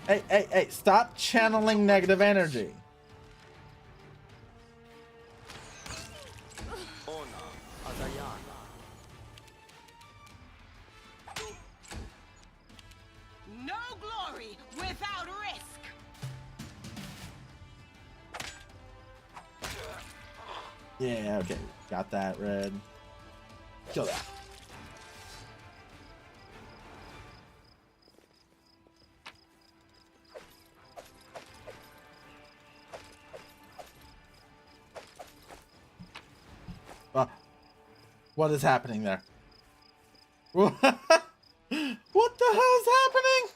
Hey, stop channeling negative energy. No glory without risk. Yeah, okay. Got that, red. Kill that. What is happening there? What the hell is happening?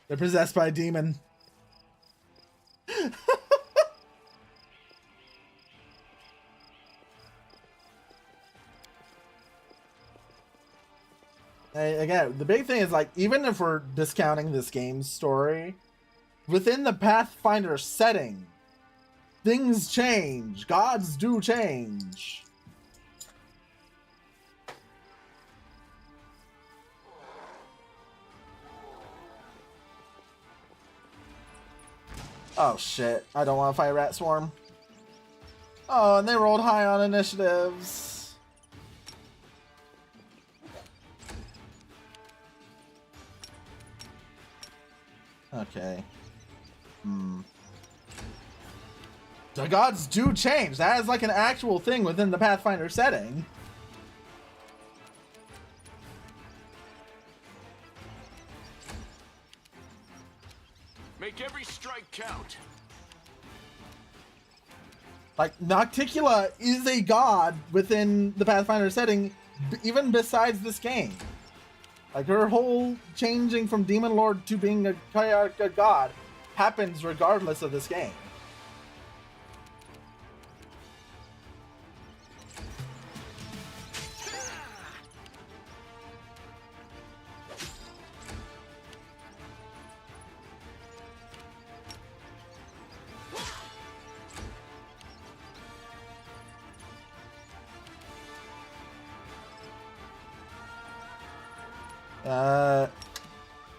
They're possessed by a demon. Again, the big thing is, like, even if we're discounting this game's story, within the Pathfinder setting, things change. Gods do change. Oh shit, I don't want to fight Rat Swarm. Oh, and they rolled high on initiatives. Okay. The gods do change. That is like an actual thing within the Pathfinder setting. Make every strike count. Like, Nocticula is a god within the Pathfinder setting, even besides this game. Like, her whole changing from Demon Lord to being a god happens regardless of this game.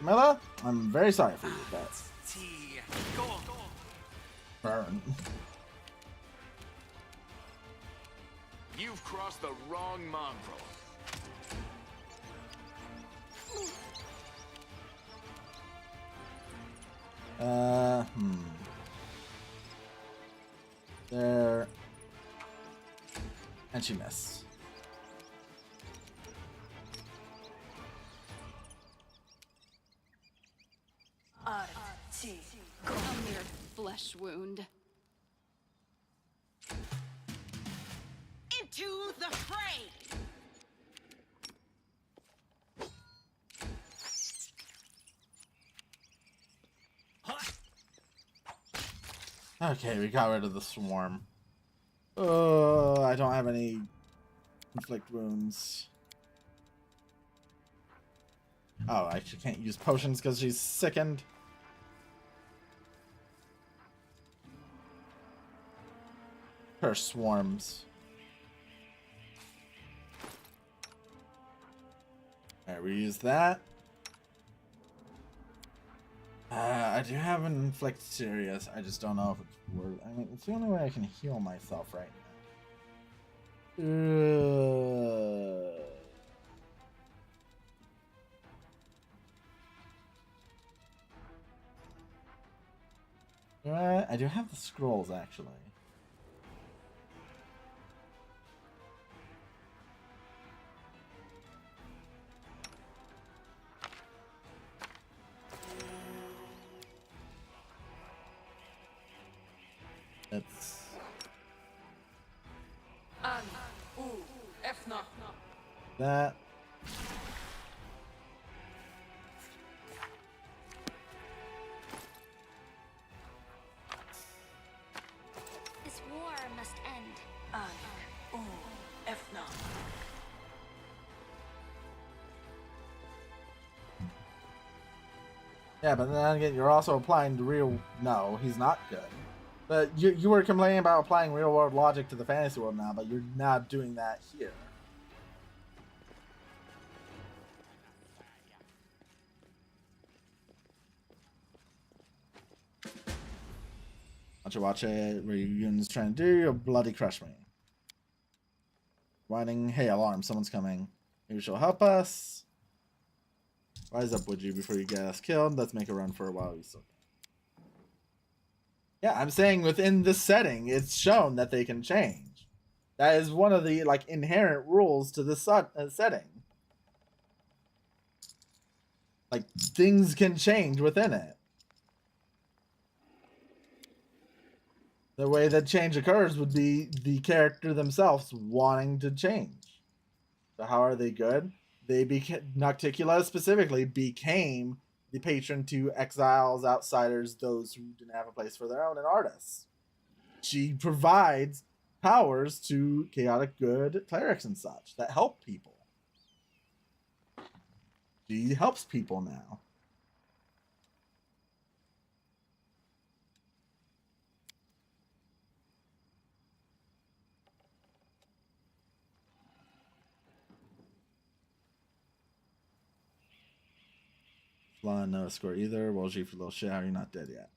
Mela, I'm very sorry for you, but Go on. burn. You've crossed the wrong mongrel. There. And she missed. Come here, flesh wound. Into the fray. Okay, we got rid of the swarm. Oh, I don't have any inflict wounds. Oh, I actually can't use potions because she's sickened. Her swarms. Alright, we use that. I do have an inflict serious. I just don't know if it's worth. I mean, it's the only way I can heal myself right now. I do have the scrolls, actually. It's... that. This war must end. Yeah, but then again, you're also applying the real... No, he's not good. But you were complaining about applying real-world logic to the fantasy world now, but you're not doing that here. Watch it. Reunion's trying to do. You'll bloody crush me. Whining. Hey, alarm. Someone's coming. Maybe she'll help us. Rise up, would you, before you get us killed? Let's make a run for a while. We still can. Yeah, I'm saying within this setting, it's shown that they can change. That is one of the like inherent rules to this setting. Like, things can change within it. The way that change occurs would be the character themselves wanting to change. So how are they good? They Nocticula specifically became the patron to exiles, outsiders, those who didn't have a place for their own, and artists. She provides powers to chaotic good clerics and such that help people. She helps people now. Flaw, no score either. Well, G for little shit, how are you not dead yet?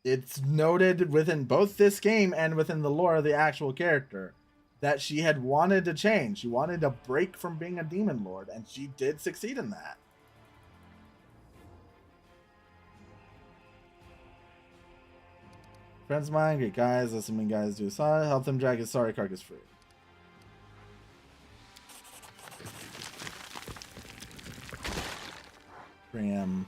It's noted within both this game and within the lore of the actual character that she had wanted to change. She wanted to break from being a demon lord, and she did succeed in that. Friends of mine, great guys, listening guys do a solid, help them drag his sorry carcass free. Bring him.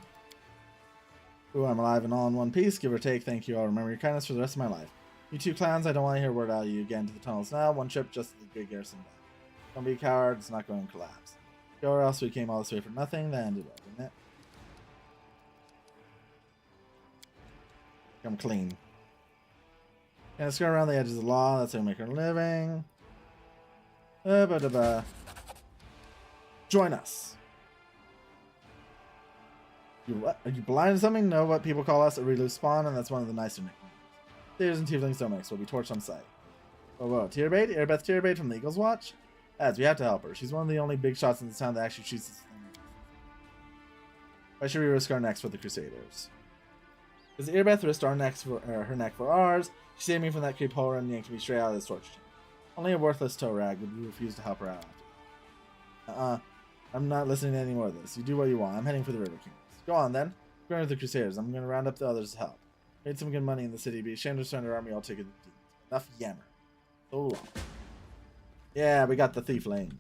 Ooh, I'm alive and all in one piece, give or take. Thank you. I'll remember your kindness for the rest of my life. You two clowns, I don't want to hear a word out of you again. To the tunnels now. One trip, just to the big garrison back. Don't be a coward. It's not going to collapse. Go or else we came all this way for nothing. That ended well, didn't it? Come clean. Gonna skirt around the edges of the law. That's how we make our living. Join us. You what? Are you blind to something? Know what people call us a reloose spawn, and that's one of the nicer nicknames. Theaters and tieflings don't mix. We'll be torched on sight. Whoa, Tierbait? Airbeth Tierbait from the Eagles Watch? As we have to help her. She's one of the only big shots in the town that actually shoots this thing. Why should we risk our necks for the Crusaders? Because Airbeth risked our necks for her neck for ours. She saved me from that creep hole and yanked me straight out of this torch chamber. Only a worthless toe rag would refuse to help her out after. I'm not listening to any more of this. You do what you want. I'm heading for the River Kings. Go on then. Go into the Crusaders. I'm going to round up the others to help. Made some good money in the city. Be ashamed to surrender army. I'll take it. Enough yammer. So long. Yeah, we got the thief lanes.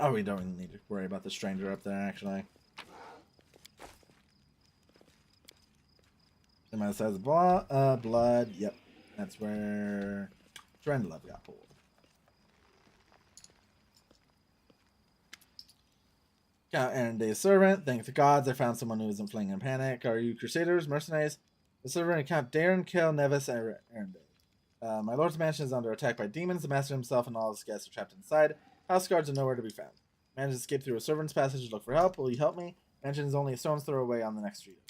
Oh, we don't need to worry about the stranger up there, actually. Am I size of blood? Yep. That's where Drendlove got pulled. Count Erenday's servant. Thank the gods, I found someone who isn't fleeing in panic. Are you Crusaders, mercenaries? The servant Count Darren Kill Nevis Erenday. My lord's mansion is under attack by demons. The master himself and all his guests are trapped inside. House guards are nowhere to be found. Managed to escape through a servant's passage to look for help. Will you help me? Mansion is only a stone's throw away on the next street.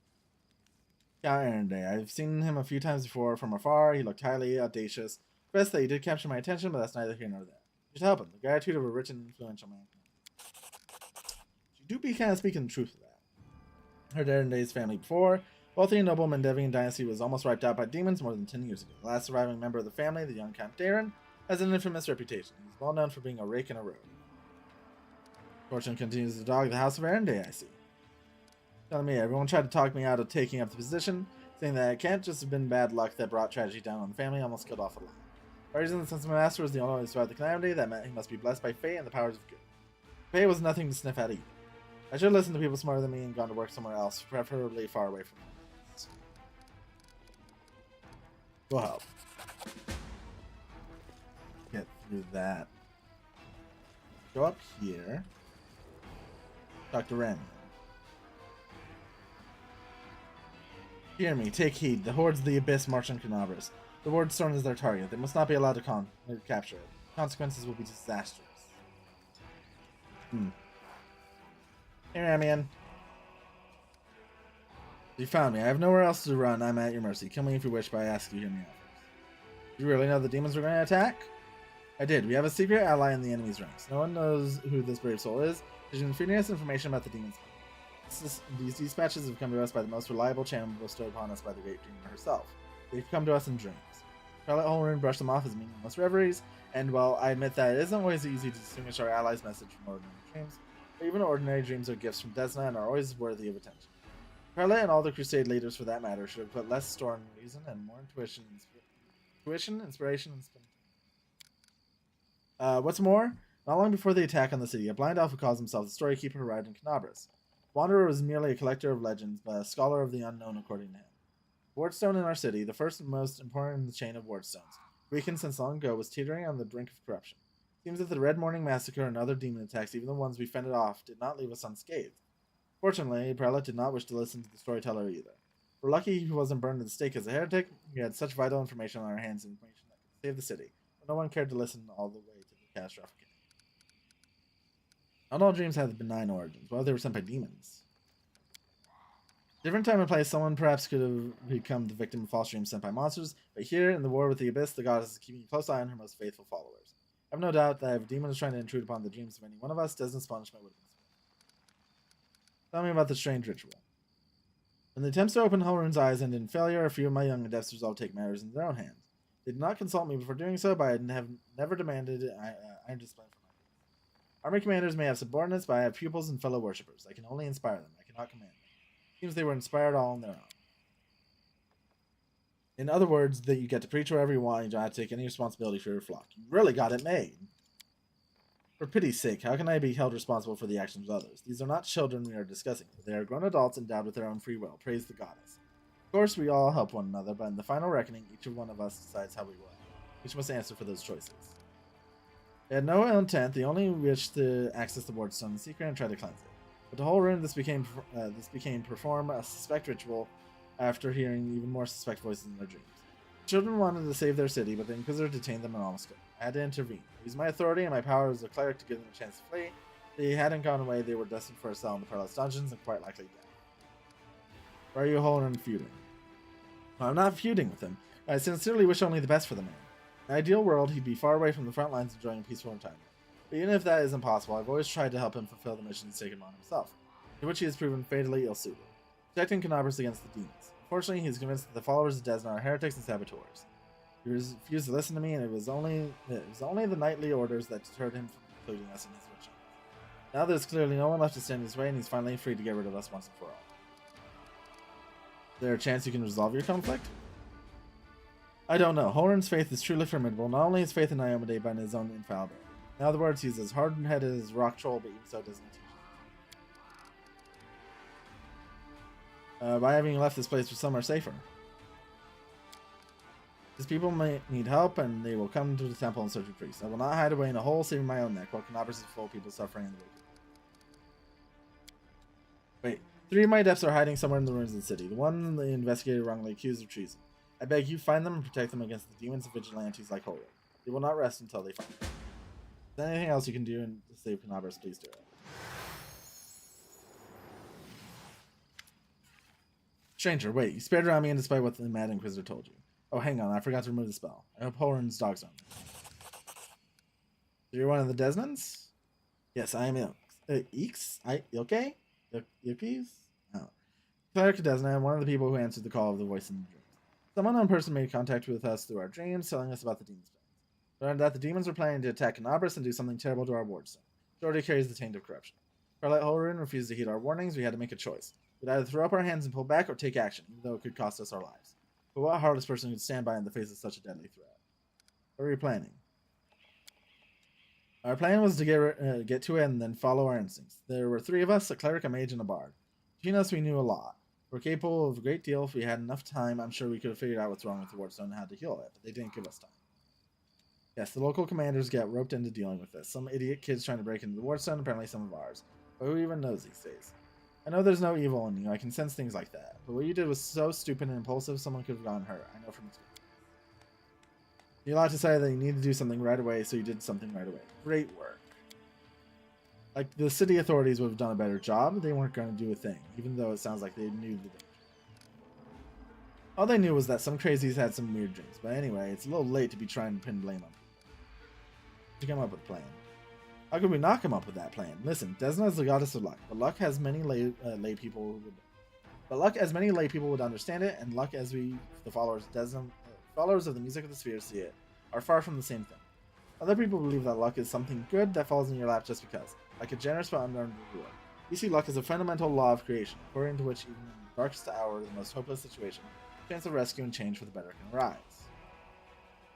Count Erenday. I've seen him a few times before from afar. He looked highly audacious. Best that he did capture my attention, but that's neither here nor there. Just help him. The gratitude of a rich and influential man. She do be kind of speaking the truth of that. Her Darenday's family before, wealthy and noble Mendevian dynasty was almost wiped out by demons more than 10 years ago. The last surviving member of the family, the young Count Darren, has an infamous reputation. He's well known for being a rake and a rogue. Fortune continues to dog the House of Arenday, I see. Telling me everyone tried to talk me out of taking up the position, saying that it can't just have been bad luck that brought tragedy down on the family, almost killed off a lot. For reason, since my master was the only one who survived the calamity, that meant he must be blessed by fate and the powers of good. Fate was nothing to sniff at either. I should have listened to people smarter than me and gone to work somewhere else, preferably far away from them. We'll help. Get through that. Go up here. Talk to Remy. Hear me, take heed. The hordes of the Abyss march on Canavers. The Ward Stone is their target. They must not be allowed to capture it. Consequences will be disastrous. Hey, Ramian. You found me. I have nowhere else to run. I'm at your mercy. Kill me if you wish, but I ask you to hear me out first. Do you really know the demons were going to attack? I did. We have a secret ally in the enemy's ranks. No one knows who this brave soul is. There's inferiorous information about the demons. These dispatches have come to us by the most reliable channel bestowed upon us by the great dreamer herself. They've come to us in dreams. Charlotte Holmgren brushed them off as meaningless reveries, and while I admit that it isn't always easy to distinguish our allies' message from ordinary dreams, but even ordinary dreams are gifts from Desna and are always worthy of attention. Charlotte and all the Crusade leaders, for that matter, should have put less store in reason and more inspiration, inspiration, and what's more, not long before the attack on the city, a blind elf who calls himself the Storykeeper arrived in Canabras. Wanderer was merely a collector of legends, but a scholar of the unknown according to him. Wardstone in our city, the first and most important in the chain of Wardstones, weakened since long ago, was teetering on the brink of corruption. Seems that the Red Morning Massacre and other demon attacks, even the ones we fended off, did not leave us unscathed. Fortunately, Prelate did not wish to listen to the storyteller either. We're lucky he wasn't burned at the stake as a heretic. We had such vital information on our hands, information that could save the city, but no one cared to listen all the way to the catastrophic end. Not all dreams have benign origins. Well, they were sent by demons. Different time and place, someone perhaps could have become the victim of false dreams sent by monsters, but here, in the war with the Abyss, the goddess is keeping a close eye on her most faithful followers. I have no doubt that if a demon is trying to intrude upon the dreams of any one of us, Desna's punishment would have been swift. Tell me about the strange ritual. When the attempts to open Holrun's eyes ended in failure, a few of my young adepts resolved to take matters into their own hands. They did not consult me before doing so, but I have never demanded iron discipline from my people. Army commanders may have subordinates, but I have pupils and fellow worshippers. I can only inspire them. I cannot command them. Seems they were inspired all on their own. In other words, that you get to preach wherever you want and you don't have to take any responsibility for your flock. You really got it made. For pity's sake, how can I be held responsible for the actions of others? These are not children we are discussing. They are grown adults endowed with their own free will. Praise the goddess. Of course, we all help one another, but in the final reckoning, each one of us decides how we will. Each must answer for those choices. They had no ill intent. They only wished to access the Wardstone in secret and try to cleanse it. But the whole room, this became perform a suspect ritual after hearing even more suspect voices in their dreams. The children wanted to save their city, but the Inquisitor detained them and almost killed them. I had to intervene. I used my authority and my power as a cleric to give them a chance to flee. If they hadn't gone away, they were destined for a cell in the Perilous Dungeons and quite likely death. Why are you Holrun feuding? Well, I'm not feuding with him. I sincerely wish only the best for the man. In an ideal world, he'd be far away from the front lines enjoying peaceful retirement. But even if that isn't possible, I've always tried to help him fulfill the mission he's taken on himself, to which he has proven fatally ill-suited, protecting Canabras against the demons. Unfortunately, he's convinced that the followers of Desna are heretics and saboteurs. He refused to listen to me, and it was only the knightly orders that deterred him from including us in his ritual. Now there's clearly no one left to stand in his way, and he's finally free to get rid of us once and for all. Is there a chance you can resolve your conflict? I don't know. Holrun's faith is truly formidable, not only his faith in Iomade, but in his own infallibility. In other words, he's as hard-headed as rock troll, but even so doesn't teach by having left this place for somewhere safer. His people may need help, and they will come to the temple in search of priests. I will not hide away in a hole, saving my own neck, while Canabras is full of people suffering in the way. Wait, 3 of my adepts are hiding somewhere in the ruins of the city. The one the investigator wrongly accused of treason. I beg you, find them and protect them against the demons and vigilantes like Holrun. They will not rest until they find them. If there's anything else you can do to save Canabras, please do it. Stranger, wait, you spared around me despite what the Mad Inquisitor told you. Oh, hang on, I forgot to remove the spell. I hope Holrun's dogs aren't. So you're one of the Desmans? Yes, I am Eeks? Okay? Yukis? Oh. Cleric Desna, one of the people who answered the call of the voice in the dreams. Some unknown person made contact with us through our dreams, telling us about the demons' plans. Learned that the demons were planning to attack Canabras and do something terrible to our wardstone. Jordy carries the taint of corruption. Carlite Holrun refused to heed our warnings. We had to make a choice. We'd either throw up our hands and pull back or take action, even though it could cost us our lives. But what heartless person could stand by in the face of such a deadly threat? What were you planning? Our plan was to get to it and then follow our instincts. There were 3 of us, a cleric, a mage, and a bard. Between us, we knew a lot. We're capable of a great deal. If we had enough time, I'm sure we could have figured out what's wrong with the wardstone and how to heal it, but they didn't give us time. Yes, the local commanders get roped into dealing with this. Some idiot kids trying to break into the wardstone, apparently some of ours. But who even knows these days? I know there's no evil in you. I can sense things like that. But what you did was so stupid and impulsive, someone could have gotten hurt. I know from experience. You allowed to say that you need to do something right away, so you did something right away. Great work. Like, the city authorities would have done a better job. They weren't going to do a thing, even though it sounds like they knew the danger. All they knew was that some crazies had some weird dreams. But anyway, it's a little late to be trying to pin blame on people. To come up with a plan. How could we not come up with that plan? Listen, Desna is the goddess of luck, but luck has many lay people would understand it, and luck as we, the followers of the music of the sphere, see it, are far from the same thing. Other people believe that luck is something good that falls in your lap just because, like a generous but unearned reward. We see luck as a fundamental law of creation, according to which even in the darkest hour, the most hopeless situation, a chance of rescue and change for the better can arise.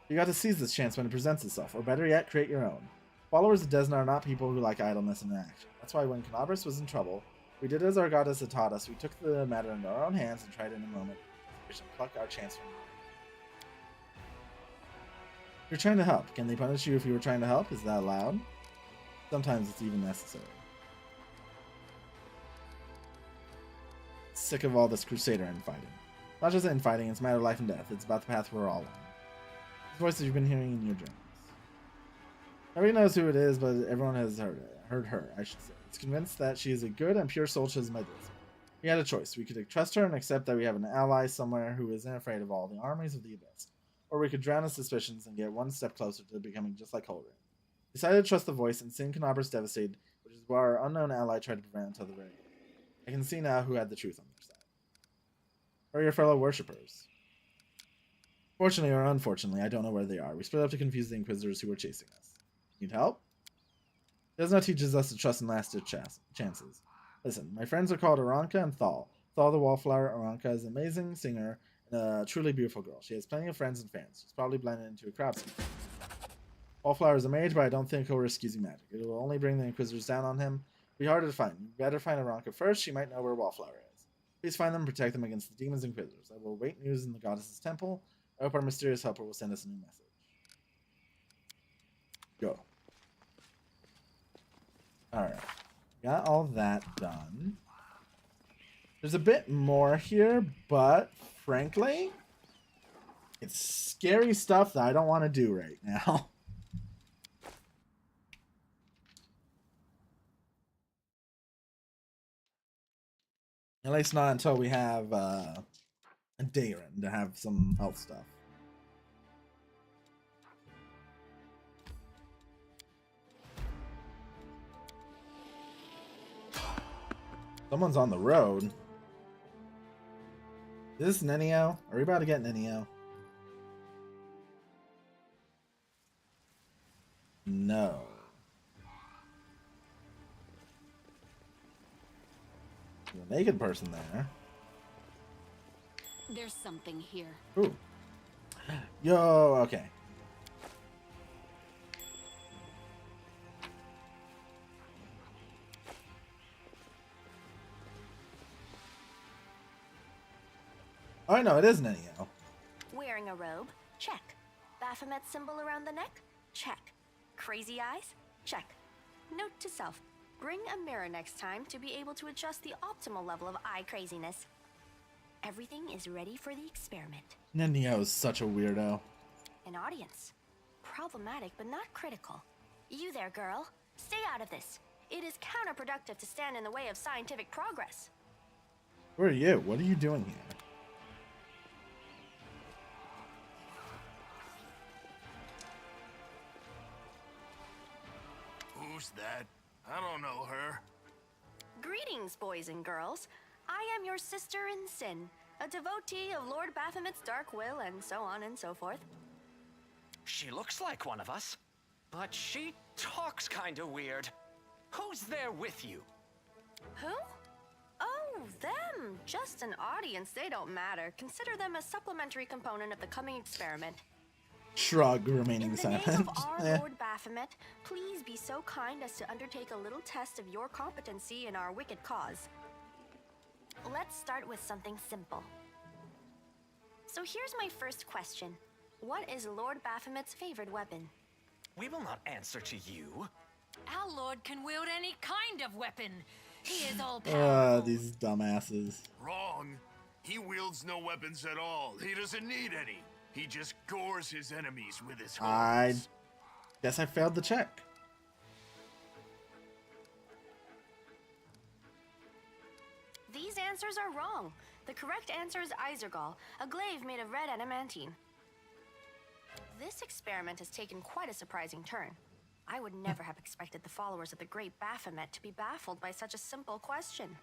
You got to seize this chance when it presents itself, or better yet, create your own. Followers of Desna are not people who like idleness and inaction. That's why when Canabras was in trouble, we did as our goddess had taught us. We took the matter into our own hands and tried in a moment to pluck our chance from you. You're trying to help. Can they punish you if you were trying to help? Is that allowed? Sometimes it's even necessary. Sick of all this crusader infighting. Not just infighting, it's a matter of life and death. It's about the path we're all on. These voices you've been hearing in your dreams. Nobody knows who it is, but everyone has heard her, I should say. It's convinced that she is a good and pure soul to my bliss. We had a choice. We could trust her and accept that we have an ally somewhere who isn't afraid of all the armies of the abyss. Or we could drown his suspicions and get one step closer to becoming just like Holrin. Decided to trust the voice and seen Canabras devastated, which is why our unknown ally tried to prevent until the very end. I can see now who had the truth on their side. Or your fellow worshippers. Fortunately or unfortunately, I don't know where they are. We split up to confuse the Inquisitors who were chasing us. Need help? Desna teaches us to trust in last-ditch chances. Listen, my friends are called Aranka and Thal. Thal the Wallflower. Aranka is an amazing singer and a truly beautiful girl. She has plenty of friends and fans. She's probably blended into a crowd somewhere. Wallflower is a mage, but I don't think he'll risk using magic. It will only bring the Inquisitors down on him. It'll be harder to find. You better find Aranka first. She might know where Wallflower is. Please find them and protect them against the demons and Inquisitors. I will wait news in the goddess's temple. I hope our mysterious helper will send us a new message. Go. Alright. Got all that done. There's a bit more here, but frankly, it's scary stuff that I don't want to do right now. At least not until we have a Dayron to have some health stuff. Someone's on the road. Is this Nenio? Are we about to get Nenio? No. There's a naked person there. There's something here. Ooh. Yo, okay. Oh, no, it is Nenio. Wearing a robe? Check. Baphomet symbol around the neck? Check. Crazy eyes? Check. Note to self. Bring a mirror next time to be able to adjust the optimal level of eye craziness. Everything is ready for the experiment. Nenio is such a weirdo. An audience. Problematic, but not critical. You there, girl. Stay out of this. It is counterproductive to stand in the way of scientific progress. Who are you? What are you doing here? Who's that? I don't know her. Greetings, boys and girls. I am your sister in sin, a devotee of Lord Baphomet's dark will, and so on and so forth. She looks like one of us, but she talks kinda weird. Who's there with you? Who? Oh, them. Just an audience. They don't matter. Consider them a supplementary component of the coming experiment. Shrug, remaining In the name silent. of our Lord Baphomet, please be so kind as to undertake a little test of your competency in our wicked cause. Let's start with something simple. So here's my first question. What is Lord Baphomet's favorite weapon? We will not answer to you. Our lord can wield any kind of weapon. He is all powerful. These dumbasses. Wrong. He wields no weapons at all. He doesn't need any. He just gores his enemies with his I horns. guess I failed the check. These answers are wrong. The correct answer is Isergall, a glaive made of red adamantine. This experiment has taken quite a surprising turn. I would never have expected the followers of the great Baphomet to be baffled by such a simple question.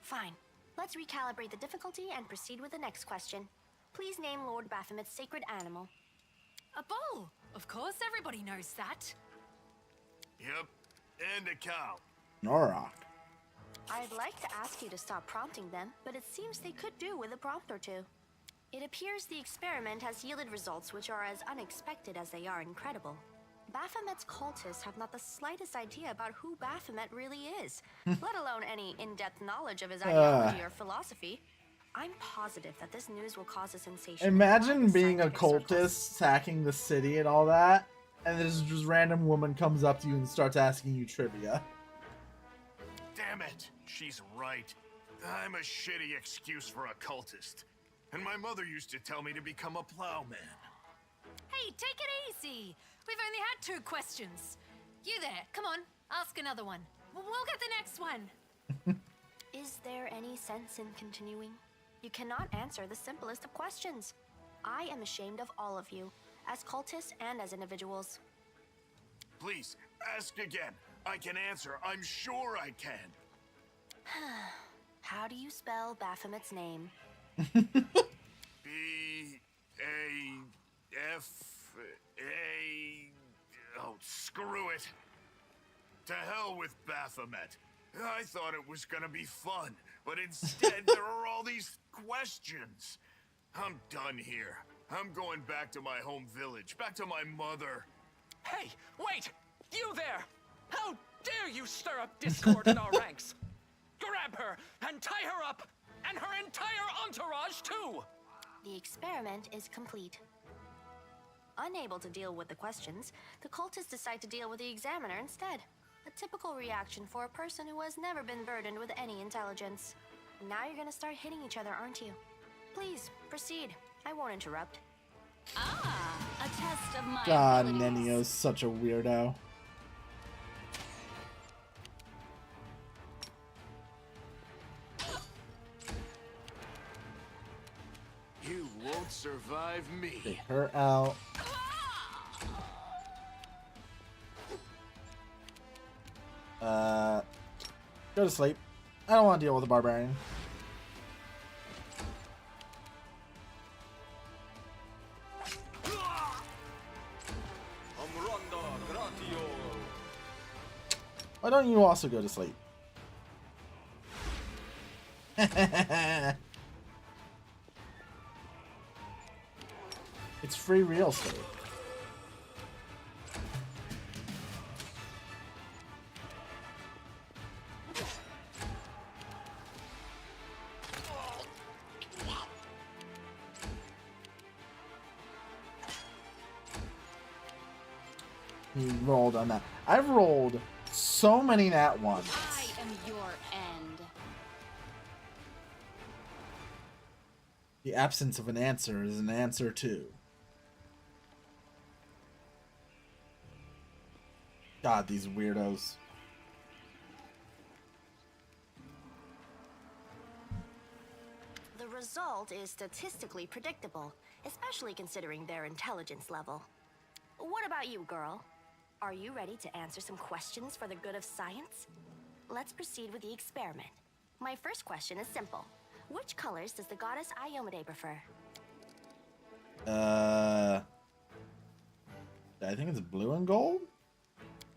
Fine. Let's recalibrate the difficulty and proceed with the next question. Please name Lord Baphomet's sacred animal. A bull. Of course, everybody knows that. Yep. And a cow. Norok. I'd like to ask you to stop prompting them, but it seems they could do with a prompt or two. It appears the experiment has yielded results which are as unexpected as they are incredible. Baphomet's cultists have not the slightest idea about who Baphomet really is, let alone any in-depth knowledge of his ideology or philosophy. I'm positive that this news will cause a sensation. Imagine being a cultist, sacking the city and all that, and this just random woman comes up to you and starts asking you trivia. Damn it. She's right. I'm a shitty excuse for a cultist. And my mother used to tell me to become a plowman. Hey, take it easy. We've only had 2 questions. You there, come on, ask another one. We'll get the next one. Is there any sense in continuing? You cannot answer the simplest of questions. I am ashamed of all of you, as cultists and as individuals. Please, ask again. I can answer. I'm sure I can. How do you spell Baphomet's name? B-A-F-A... Oh, screw it. To hell with Baphomet. I thought it was gonna be fun, but instead there are all these questions. I'm done here. I'm going back to my home village, back to my mother. Hey, wait! You there! How dare you stir up discord in our ranks? Grab her and tie her up, and her entire entourage too! The experiment is complete. Unable to deal with the questions, the cultists decide to deal with the examiner instead. A typical reaction for a person who has never been burdened with any intelligence. Now you're gonna start hitting each other, aren't you? Please, proceed. I won't interrupt. Ah, a test of my God, abilities. Nenio's such a weirdo. You won't survive me. Take her out. Go to sleep. I don't want to deal with a barbarian. Why don't you also go to sleep? It's free real estate. You rolled on that. I've rolled so many nat ones. I am your end. The absence of an answer is an answer too. God, these weirdos. The result is statistically predictable, especially considering their intelligence level. What about you, girl? Are you ready to answer some questions for the good of science? Let's proceed with the experiment. My first question is simple. Which colors does the goddess Iomade prefer? I think it's blue and gold?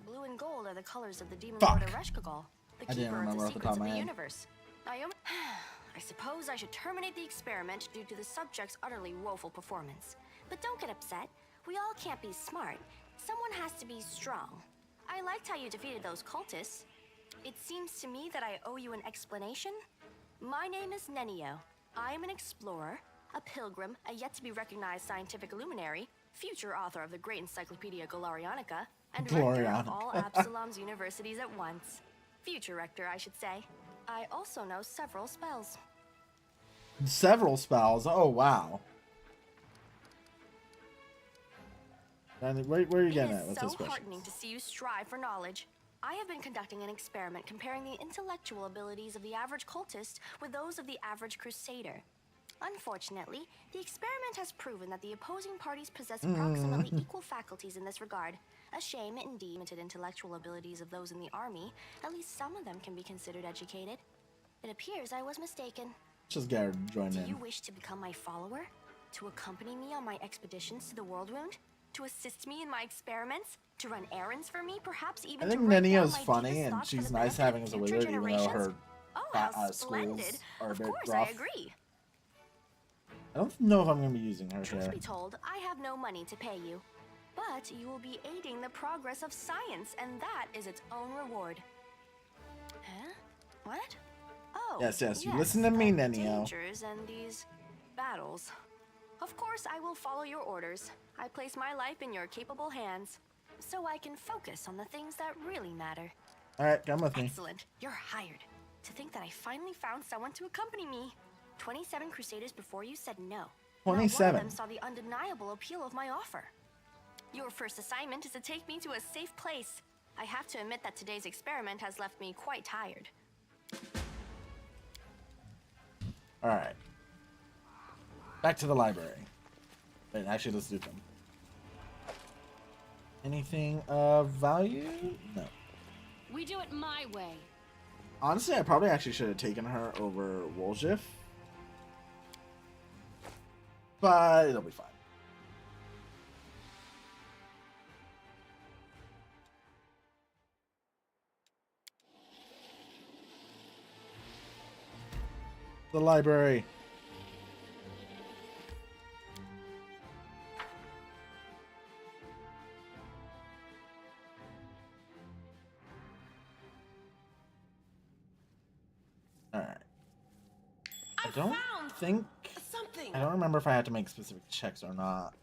Blue and gold are the colors of the demon Fuck. lord Ereshkigal, the I didn't keeper of remember the off the top secrets of of my the head. universe. I suppose I should terminate the experiment due to the subject's utterly woeful performance. But don't get upset. We all can't be smart. Someone has to be strong. I liked how you defeated those cultists. It seems to me that I owe you an explanation. My name is Nenio. I am an explorer, a pilgrim, a yet-to-be-recognized scientific luminary, future author of the great Encyclopedia Galarianica, and rector of all Absalom's universities at once. Future rector, I should say. I also know several spells. Several spells? Oh, wow. And where are you getting at with It is this so question? heartening to see you strive for knowledge. I have been conducting an experiment comparing the intellectual abilities of the average cultist with those of the average crusader. Unfortunately, the experiment has proven that the opposing parties possess approximately equal faculties in this regard. A shame, indeed. Limited intellectual abilities of those in the army, at least some of them can be considered educated. It appears I was mistaken. Just get her to join Do in. you wish to become my follower? To accompany me on my expeditions to the world wound? To assist me in my experiments? To run errands for me? Perhaps even I think to write down Nenio's my funny deepest and thoughts for she's the nice benefit having of as a future wizard, even though generations? her Oh, how schools splendid! are a Of bit course, rough. I agree. I don't know if I'm going to be using her Truth here. be told, I have no money to pay you. But you will be aiding the progress of science, and that is its own reward. Huh? What? Oh, Yes, you listen to me, the Nenio. dangers and these battles. Of course, I will follow your orders. I place my life in your capable hands, so I can focus on the things that really matter. Alright, come with me. Excellent. You're hired. To think that I finally found someone to accompany me. 27 Crusaders before you said no. Not one 27. of them saw the undeniable appeal of my offer. Your first assignment is to take me to a safe place. I have to admit that today's experiment has left me quite tired. Alright. Back to the library. Wait, actually, let's do them. Anything of value? No. We do it my way. Honestly, I probably actually should have taken her over Woljif. But it'll be fine. The library. Alright. I don't think... Something. I don't remember if I had to make specific checks or not.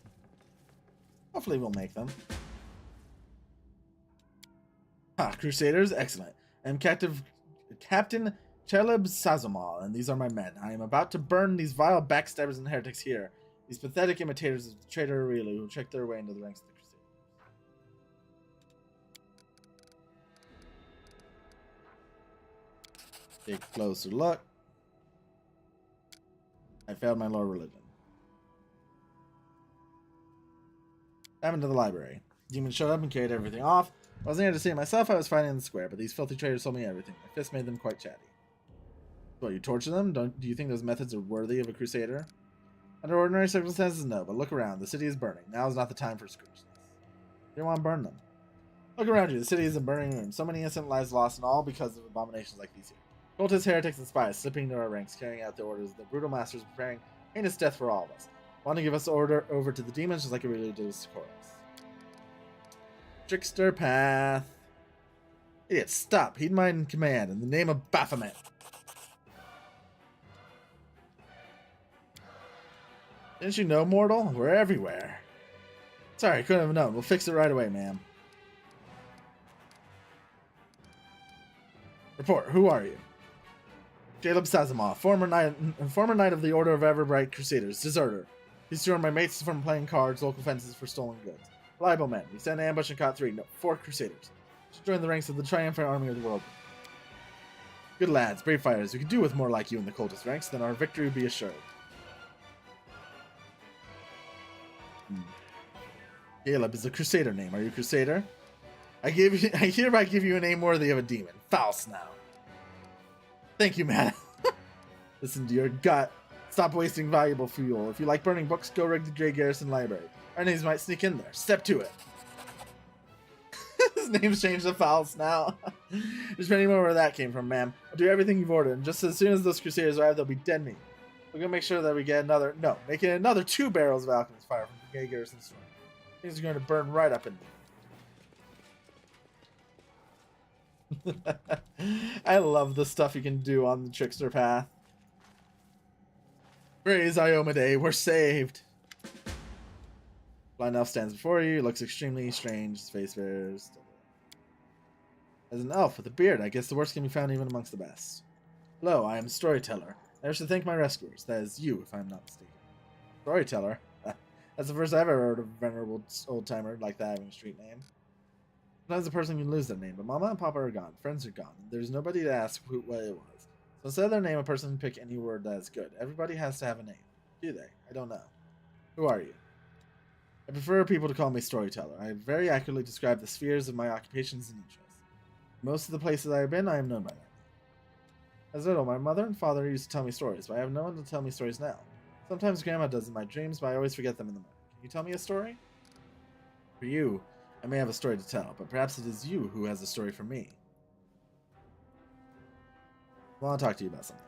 Hopefully we'll make them. Ah, Crusaders, excellent. I am Captain Chaleb Sazumal, and these are my men. I am about to burn these vile backstabbers and heretics here. These pathetic imitators of the traitor Aurelu who tricked their way into the ranks of the Crusaders. Take a closer look. I failed my lore religion. I'm into the library. Demons showed up and carried everything off. I wasn't here to see it myself, I was fighting in the square, but these filthy traitors told me everything. My fists made them quite chatty. What, you torture them? Do you think those methods are worthy of a crusader? Under ordinary circumstances, no, but look around. The city is burning. Now is not the time for scroogeness. You don't want to burn them. Look around you. The city is a burning room. So many innocent lives lost, and all because of abominations like these here. Cultists, heretics, and spies slipping into our ranks, carrying out the orders of the brutal masters, preparing heinous death for all of us. Want to give us order over to the demons, just like it really did to Koros. Trickster path. Idiot, stop. Heed my command in the name of Baphomet. Didn't you know, mortal? We're everywhere. Sorry, couldn't have known. We'll fix it right away, ma'am. Report, who are you? Caleb Sazamov, former knight of the Order of Everbright Crusaders, deserter. He's joined my mates from playing cards, local fences for stolen goods. Reliable men. We sent an ambush and caught 4 Crusaders. Should join the ranks of the triumphant army of the world. Good lads, brave fighters. We could do with more like you in the cultist ranks, then our victory would be assured. Caleb is a Crusader name. Are you a Crusader? I hereby give you a name worthy of a demon. Foul snout. Thank you, madam. Listen to your gut. Stop wasting valuable fuel. If you like burning books, go rig the Grey Garrison Library. Our names might sneak in there. Step to it. His name's changed to Foul Snout. Just depending on where that came from, ma'am. I'll do everything you've ordered, and just as soon as those Crusaders arrive, they'll be dead meat. We're gonna make sure that we get making another 2 barrels of alchemist fire from the Grey Garrison store. Things are going to burn right up in there. I love the stuff you can do on the Trickster path. Praise Iomade, we're saved. Blind elf stands before you, looks extremely strange, his face bears. As an elf with a beard, I guess the worst can be found even amongst the best. Hello, I am Storyteller. I wish to thank my rescuers. That is you, if I'm not mistaken. Storyteller? That's the first I've ever heard of a venerable old-timer like that having a street name. Sometimes a person can lose their name, but Mama and Papa are gone, friends are gone, and there's nobody to ask what it was. So instead of their name, a person can pick any word that is good. Everybody has to have a name. Do they? I don't know. Who are you? I prefer people to call me Storyteller. I very accurately describe the spheres of my occupations and interests. Most of the places I have been, I am known by that. As little, my mother and father used to tell me stories, but I have no one to tell me stories now. Sometimes Grandma does in my dreams, but I always forget them in the morning. Can you tell me a story? For you, I may have a story to tell, but perhaps it is you who has a story for me. I want to talk to you about something.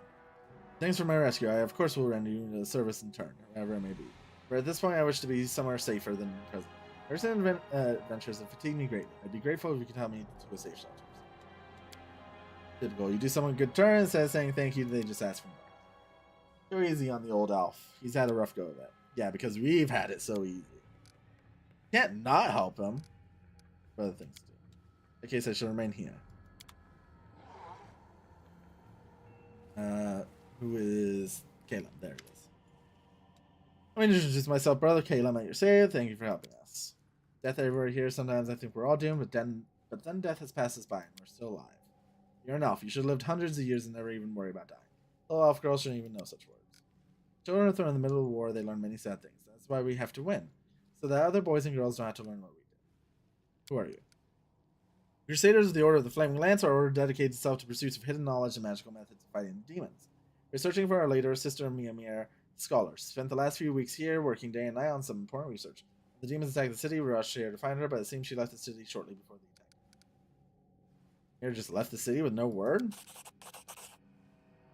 Thanks for my rescue. I, of course, will render you a service in turn, wherever it may be. But at this point, I wish to be somewhere safer than present. Recent adventures have fatigued me greatly. I'd be grateful if you could help me to a safe shelter. Typical. You do someone a good turn, instead of saying thank you, they just ask for more. Go easy on the old elf. He's had a rough go of it. Yeah, because we've had it so easy. Can't not help him. What other things to do? In case I shall remain here. Who is Caleb? There he is. Let me introduce myself, brother Caleb at your save. Thank you for helping us. Death everywhere here. Sometimes I think we're all doomed, but then death has passed us by and we're still alive. You're an elf. You should have lived hundreds of years and never even worry about dying. Little elf girls shouldn't even know such words. Children are thrown in the middle of the war. They learn many sad things. That's why we have to win, so that other boys and girls don't have to learn what we did. Who are you? Crusaders of the Order of the Flaming Lance are order dedicated itself to pursuits of hidden knowledge and magical methods of fighting demons. We're searching for our leader, Sister Miyamir, scholar. Spent the last few weeks here, working day and night on some important research. The demons attacked the city. We rushed here to find her, but it seems she left the city shortly before the attack. Miyamir just left the city with no word?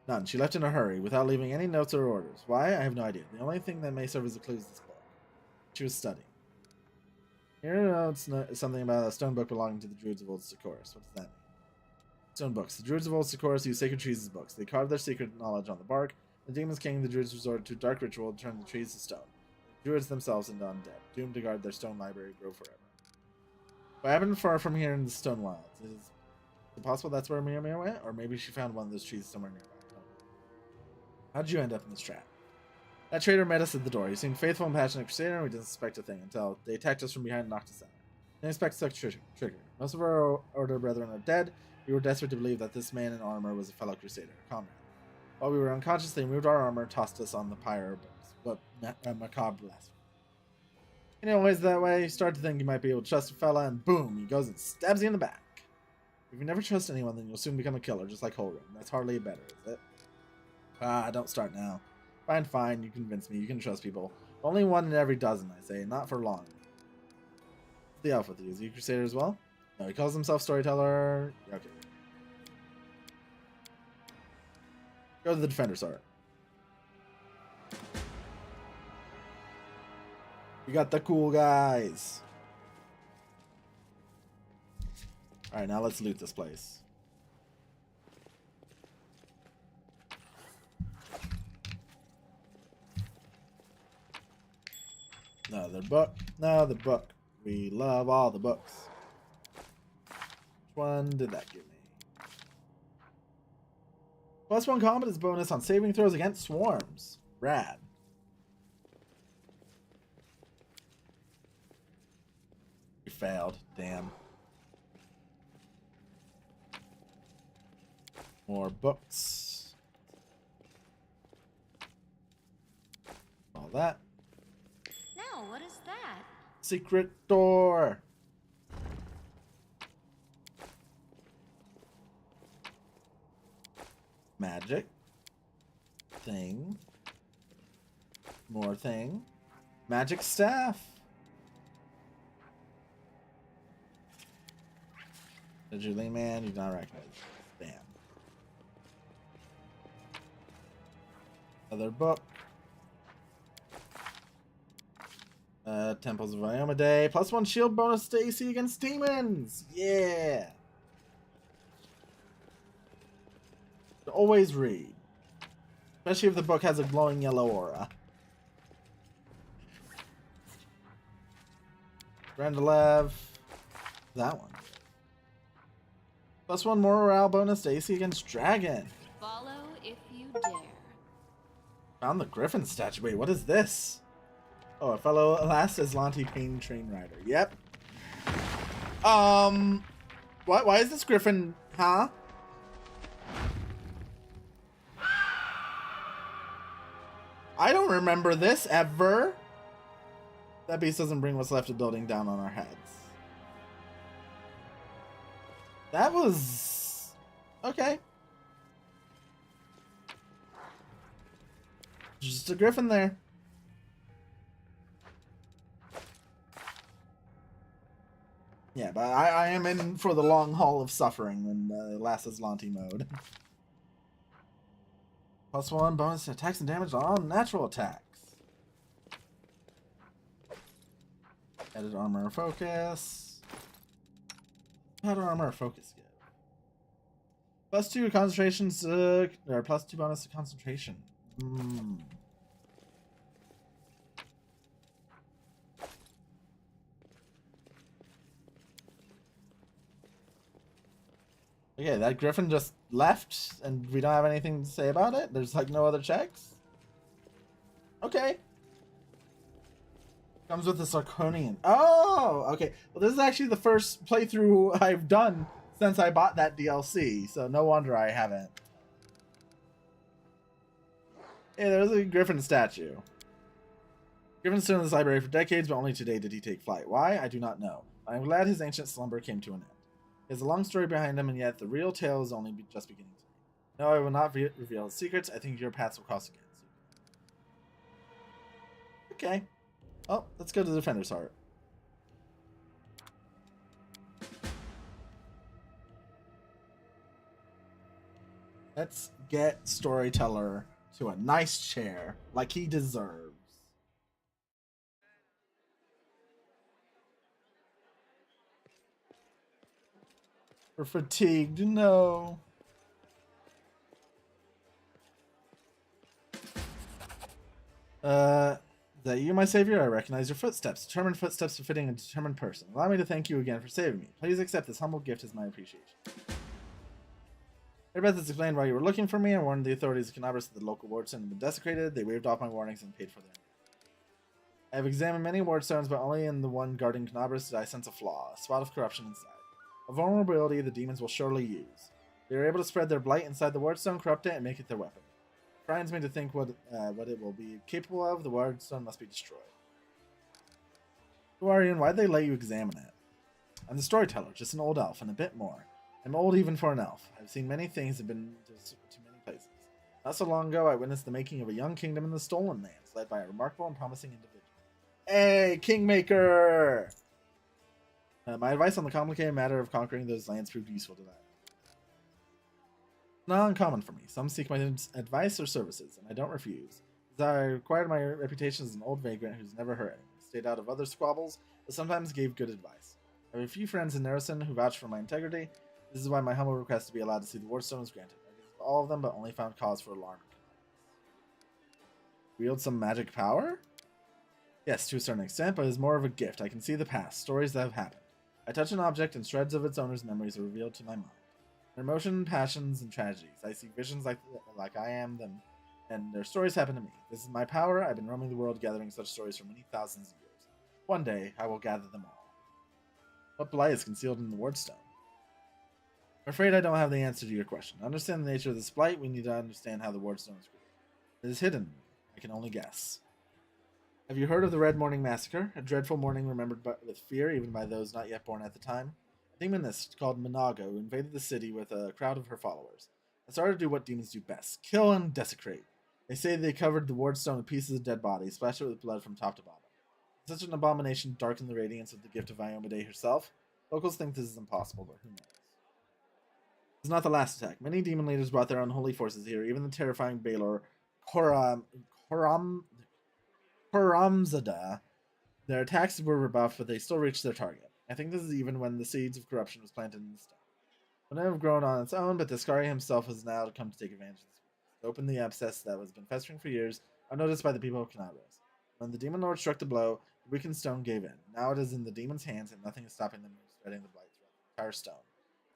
None. She left in a hurry, without leaving any notes or orders. Why? I have no idea. The only thing that may serve as a clue is this book. She was studying. Here notes something about a stone book belonging to the Druids of Old Sicoris. What does that mean? Stone books. The Druids of Old Sicoris use sacred trees as books. They carve their secret knowledge on the bark. The demons king, the Druids resorted to a dark ritual to turn the trees to stone. The Druids themselves into undead, doomed to guard their stone library grow forever. What happened far from here in the stone wilds? Is it possible that's where Miyamir went? Or maybe she found one of those trees somewhere nearby. How'd you end up in this trap? That traitor met us at the door. He seemed faithful and passionate crusader, and we didn't suspect a thing until they attacked us from behind and knocked us out. Didn't expect such trigger. Most of our order brethren are dead. We were desperate to believe that this man in armor was a fellow crusader, a comrade. While we were unconscious, they removed our armor, tossed us on the pyre of books. What macabre blasphemy. You know, ways that way, you start to think you might be able to trust a fella, and boom, he goes and stabs you in the back. If you never trust anyone, then you'll soon become a killer, just like Holgrim. That's hardly better, is it? Don't start now. Fine, you convince me. You can trust people. Only one in every dozen, I say. Not for long. What's the elf with you? Is he a crusader as well? No, he calls himself Storyteller. Okay. Go to the Defender's Art. We got the cool guys. Alright, now let's loot this place. Another book. Another book. We love all the books. Which one did that give me? +1 competence bonus on saving throws against swarms. Rad. We failed. Damn. More books. All that. Now, what is that? Secret door. Magic. Thing. More thing. Magic staff. The Julie man, you do not recognize. Bam. Other book. Temples of Iomade. +1 shield bonus to AC against demons. Yeah. Always read. Especially if the book has a glowing yellow aura. Randalev. That one. +1 morale bonus to AC against dragon. Follow if you dare. Found the Griffin statue. Wait, what is this? Oh, a fellow last azlanti pain train rider. Yep. Why is this Griffin? Huh? I don't remember this ever. That beast doesn't bring what's left of building down on our heads. That was... okay. Just a Griffin there. Yeah, but I am in for the long haul of suffering in last azlanti mode. +1 bonus to attacks and damage on all natural attacks. Added armor focus. How did armor focus give? +2 concentrations, or +2 bonus to concentration. Okay, that Griffin just left, and we don't have anything to say about it? There's, like, no other checks? Okay. Comes with the Sarkonian. Oh, okay. Well, this is actually the first playthrough I've done since I bought that DLC, so no wonder I haven't. Hey, there's a Griffin statue. Griffin's stood in this library for decades, but only today did he take flight. Why? I do not know. I am glad his ancient slumber came to an end. There's a long story behind him, and yet the real tale is only just beginning today. No, I will not reveal his secrets. I think your paths will cross again. Okay. Oh, let's go to the Defender's Heart. Let's get Storyteller to a nice chair, like he deserves. We're fatigued, no. Is that you, my savior? I recognize your footsteps. Determined footsteps befitting a determined person. Allow me to thank you again for saving me. Please accept this humble gift as my appreciation. Airbeth has explained why you were looking for me and warned the authorities of Canabras that the local wardstone had been desecrated. They waved off my warnings and paid for them. I have examined many wardstones, but only in the one guarding Canabras did I sense a flaw, a spot of corruption inside. A vulnerability the demons will surely use. They are able to spread their blight inside the wardstone, corrupt it, and make it their weapon. It frightens me to think what it will be capable of. The wardstone must be destroyed. Who are you and why'd they let you examine it? I'm the Storyteller, just an old elf, and a bit more. I'm old even for an elf. I've seen many things and been to many places. Not so long ago, I witnessed the making of a young kingdom in the Stolen Lands, led by a remarkable and promising individual. Hey, Kingmaker! My advice on the complicated matter of conquering those lands proved useful to that. Not uncommon for me. Some seek my advice or services, and I don't refuse. As I acquired my reputation as an old vagrant who's never hurt anyone, stayed out of other squabbles, but sometimes gave good advice. I have a few friends in Narison who vouch for my integrity. This is why my humble request to be allowed to see the wardstone was granted. I visited all of them, but only found cause for alarm. Wield some magic power? Yes, to a certain extent, but it's more of a gift. I can see the past, stories that have happened. I touch an object and shreds of its owner's memories are revealed to my mind. Their emotion, passions, and tragedies. I see visions like I am them, and their stories happen to me. This is my power. I've been roaming the world gathering such stories for many thousands of years. One day, I will gather them all. What blight is concealed in the wardstone? I'm afraid I don't have the answer to your question. To understand the nature of this blight, we need to understand how the wardstone is created. It is hidden. I can only guess. Have you heard of the Red Morning Massacre? A dreadful morning remembered with fear even by those not yet born at the time? A demonist called Minago invaded the city with a crowd of her followers. I started to do what demons do best: kill and desecrate. They say they covered the ward stone with pieces of dead bodies, splashed it with blood from top to bottom. Such an abomination darkened the radiance of the gift of Iomade herself. Locals think this is impossible, but who knows? This is not the last attack. Many demon leaders brought their unholy forces here, even the terrifying Baylor Koramzada. Their attacks were rebuffed, but they still reached their target. I think this is even when the seeds of corruption was planted in the stone. It would have grown on its own, but Descari himself has now come to take advantage of this. To open the abscess that has been festering for years, unnoticed by the people of Canabros. When the demon lord struck the blow, the weakened stone gave in. Now it is in the demon's hands, and nothing is stopping them from spreading the blight throughout the entire stone.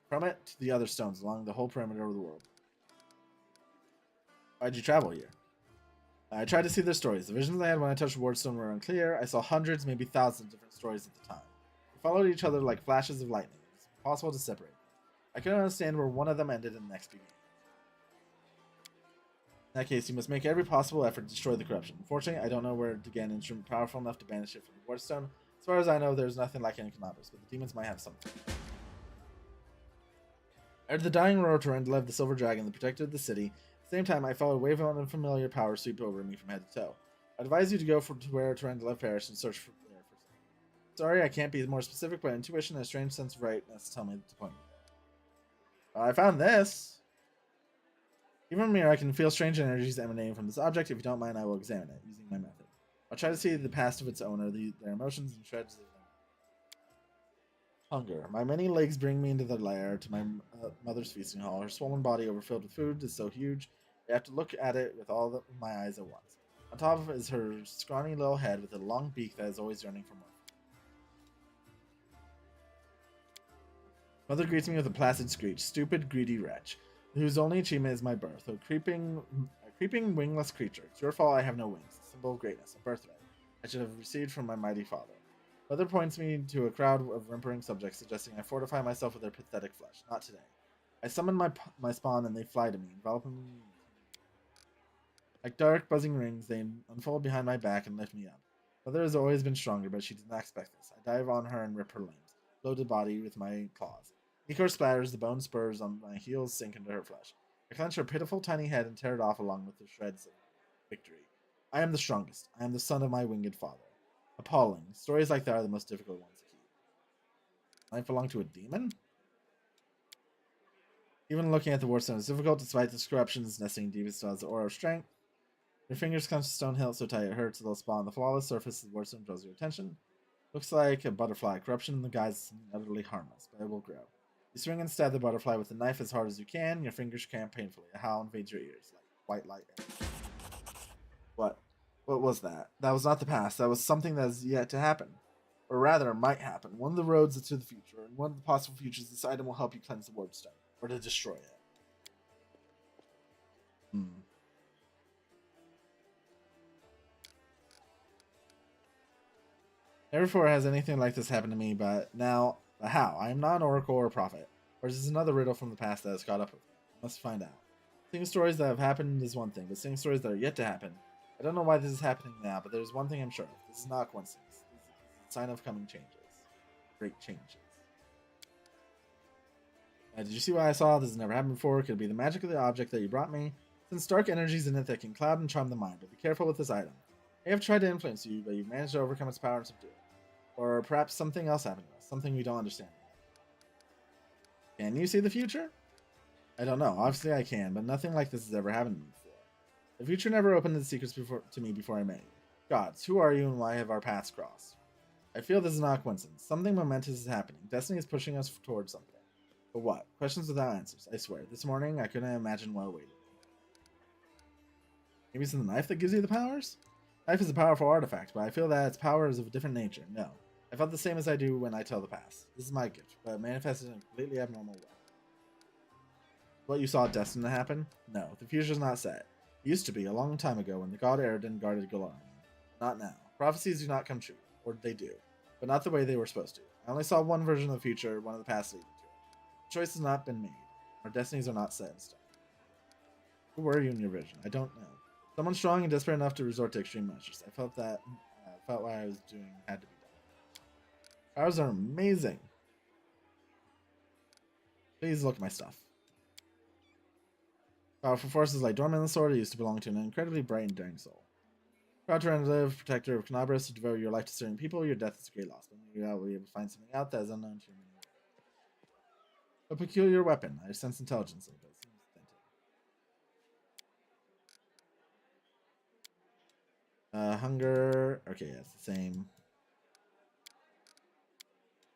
From it to the other stones along the whole perimeter of the world. Why'd you travel here? I tried to see their stories. The visions I had when I touched Wardstone were unclear. I saw hundreds, maybe thousands of different stories at the time. They followed each other like flashes of lightning. It was impossible to separate them. I couldn't understand where one of them ended and the next began. In that case, you must make every possible effort to destroy the corruption. Unfortunately, I don't know where to get an instrument powerful enough to banish it from the Wardstone. As far as I know, there's nothing like it in Canabros, but the demons might have something. I heard the dying roar to Rendelev, the silver dragon that protected the city. At the same time, I felt a wave of unfamiliar power sweep over me from head to toe. I advise you to go to where Rendelev perished and search for there for something. Sorry, I can't be more specific, but intuition and a strange sense of rightness tell me to point me there. I found this. Even from here, I can feel strange energies emanating from this object. If you don't mind, I will examine it using my method. I'll try to see the past of its owner, their emotions and shreds of them. Hunger. My many legs bring me into the lair to my mother's feasting hall. Her swollen body overfilled with food is so huge, I have to look at it with all my eyes at once. On top of it is her scrawny little head with a long beak that is always yearning for more. Mother greets me with a placid screech. Stupid, greedy wretch, whose only achievement is my birth. A creeping wingless creature. It's your fault I have no wings. A symbol of greatness, a birthright I should have received from my mighty father. Mother points me to a crowd of whimpering subjects, suggesting I fortify myself with their pathetic flesh. Not today. I summon my spawn, and they fly to me, enveloping me. Like dark, buzzing rings, they unfold behind my back and lift me up. Mother has always been stronger, but she did not expect this. I dive on her and rip her limbs, load the body with my claws. Ichor splatters, the bone spurs on my heels sink into her flesh. I clench her pitiful tiny head and tear it off along with the shreds of victory. I am the strongest. I am the son of my winged father. Appalling. Stories like that are the most difficult ones to keep. Life belong to a demon? Even looking at the Wardstone is difficult, despite the corruptions nesting deep inside the aura of strength. Your fingers clench the stone hilt so tight it hurts, a little spot on the flawless surface of the Wardstone draws your attention. Looks like a butterfly. Corruption in the guise is something utterly harmless, but it will grow. You swing and stab the butterfly with the knife as hard as you can. Your fingers cramp painfully. A howl invades your ears, like white light. What? What was that? That was not the past. That was something that is yet to happen. Or rather, might happen. One of the roads to the future. And one of the possible futures, this item will help you cleanse the Wardstone. Or to destroy it. Never before has anything like this happened to me, but now, how? I am not an oracle or a prophet. Or is this another riddle from the past that has caught up with me? I must find out. Seeing stories that have happened is one thing, but seeing stories that are yet to happen, I don't know why this is happening now, but there's one thing I'm sure of. This is not a coincidence. This is a sign of coming changes. Great changes. Did you see what I saw? This has never happened before. Could it be the magic of the object that you brought me? Since dark energies in it that can cloud and charm the mind, but be careful with this item. I have tried to influence you, but you've managed to overcome its power and subdue it. Or perhaps something else happened to us, something we don't understand yet. Can you see the future? I don't know. Obviously I can, but nothing like this has ever happened to me before. The future never opened its secrets to me before I met you. Gods, who are you and why have our paths crossed? I feel this is not a coincidence. Something momentous is happening. Destiny is pushing us towards something. But what? Questions without answers. I swear. This morning, I couldn't imagine what awaited me. Maybe it's the knife that gives you the powers? Knife is a powerful artifact, but I feel that its power is of a different nature. No. I felt the same as I do when I tell the past. This is my gift, but manifested in a completely abnormal way. What you saw destined to happen? No. The future's not set. It used to be, a long time ago, when the god Eridan guarded Galar. Not now. Prophecies do not come true. Or they do. But not the way they were supposed to. I only saw one version of the future, one of the past leading to it. The choice has not been made. Our destinies are not set in stone. Who were you in your vision? I don't know. Someone strong and desperate enough to resort to extreme measures. I felt that what I was doing had to be done. Powers are amazing. Please look at my stuff. Powerful forces like Dorman the Sword used to belong to an incredibly bright and daring soul. Proud to live, protector of Canabras, to devote your life to serving people, your death is a great loss. But maybe I will be able to find something out that is unknown to you. A peculiar weapon. I sense intelligence in it, but it seems authentic. Hunger. Okay, yeah, it's the same.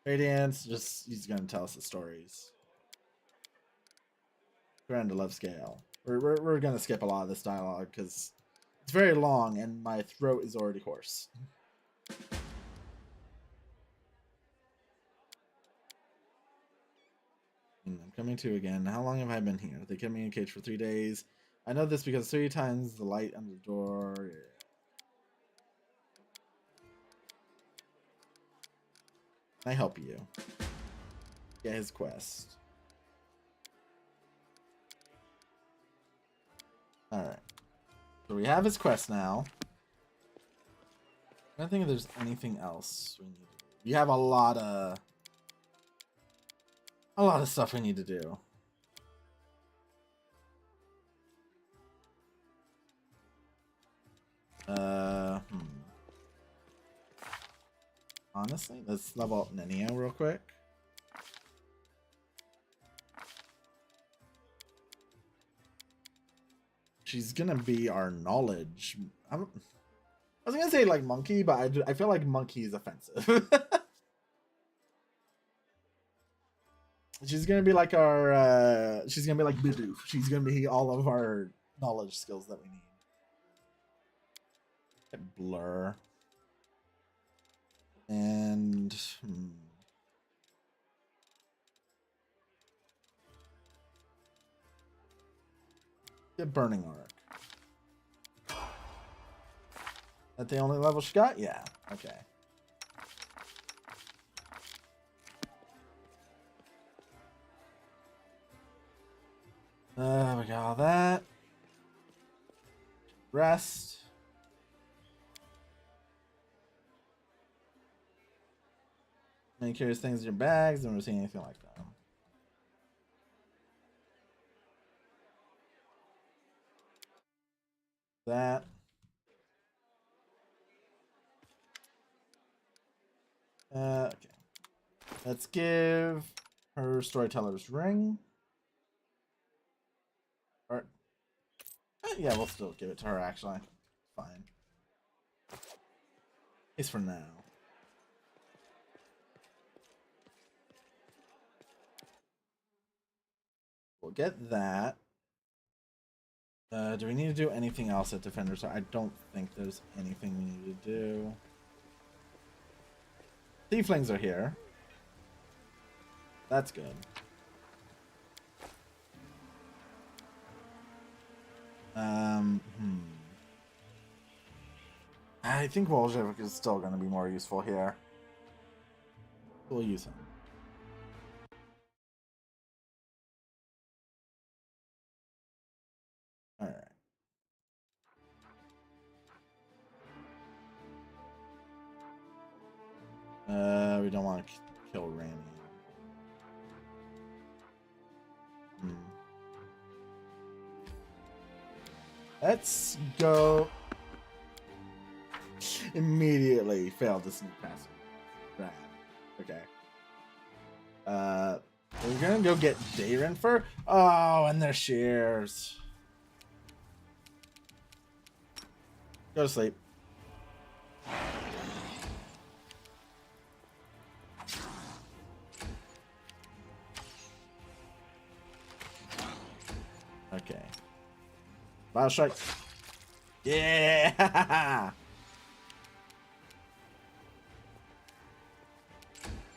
Radiance, just he's gonna tell us the stories. Grand to love scale. We're gonna skip a lot of this dialogue because it's very long and my throat is already hoarse. I'm coming to again. How long have I been here? They kept me in a cage for 3 days. I know this because 3 times the light under the door. Yeah. Can I help you? Get his quest. Alright. So we have his quest now. I don't think there's anything else we need to do. We have a lot of stuff we need to do. Honestly, let's level up Nenio real quick. She's gonna be our knowledge. I was gonna say like monkey, but I feel like monkey is offensive. She's gonna be like our. She's gonna be like Bidoof. She's gonna be all of our knowledge skills that we need. Blur. And get burning arc. That the only level she got? Yeah. Okay. We got all that. Rest. Any curious things in your bags? I've never seen anything like that. That. Okay. Let's give her storyteller's ring. Or, yeah, we'll still give it to her, actually. Fine. At least for now. We'll get that. Do we need to do anything else at Defenders? I don't think there's anything we need to do. Tieflings are here. That's good. I think Woljevik is still going to be more useful here. We'll use him. Alright. We don't want to kill Rami. Let's go. Immediately failed to sneak past him. Right. Okay. We're gonna go get Dayrenfer. Oh, and their shears. Go to sleep. Okay. Bio strike. Yeah.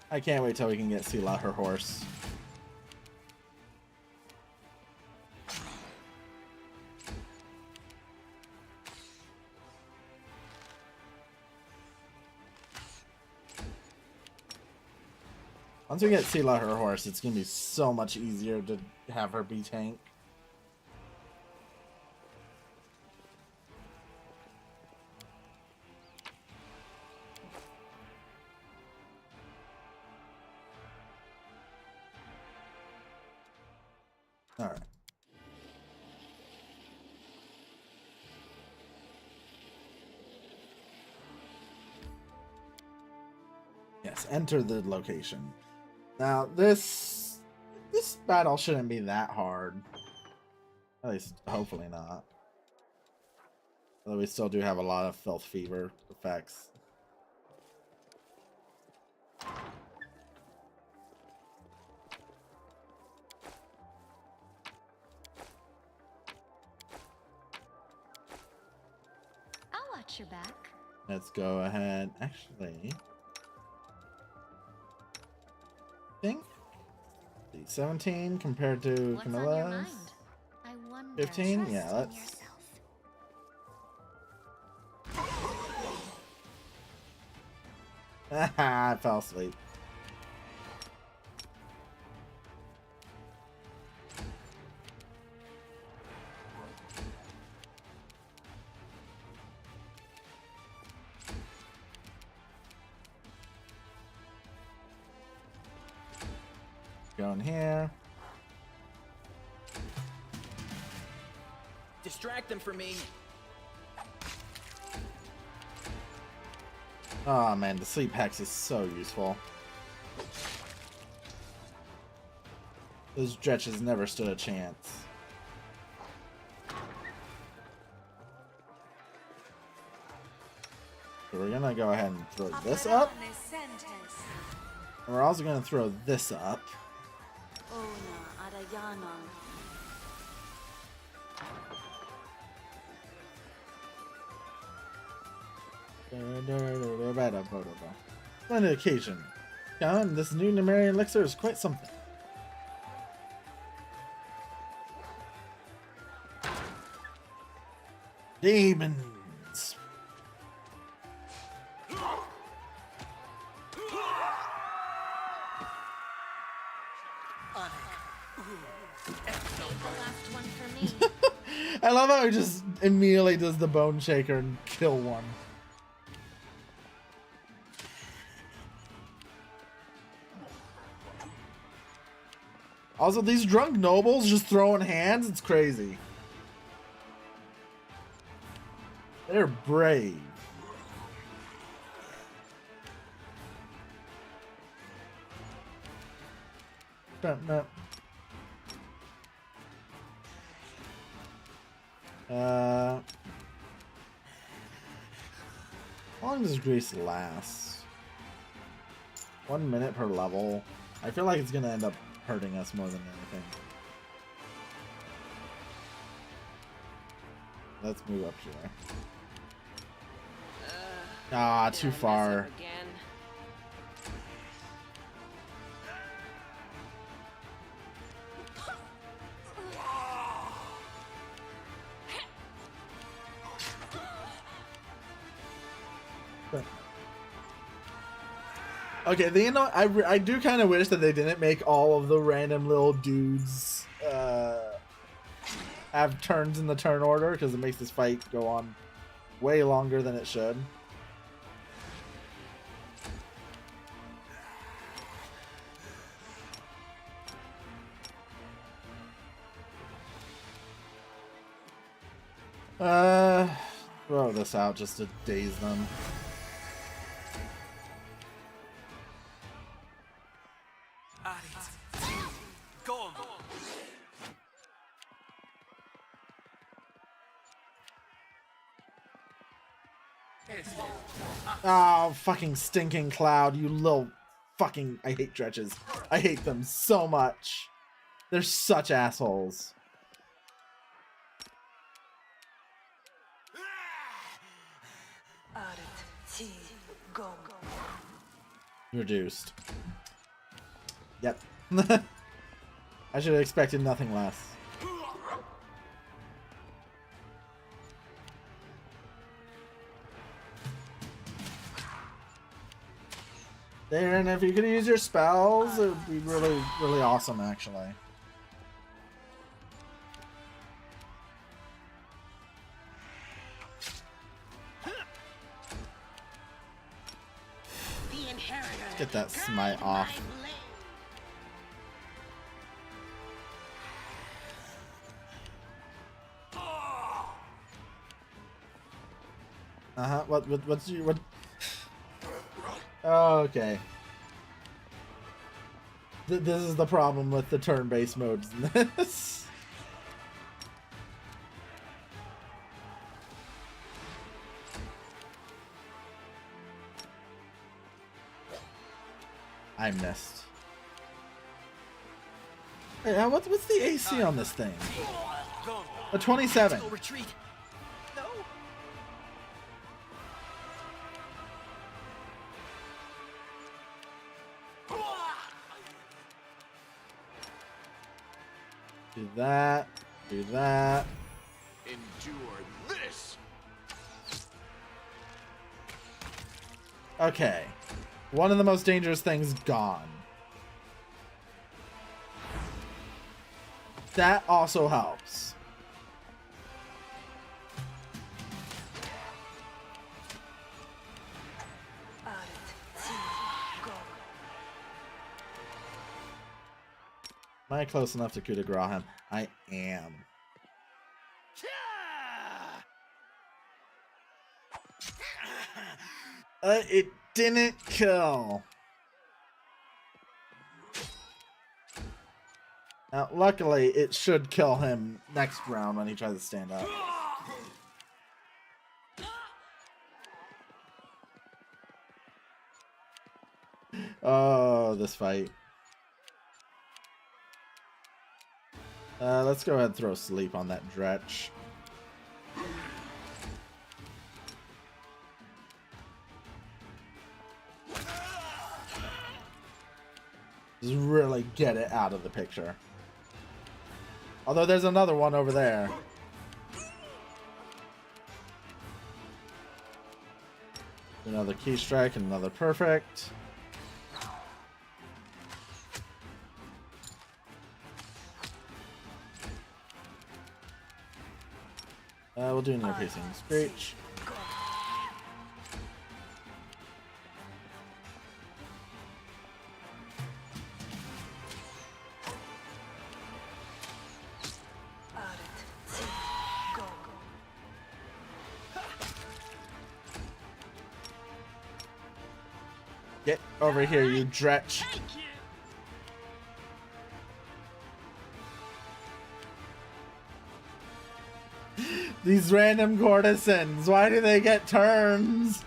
I can't wait till we can get Sela her horse. Once we get Sela her horse, it's gonna be so much easier to have her be tank. Alright. Yes, enter the location. Now this battle shouldn't be that hard. At least hopefully not. Although we still do have a lot of filth fever effects. I'll watch your back. Let's go ahead. Actually, I think 17 compared to What's on your Camilla's mind? I wonder. 15. Yeah, Trust in let's. yourself. I fell asleep. Going here. Distract them from me. Oh man, the sleep hex is so useful. Those dretches never stood a chance. So we're gonna go ahead and throw this up. And we're also gonna throw this up. On the occasion. Come, this new Nemerian elixir is quite something. Demons. Last one for me. I love how he just immediately does the bone shaker and kill one. Also, these drunk nobles just throwing hands, it's crazy. They're brave. No. How long does Grease last? 1 minute per level. I feel like it's gonna end up hurting us more than anything. Let's move up here. Ah, too far. Okay, you know, I do kind of wish that they didn't make all of the random little dudes have turns in the turn order, because it makes this fight go on way longer than it should. Throw this out just to daze them. Oh, fucking stinking cloud, you little fucking... I hate dredges. I hate them so much. They're such assholes. Reduced. Yep. I should have expected nothing less. Darren, if you could use your spells, it would be really, really awesome, actually. Get that smite off. What's your, what? Oh, okay. This is the problem with the turn-based modes in this. I missed. Hey, what's the AC on this thing? A 27. Retreat. No. Do that. Do that. Endure this. Okay. One of the most dangerous things gone. That also helps. Am I close enough to coup de grace him? I am. It didn't kill. Now, luckily, it should kill him next round when he tries to stand up. Oh, this fight. Let's go ahead and throw sleep on that dretch. Just really get it out of the picture. Although there's another one over there. Another key strike and another perfect. We'll do another pacing screech. Get over here, you dretch. These random courtesans, why do they get turns?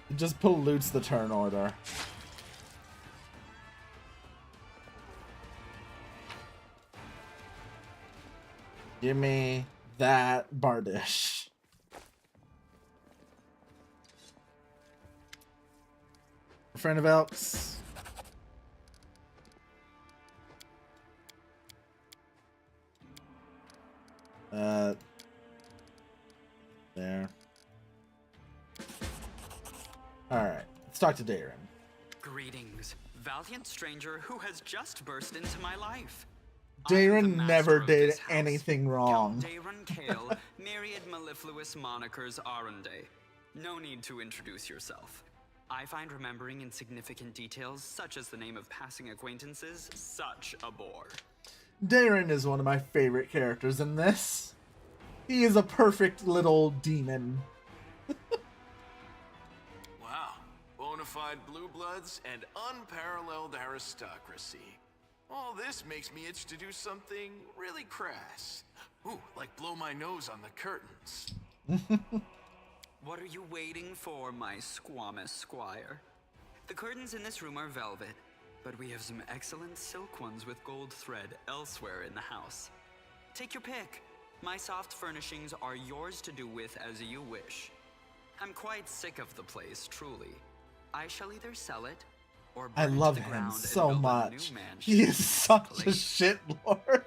It just pollutes the turn order. Give me that Bardish. Friend of Elks. There. Alright, let's talk to Darren. Greetings, valiant stranger who has just burst into my life. Darren never did anything wrong. Darren Kale, myriad mellifluous monikers Aronde. No need to introduce yourself. I find remembering insignificant details, such as the name of passing acquaintances, such a bore. Darren is one of my favorite characters in this. He is a perfect little demon. Wow. Bona fide blue bloods and unparalleled aristocracy. All this makes me itch to do something really crass. Ooh, like blow my nose on the curtains. What are you waiting for, my squamous squire? The curtains in this room are velvet, but we have some excellent silk ones with gold thread elsewhere in the house. Take your pick. My soft furnishings are yours to do with as you wish. I'm quite sick of the place, truly. I shall either sell it or burn I it to love the him ground so and build a much. new mansion He is in such its a place. shit lord.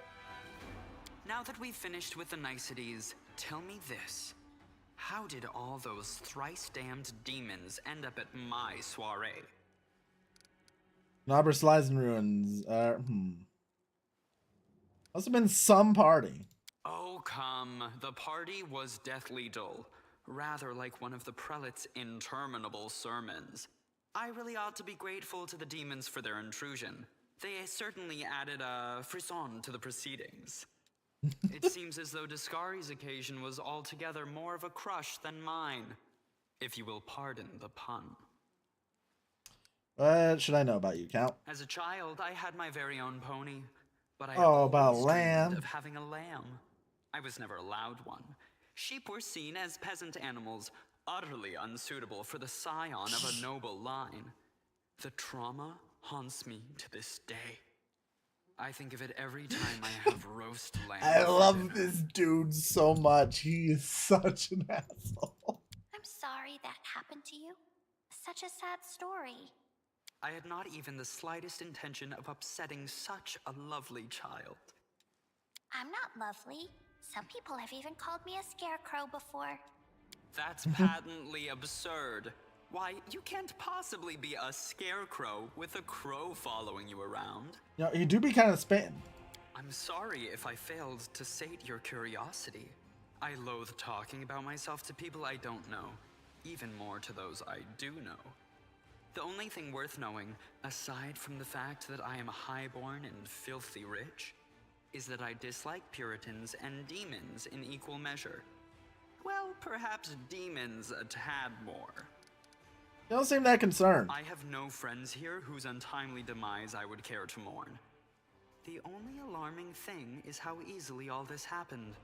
Now that we've finished with the niceties, tell me this. How did all those thrice damned demons end up at my soiree? Knobber Slides and Ruins. Must have been some party. Oh, come. The party was deathly dull. Rather like one of the prelate's interminable sermons. I really ought to be grateful to the demons for their intrusion. They certainly added a frisson to the proceedings. It seems as though Discari's occasion was altogether more of a crush than mine, if you will pardon the pun. What should I know about you, Count? As a child, I had my very own pony, but I Oh, about always lamb. dreamed of having a lamb. I was never allowed one. Sheep were seen as peasant animals, utterly unsuitable for the scion of a noble line. The trauma haunts me to this day. I think of it every time I have roast lamb. I for love dinner. this dude so much. He is such an asshole. I'm sorry that happened to you. Such a sad story. I had not even the slightest intention of upsetting such a lovely child. I'm not lovely. Some people have even called me a scarecrow before. That's patently absurd. Why, you can't possibly be a scarecrow with a crow following you around. You know, you do be kind of spitting. I'm sorry if I failed to sate your curiosity. I loathe talking about myself to people I don't know, even more to those I do know. The only thing worth knowing, aside from the fact that I am highborn and filthy rich, is that I dislike Puritans and demons in equal measure. Well, perhaps demons a tad more. You don't seem that concerned. I have no friends here whose untimely demise I would care to mourn. The only alarming thing is how easily all this happened.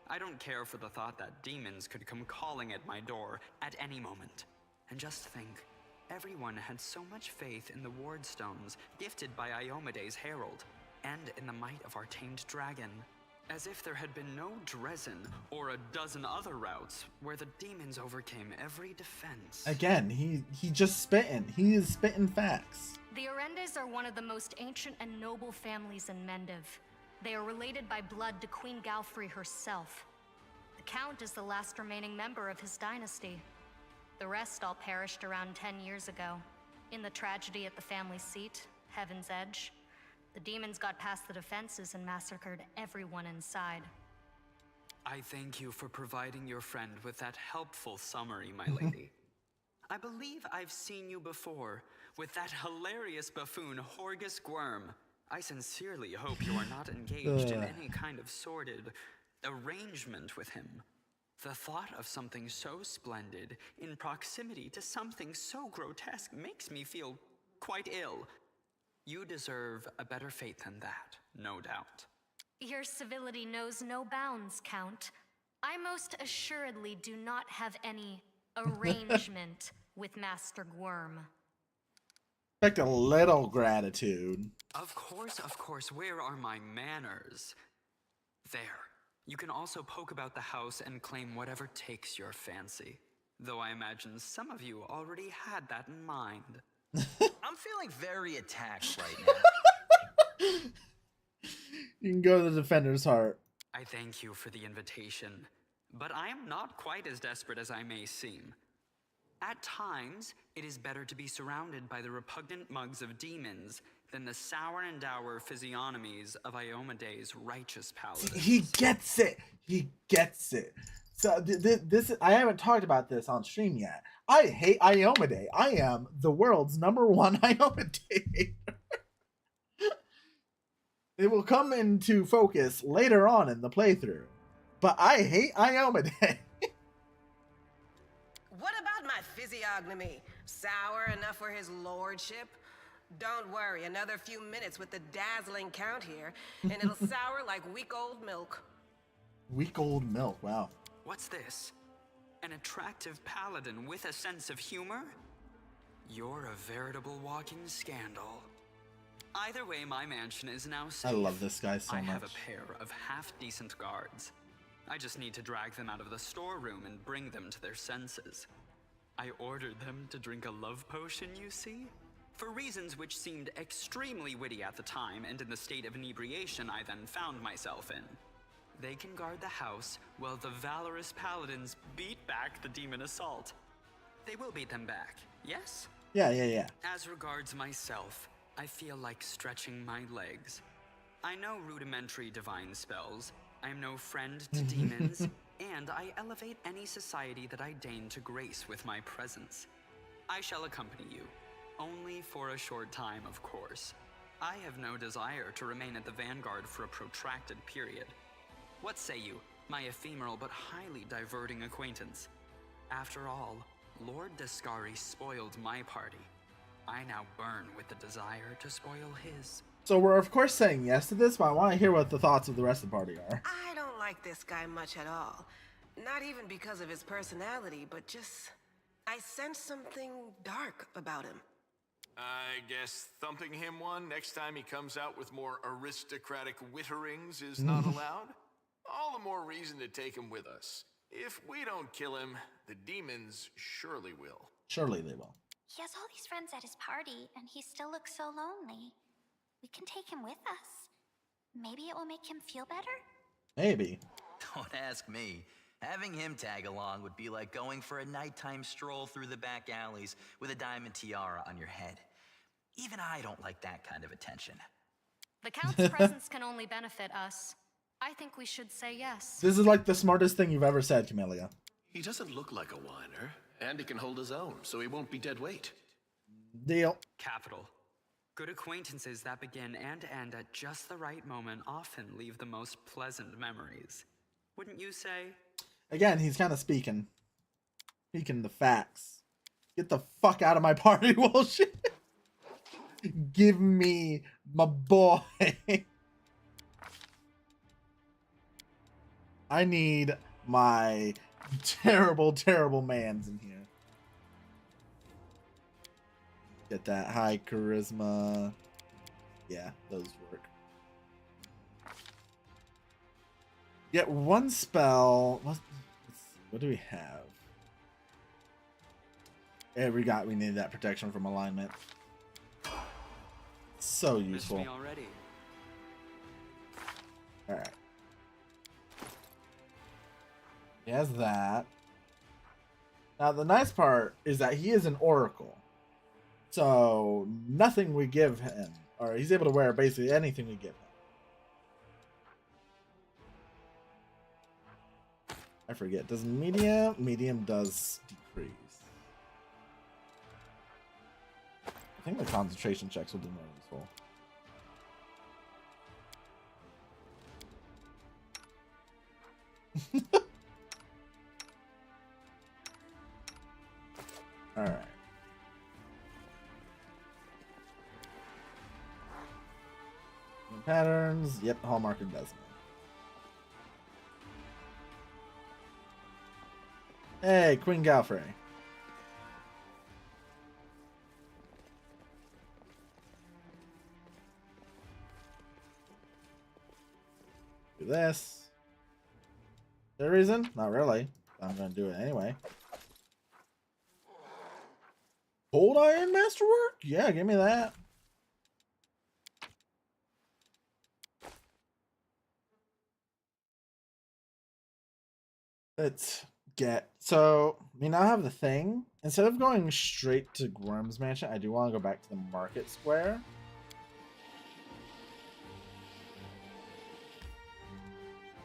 I don't care for the thought that demons could come calling at my door at any moment. And just think, everyone had so much faith in the wardstones gifted by Iomede's herald, and in the might of our tamed dragon, as if there had been no Dresden or a dozen other routes where the demons overcame every defense. Again, he just spitting. He is spitting facts. The Orendes are one of the most ancient and noble families in Mendiv. They are related by blood to Queen Galfrey herself. The Count is the last remaining member of his dynasty. The rest all perished around 10 years ago. In the tragedy at the family seat, Heaven's Edge, the demons got past the defenses and massacred everyone inside. I thank you for providing your friend with that helpful summary, my lady. I believe I've seen you before, with that hilarious buffoon Horgus Gwyrm. I sincerely hope you are not engaged in any kind of sordid arrangement with him. The thought of something so splendid in proximity to something so grotesque makes me feel quite ill. You deserve a better fate than that, no doubt. Your civility knows no bounds, Count. I most assuredly do not have any arrangement with Master Gwyrm. Expect a little gratitude. Of course, where are my manners? There. You can also poke about the house and claim whatever takes your fancy. Though I imagine some of you already had that in mind. I'm feeling very attacked right now. You can go to the defender's heart. I thank you for the invitation, but I am not quite as desperate as I may seem. At times, it is better to be surrounded by the repugnant mugs of demons than the sour and dour physiognomies of Iomede's righteous paladins. He gets it. He gets it. So this I haven't talked about this on stream yet. I hate Iomade. I am the world's #1 Iomade hater. It will come into focus later on in the playthrough. But I hate Iomade. What about my physiognomy? Sour enough for his lordship? Don't worry, another few minutes with the dazzling Count here, and it'll sour like week-old milk. Week old milk, wow. What's this? An attractive paladin with a sense of humor? You're a veritable walking scandal. Either way, my mansion is now safe. I love this guy so I much. have a pair of half-decent guards. I just need to drag them out of the storeroom and bring them to their senses. I ordered them to drink a love potion, you see? For reasons which seemed extremely witty at the time and in the state of inebriation I then found myself in. They can guard the house while the valorous paladins beat back the demon assault. They will beat them back, yes? Yeah. As regards myself, I feel like stretching my legs. I know rudimentary divine spells, I am no friend to demons, and I elevate any society that I deign to grace with my presence. I shall accompany you, only for a short time, of course. I have no desire to remain at the vanguard for a protracted period. What say you, my ephemeral but highly diverting acquaintance? After all, Lord Descari spoiled my party. I now burn with the desire to spoil his. So we're of course saying yes to this, but I want to hear what the thoughts of the rest of the party are. I don't like this guy much at all. Not even because of his personality, but just... I sense something dark about him. I guess thumping him one next time he comes out with more aristocratic witterings is not allowed? All the more reason to take him with us. If we don't kill him, the demons surely will. Surely they will. He has all these friends at his party, and he still looks so lonely. We can take him with us. Maybe it will make him feel better? Maybe. Don't ask me. Having him tag along would be like going for a nighttime stroll through the back alleys with a diamond tiara on your head. Even I don't like that kind of attention. The Count's presence can only benefit us. I think we should say yes. This is like the smartest thing you've ever said, Camellia. He doesn't look like a whiner, and he can hold his own, so he won't be dead weight. Deal. Capital. Good acquaintances that begin and end at just the right moment often leave the most pleasant memories. Wouldn't you say? Again, he's kind of speaking the facts. Get the fuck out of my party, bullshit. Give me my boy. I need my terrible, terrible mans in here. Get that high charisma. Yeah, those work. Get one spell. Let's see, what do we have? Yeah, we need that protection from alignment. So useful. Missed me already. All right. He has that. Now the nice part is that he is an oracle, so nothing we give him, or he's able to wear basically anything we give him. I forget. Does medium does decrease? I think the concentration checks will be more useful. All right. Patterns. Yep, Hallmark and Desmond. Hey, Queen Galfrey. Do this. Is there a reason? Not really. I'm gonna do it anyway. Cold Iron Masterwork? Yeah, give me that. Let's get... So, we now have the thing. Instead of going straight to Gorm's Mansion, I do want to go back to the Market Square.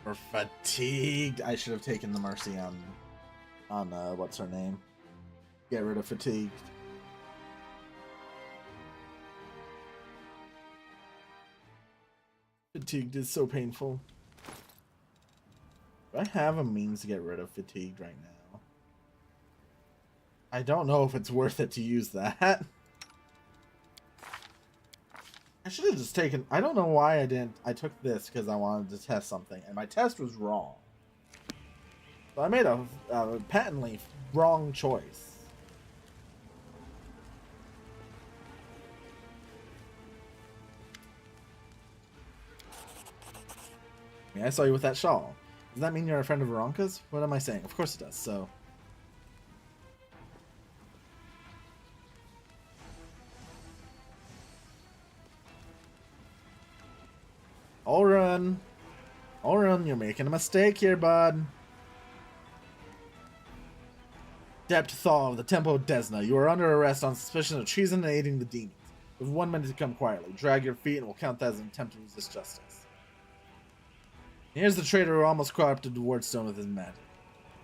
We're fatigued. I should have taken the Mercy on what's her name? Get rid of Fatigued. Fatigued is so painful. Do I have a means to get rid of Fatigued right now? I don't know if it's worth it to use that. I should have just taken... I don't know why I didn't... I took this because I wanted to test something, and my test was wrong. So I made a patently wrong choice. Yeah, I saw you with that shawl. Does that mean you're a friend of Veronika's? What am I saying? Of course it does, so... Olrun! Olrun, you're making a mistake here, bud. Dept Thaw of the Temple of Desna, you are under arrest on suspicion of treason and aiding the demons. You have 1 minute to come quietly. Drag your feet and we'll count that as an attempt to resist justice. Here's the traitor who almost corrupted the Wardstone with his magic.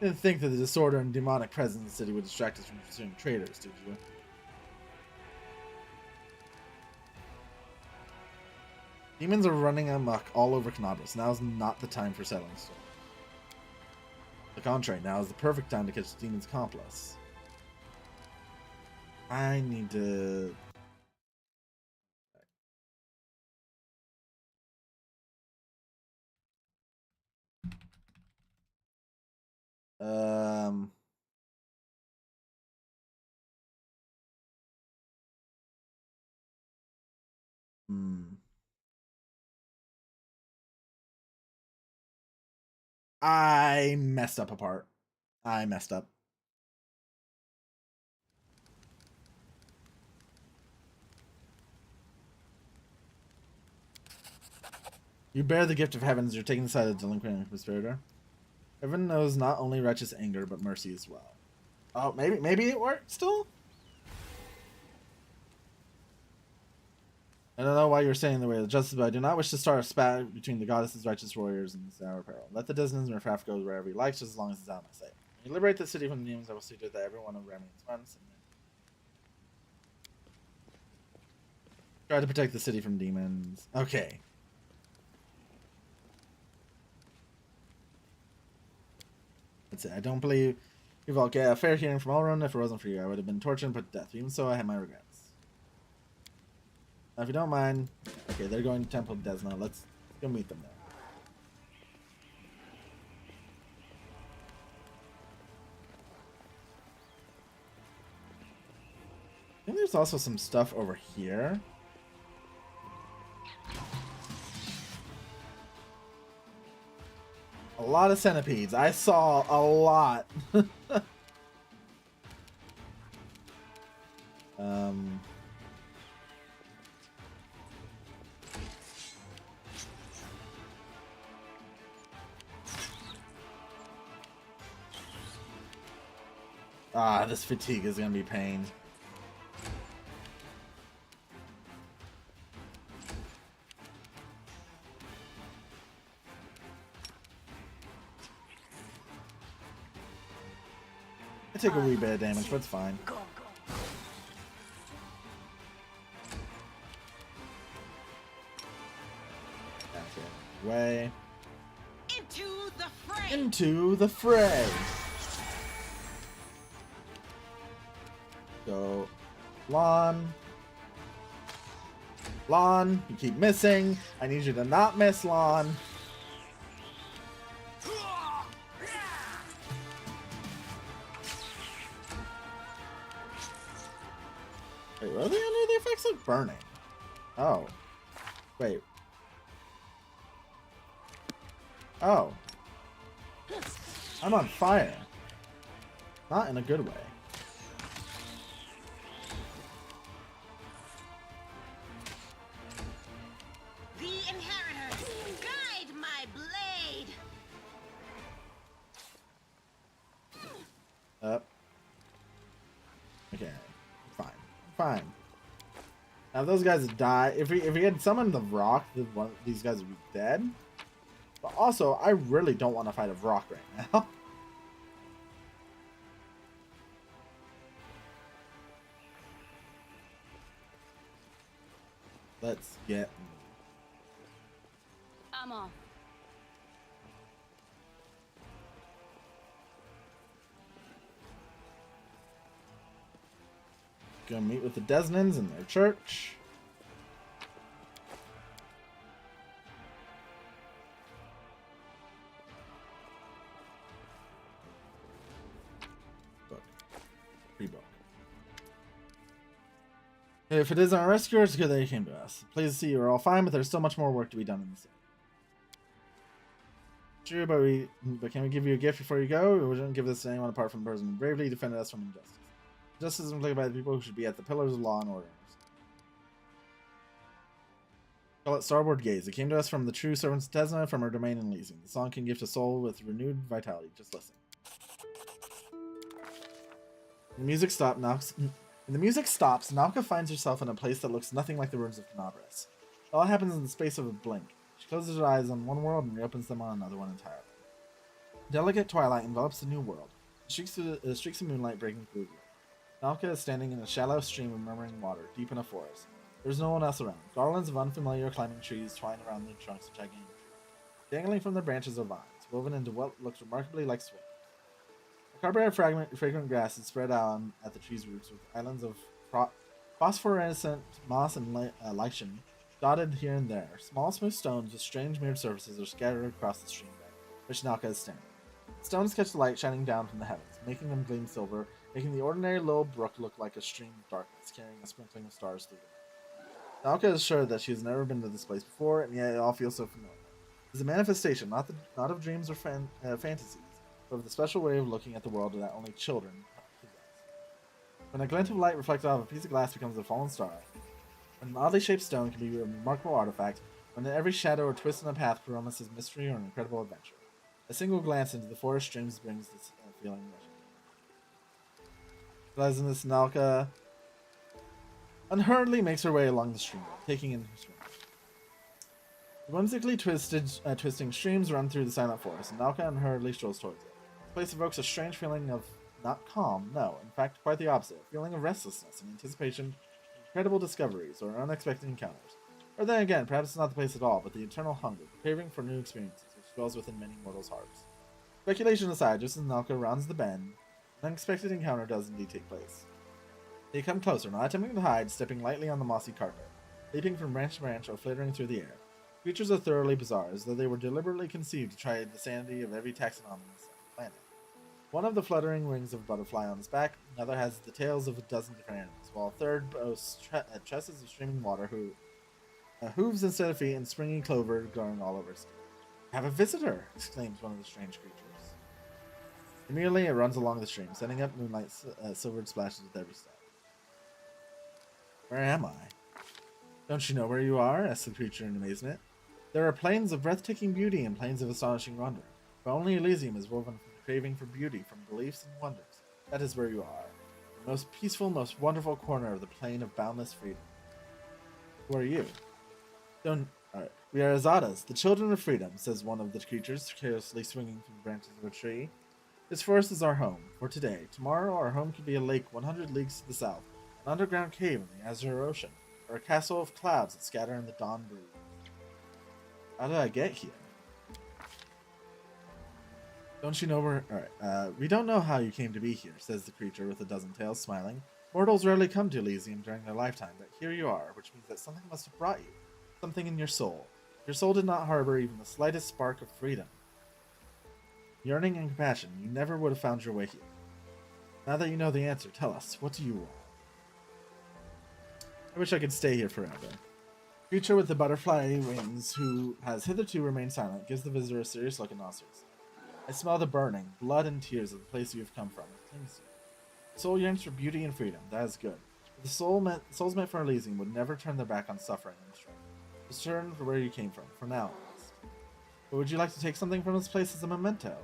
You didn't think that the disorder and demonic presence in the city would distract us from pursuing traitors, did you? Demons are running amok all over Canabras. Now is not the time for settling stores. The contrary, now is the perfect time to catch the demon's accomplice. I need to... Um... I messed up a part. I messed up. You bear the gift of heavens. You're taking the side of the delinquent and conspirator. Heaven knows not only righteous anger, but mercy as well. Oh, maybe it worked still? I don't know why you're standing in the way of justice, but I do not wish to start a spat between the goddess's righteous warriors and this hour peril. Let the dissonance and riffraff go wherever he likes, just as long as it's out of my sight. When you liberate the city from the demons, I will see to it that everyone of Remy's runs. Try to protect the city from demons. Okay. That's it. I don't believe you've all get a fair hearing from Elrond. If it wasn't for you, I would have been tortured and put to death. Even so, I have my regrets. Now, if you don't mind, okay, they're going to Temple of Desna. Let's go meet them there. I think there's also some stuff over here. A lot of centipedes. I saw a lot. This fatigue is gonna be pain. I take a wee bit of damage, but it's fine. Way. Into the fray. Into the fray. Go, Lon. Lon, you keep missing. I need you to not miss, Lon. Wait, what are they under the effects of burning? Oh. Wait. Oh. I'm on fire. Not in a good way. The inheritors, guide my blade. Up. Okay. Fine. Fine. Now if those guys die, if we had summoned the rock, these guys would be dead. But also, I really don't want to fight a rock right now. Let's get. I'm off. Go meet with the Desnans in their church. Book. Pre-book. If it isn't our rescuers, it's good that you came to us. Pleased to see you are all fine, but there's still much more work to be done in the city. True, but can we give you a gift before you go? We wouldn't give this to anyone apart from the person who bravely defended us from injustice. Justice is inflicted by the people who should be at the pillars of law and order. Call it Starboard Gaze. It came to us from the true servants of Tesna from her domain in Elysium. The song can gift a soul with renewed vitality. Just listen. The music stops. When the music stops, Nalka finds herself in a place that looks nothing like the ruins of Canabras. It all happens in the space of a blink. She closes her eyes on one world and reopens them on another one entirely. Delicate twilight envelops the new world. Streaks of moonlight breaking through the gloom. Nalka is standing in a shallow stream of murmuring water, deep in a forest. There's no one else around. Garlands of unfamiliar climbing trees twine around the trunks of gigantic trees. Dangling from their branches are vines, woven into what looks remarkably like swing. A carpet of fragrant grass is spread out at the tree's roots, with islands of phosphorescent moss and lichen dotted here and there. Small, smooth stones with strange mirrored surfaces are scattered across the stream bed, which Nalka is standing. Stones catch the light shining down from the heavens, making them gleam silver, making the ordinary little brook look like a stream of darkness, carrying a sprinkling of stars through it. Nalka is sure that she has never been to this place before, and yet it all feels so familiar. It is a manifestation, not of dreams or fantasies, but of the special way of looking at the world that only children possess. When a glint of light reflected off a piece of glass becomes a fallen star, when an oddly shaped stone can be a remarkable artifact, when every shadow or twist in a path promises mystery or an incredible adventure. A single glance into the forest streams brings this feeling rushing. Pleasantness, Nalka unhurriedly makes her way along the stream, taking in her swim. Whimsically twisting streams run through the silent forest, and Nalka unhurriedly strolls towards it. This place evokes a strange feeling of not calm, no, in fact, quite the opposite. A feeling of restlessness and anticipation of incredible discoveries or unexpected encounters. Or then again, perhaps it's not the place at all, but the eternal hunger, the craving for new experiences, which dwells within many mortals' hearts. Speculation aside, just as Nalka rounds the bend, an unexpected encounter does indeed take place. They come closer, not attempting to hide, stepping lightly on the mossy carpet, leaping from branch to branch or flittering through the air. Creatures are thoroughly bizarre, as though they were deliberately conceived to try the sanity of every taxonomy on the planet. One of the fluttering wings of a butterfly on its back, another has the tails of a dozen different animals, while a third boasts tresses of streaming water, hooves instead of feet, and springy clover growing all over its skin. "Have a visitor!" exclaims one of the strange creatures. Immediately, it runs along the stream, sending up moonlight silvered splashes with every step. "Where am I?" "Don't you know where you are?" asks the creature in amazement. "There are plains of breathtaking beauty and plains of astonishing wonder, but only Elysium is woven from the craving for beauty, from beliefs and wonders. That is where you are. The most peaceful, most wonderful corner of the plain of boundless freedom." "Who are you?" "We are Azadas, the children of freedom," says one of the creatures, carelessly swinging from the branches of a tree. "This forest is our home, for today. Tomorrow our home could be a lake 100 leagues to the south, an underground cave in the azure ocean, or a castle of clouds that scatter in the dawn breeze. How did I get here?" "Don't you know where..." "We don't know how you came to be here," says the creature with a dozen tails, smiling. "Mortals rarely come to Elysium during their lifetime, but here you are, which means that something must have brought you. Something in your soul. Your soul did not harbor even the slightest spark of freedom. Yearning and compassion, you never would have found your way here. Now that you know the answer, tell us, what do you want?" "I wish I could stay here forever." The creature with the butterfly wings, who has hitherto remained silent, gives the visitor a serious look and nostrils. "I smell the burning, blood and tears of the place you have come from. It clings to you. The soul yearns for beauty and freedom. That is good. But the souls meant for Elysium would never turn their back on suffering and strife. Return for where you came from, for now at least. But would you like to take something from this place as a memento?"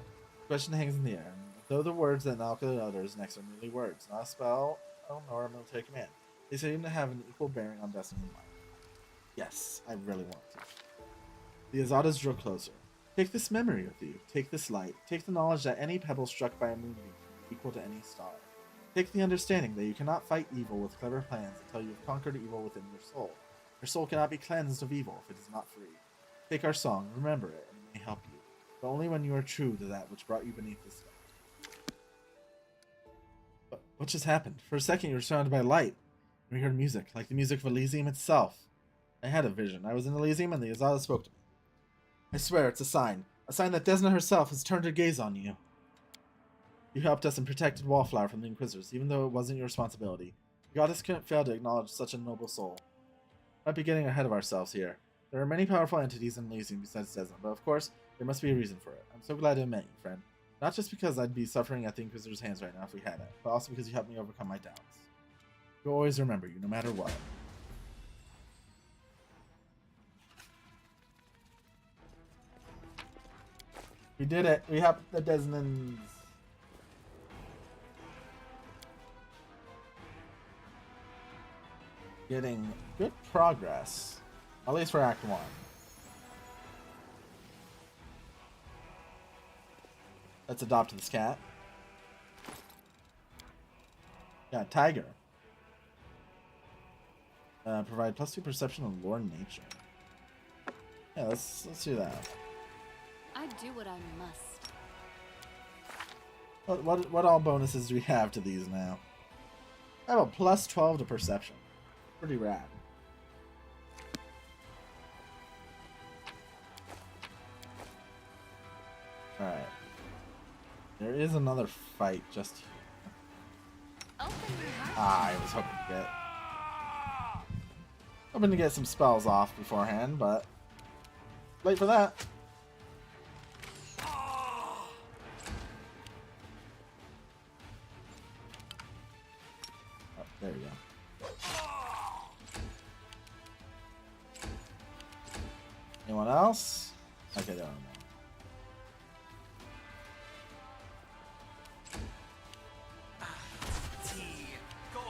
The question hangs in the air, and though the words that Nalka utters next are merely words, not a spell nor a military command, they seem to have an equal bearing on destiny and life. "Yes, I really want to." The Azadas drew closer. "Take this memory with you. Take this light. Take the knowledge that any pebble struck by a moonbeam can be equal to any star. Take the understanding that you cannot fight evil with clever plans until you have conquered evil within your soul. Your soul cannot be cleansed of evil if it is not free. Take our song, remember it, and it may help you, but only when you are true to that which brought you beneath the sky." What just happened? For a second you were surrounded by light, and we heard music, like the music of Elysium itself. I had a vision. I was in Elysium, and the Azada spoke to me. I swear it's a sign that Desna herself has turned her gaze on you. You helped us and protected Wallflower from the Inquisitors, even though it wasn't your responsibility. The goddess couldn't fail to acknowledge such a noble soul. Might be getting ahead of ourselves here. There are many powerful entities in Elysium besides Desna, but of course, there must be a reason for it. I'm so glad to have met you, friend. Not just because I'd be suffering at the Inquisitor's hands right now if we had it, but also because you helped me overcome my doubts. We'll always remember you, no matter what." We did it! We helped the Desnans! Getting good progress. At least for Act 1. Let's adopt this cat. Yeah, tiger. Provide +2 perception of lore and nature. Yeah, let's do that. I do what I must. What all bonuses do we have to these now? I have a +12 to perception. Pretty rad. Alright. There is another fight just here. I was hoping to get some spells off beforehand, but late for that. Oh, there we go. Anyone else? Okay, there are more.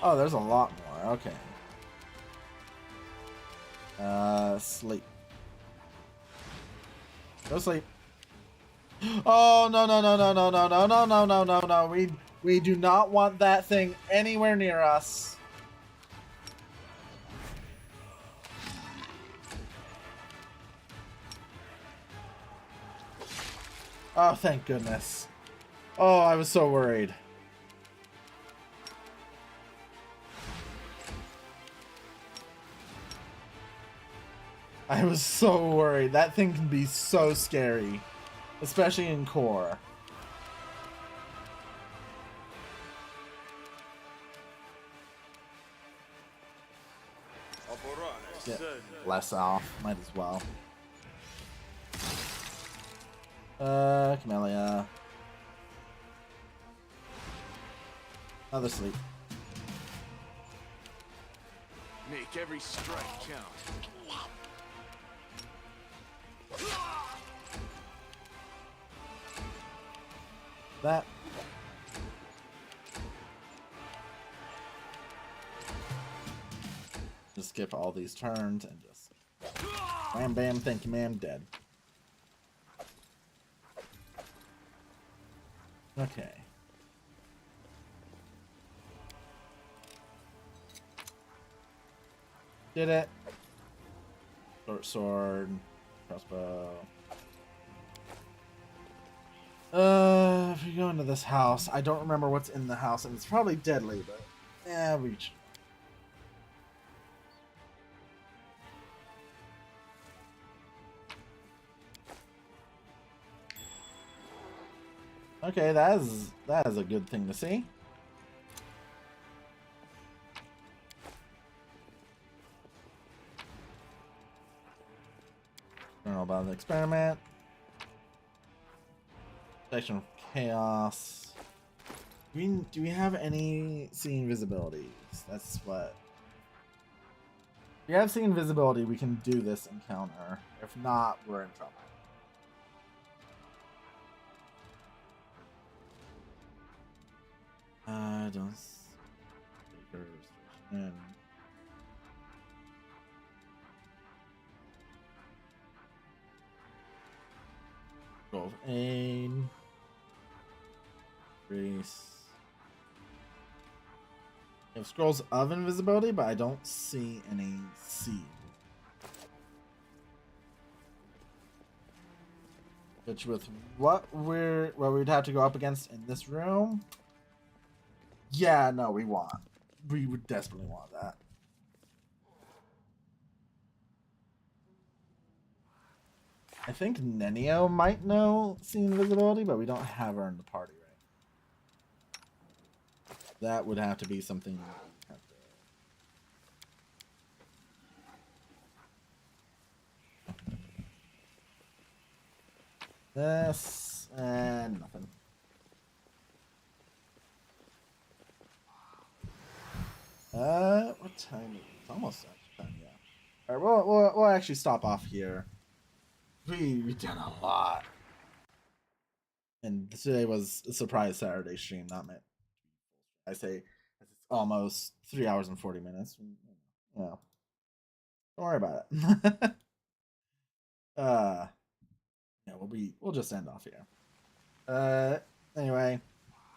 Oh, there's a lot more. Okay. Sleep. Go sleep. Oh, no, no, no, no, no, no, no, no, no, no, no, no. We do not want that thing anywhere near us. Oh, thank goodness. Oh, I was so worried. I was so worried. That thing can be so scary. Especially in core. Get less off. Might as well. Camellia. Another sleep. Make every strike count. That. Just skip all these turns and just wham bam, thank you ma'am, dead. Okay. Did it. Short sword, crossbow. If we go into this house, I don't remember what's in the house, and it's probably deadly, but yeah, we should. Okay, that is a good thing to see. Don't know about the experiment. Section of chaos. Do we have any seeing visibilities? That's what. If we have seeing visibility, we can do this encounter. If not, we're in trouble. Don't. Scroll of aid. Grace. I have scrolls of invisibility, but I don't see any seed. Which with what we'd have to go up against in this room. Yeah, no, we would desperately want that. I think Nenio might know see invisibility, but we don't have her in the party, right? That would have to be something we have to... This and nothing. What time is it? It's almost time, yeah. Alright, we'll actually stop off here. We've done a lot. And today was a surprise Saturday stream, not meant. I say it's almost 3 hours and 40 minutes. You know, don't worry about it. Yeah, we'll just end off here. Anyway,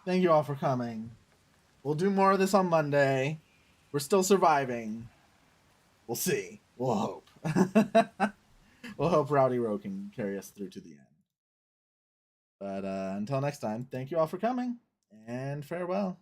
thank you all for coming. We'll do more of this on Monday. We're still surviving. We'll see. We'll hope. We'll hope Rowdy Rowe can carry us through to the end. But until next time, thank you all for coming, and farewell.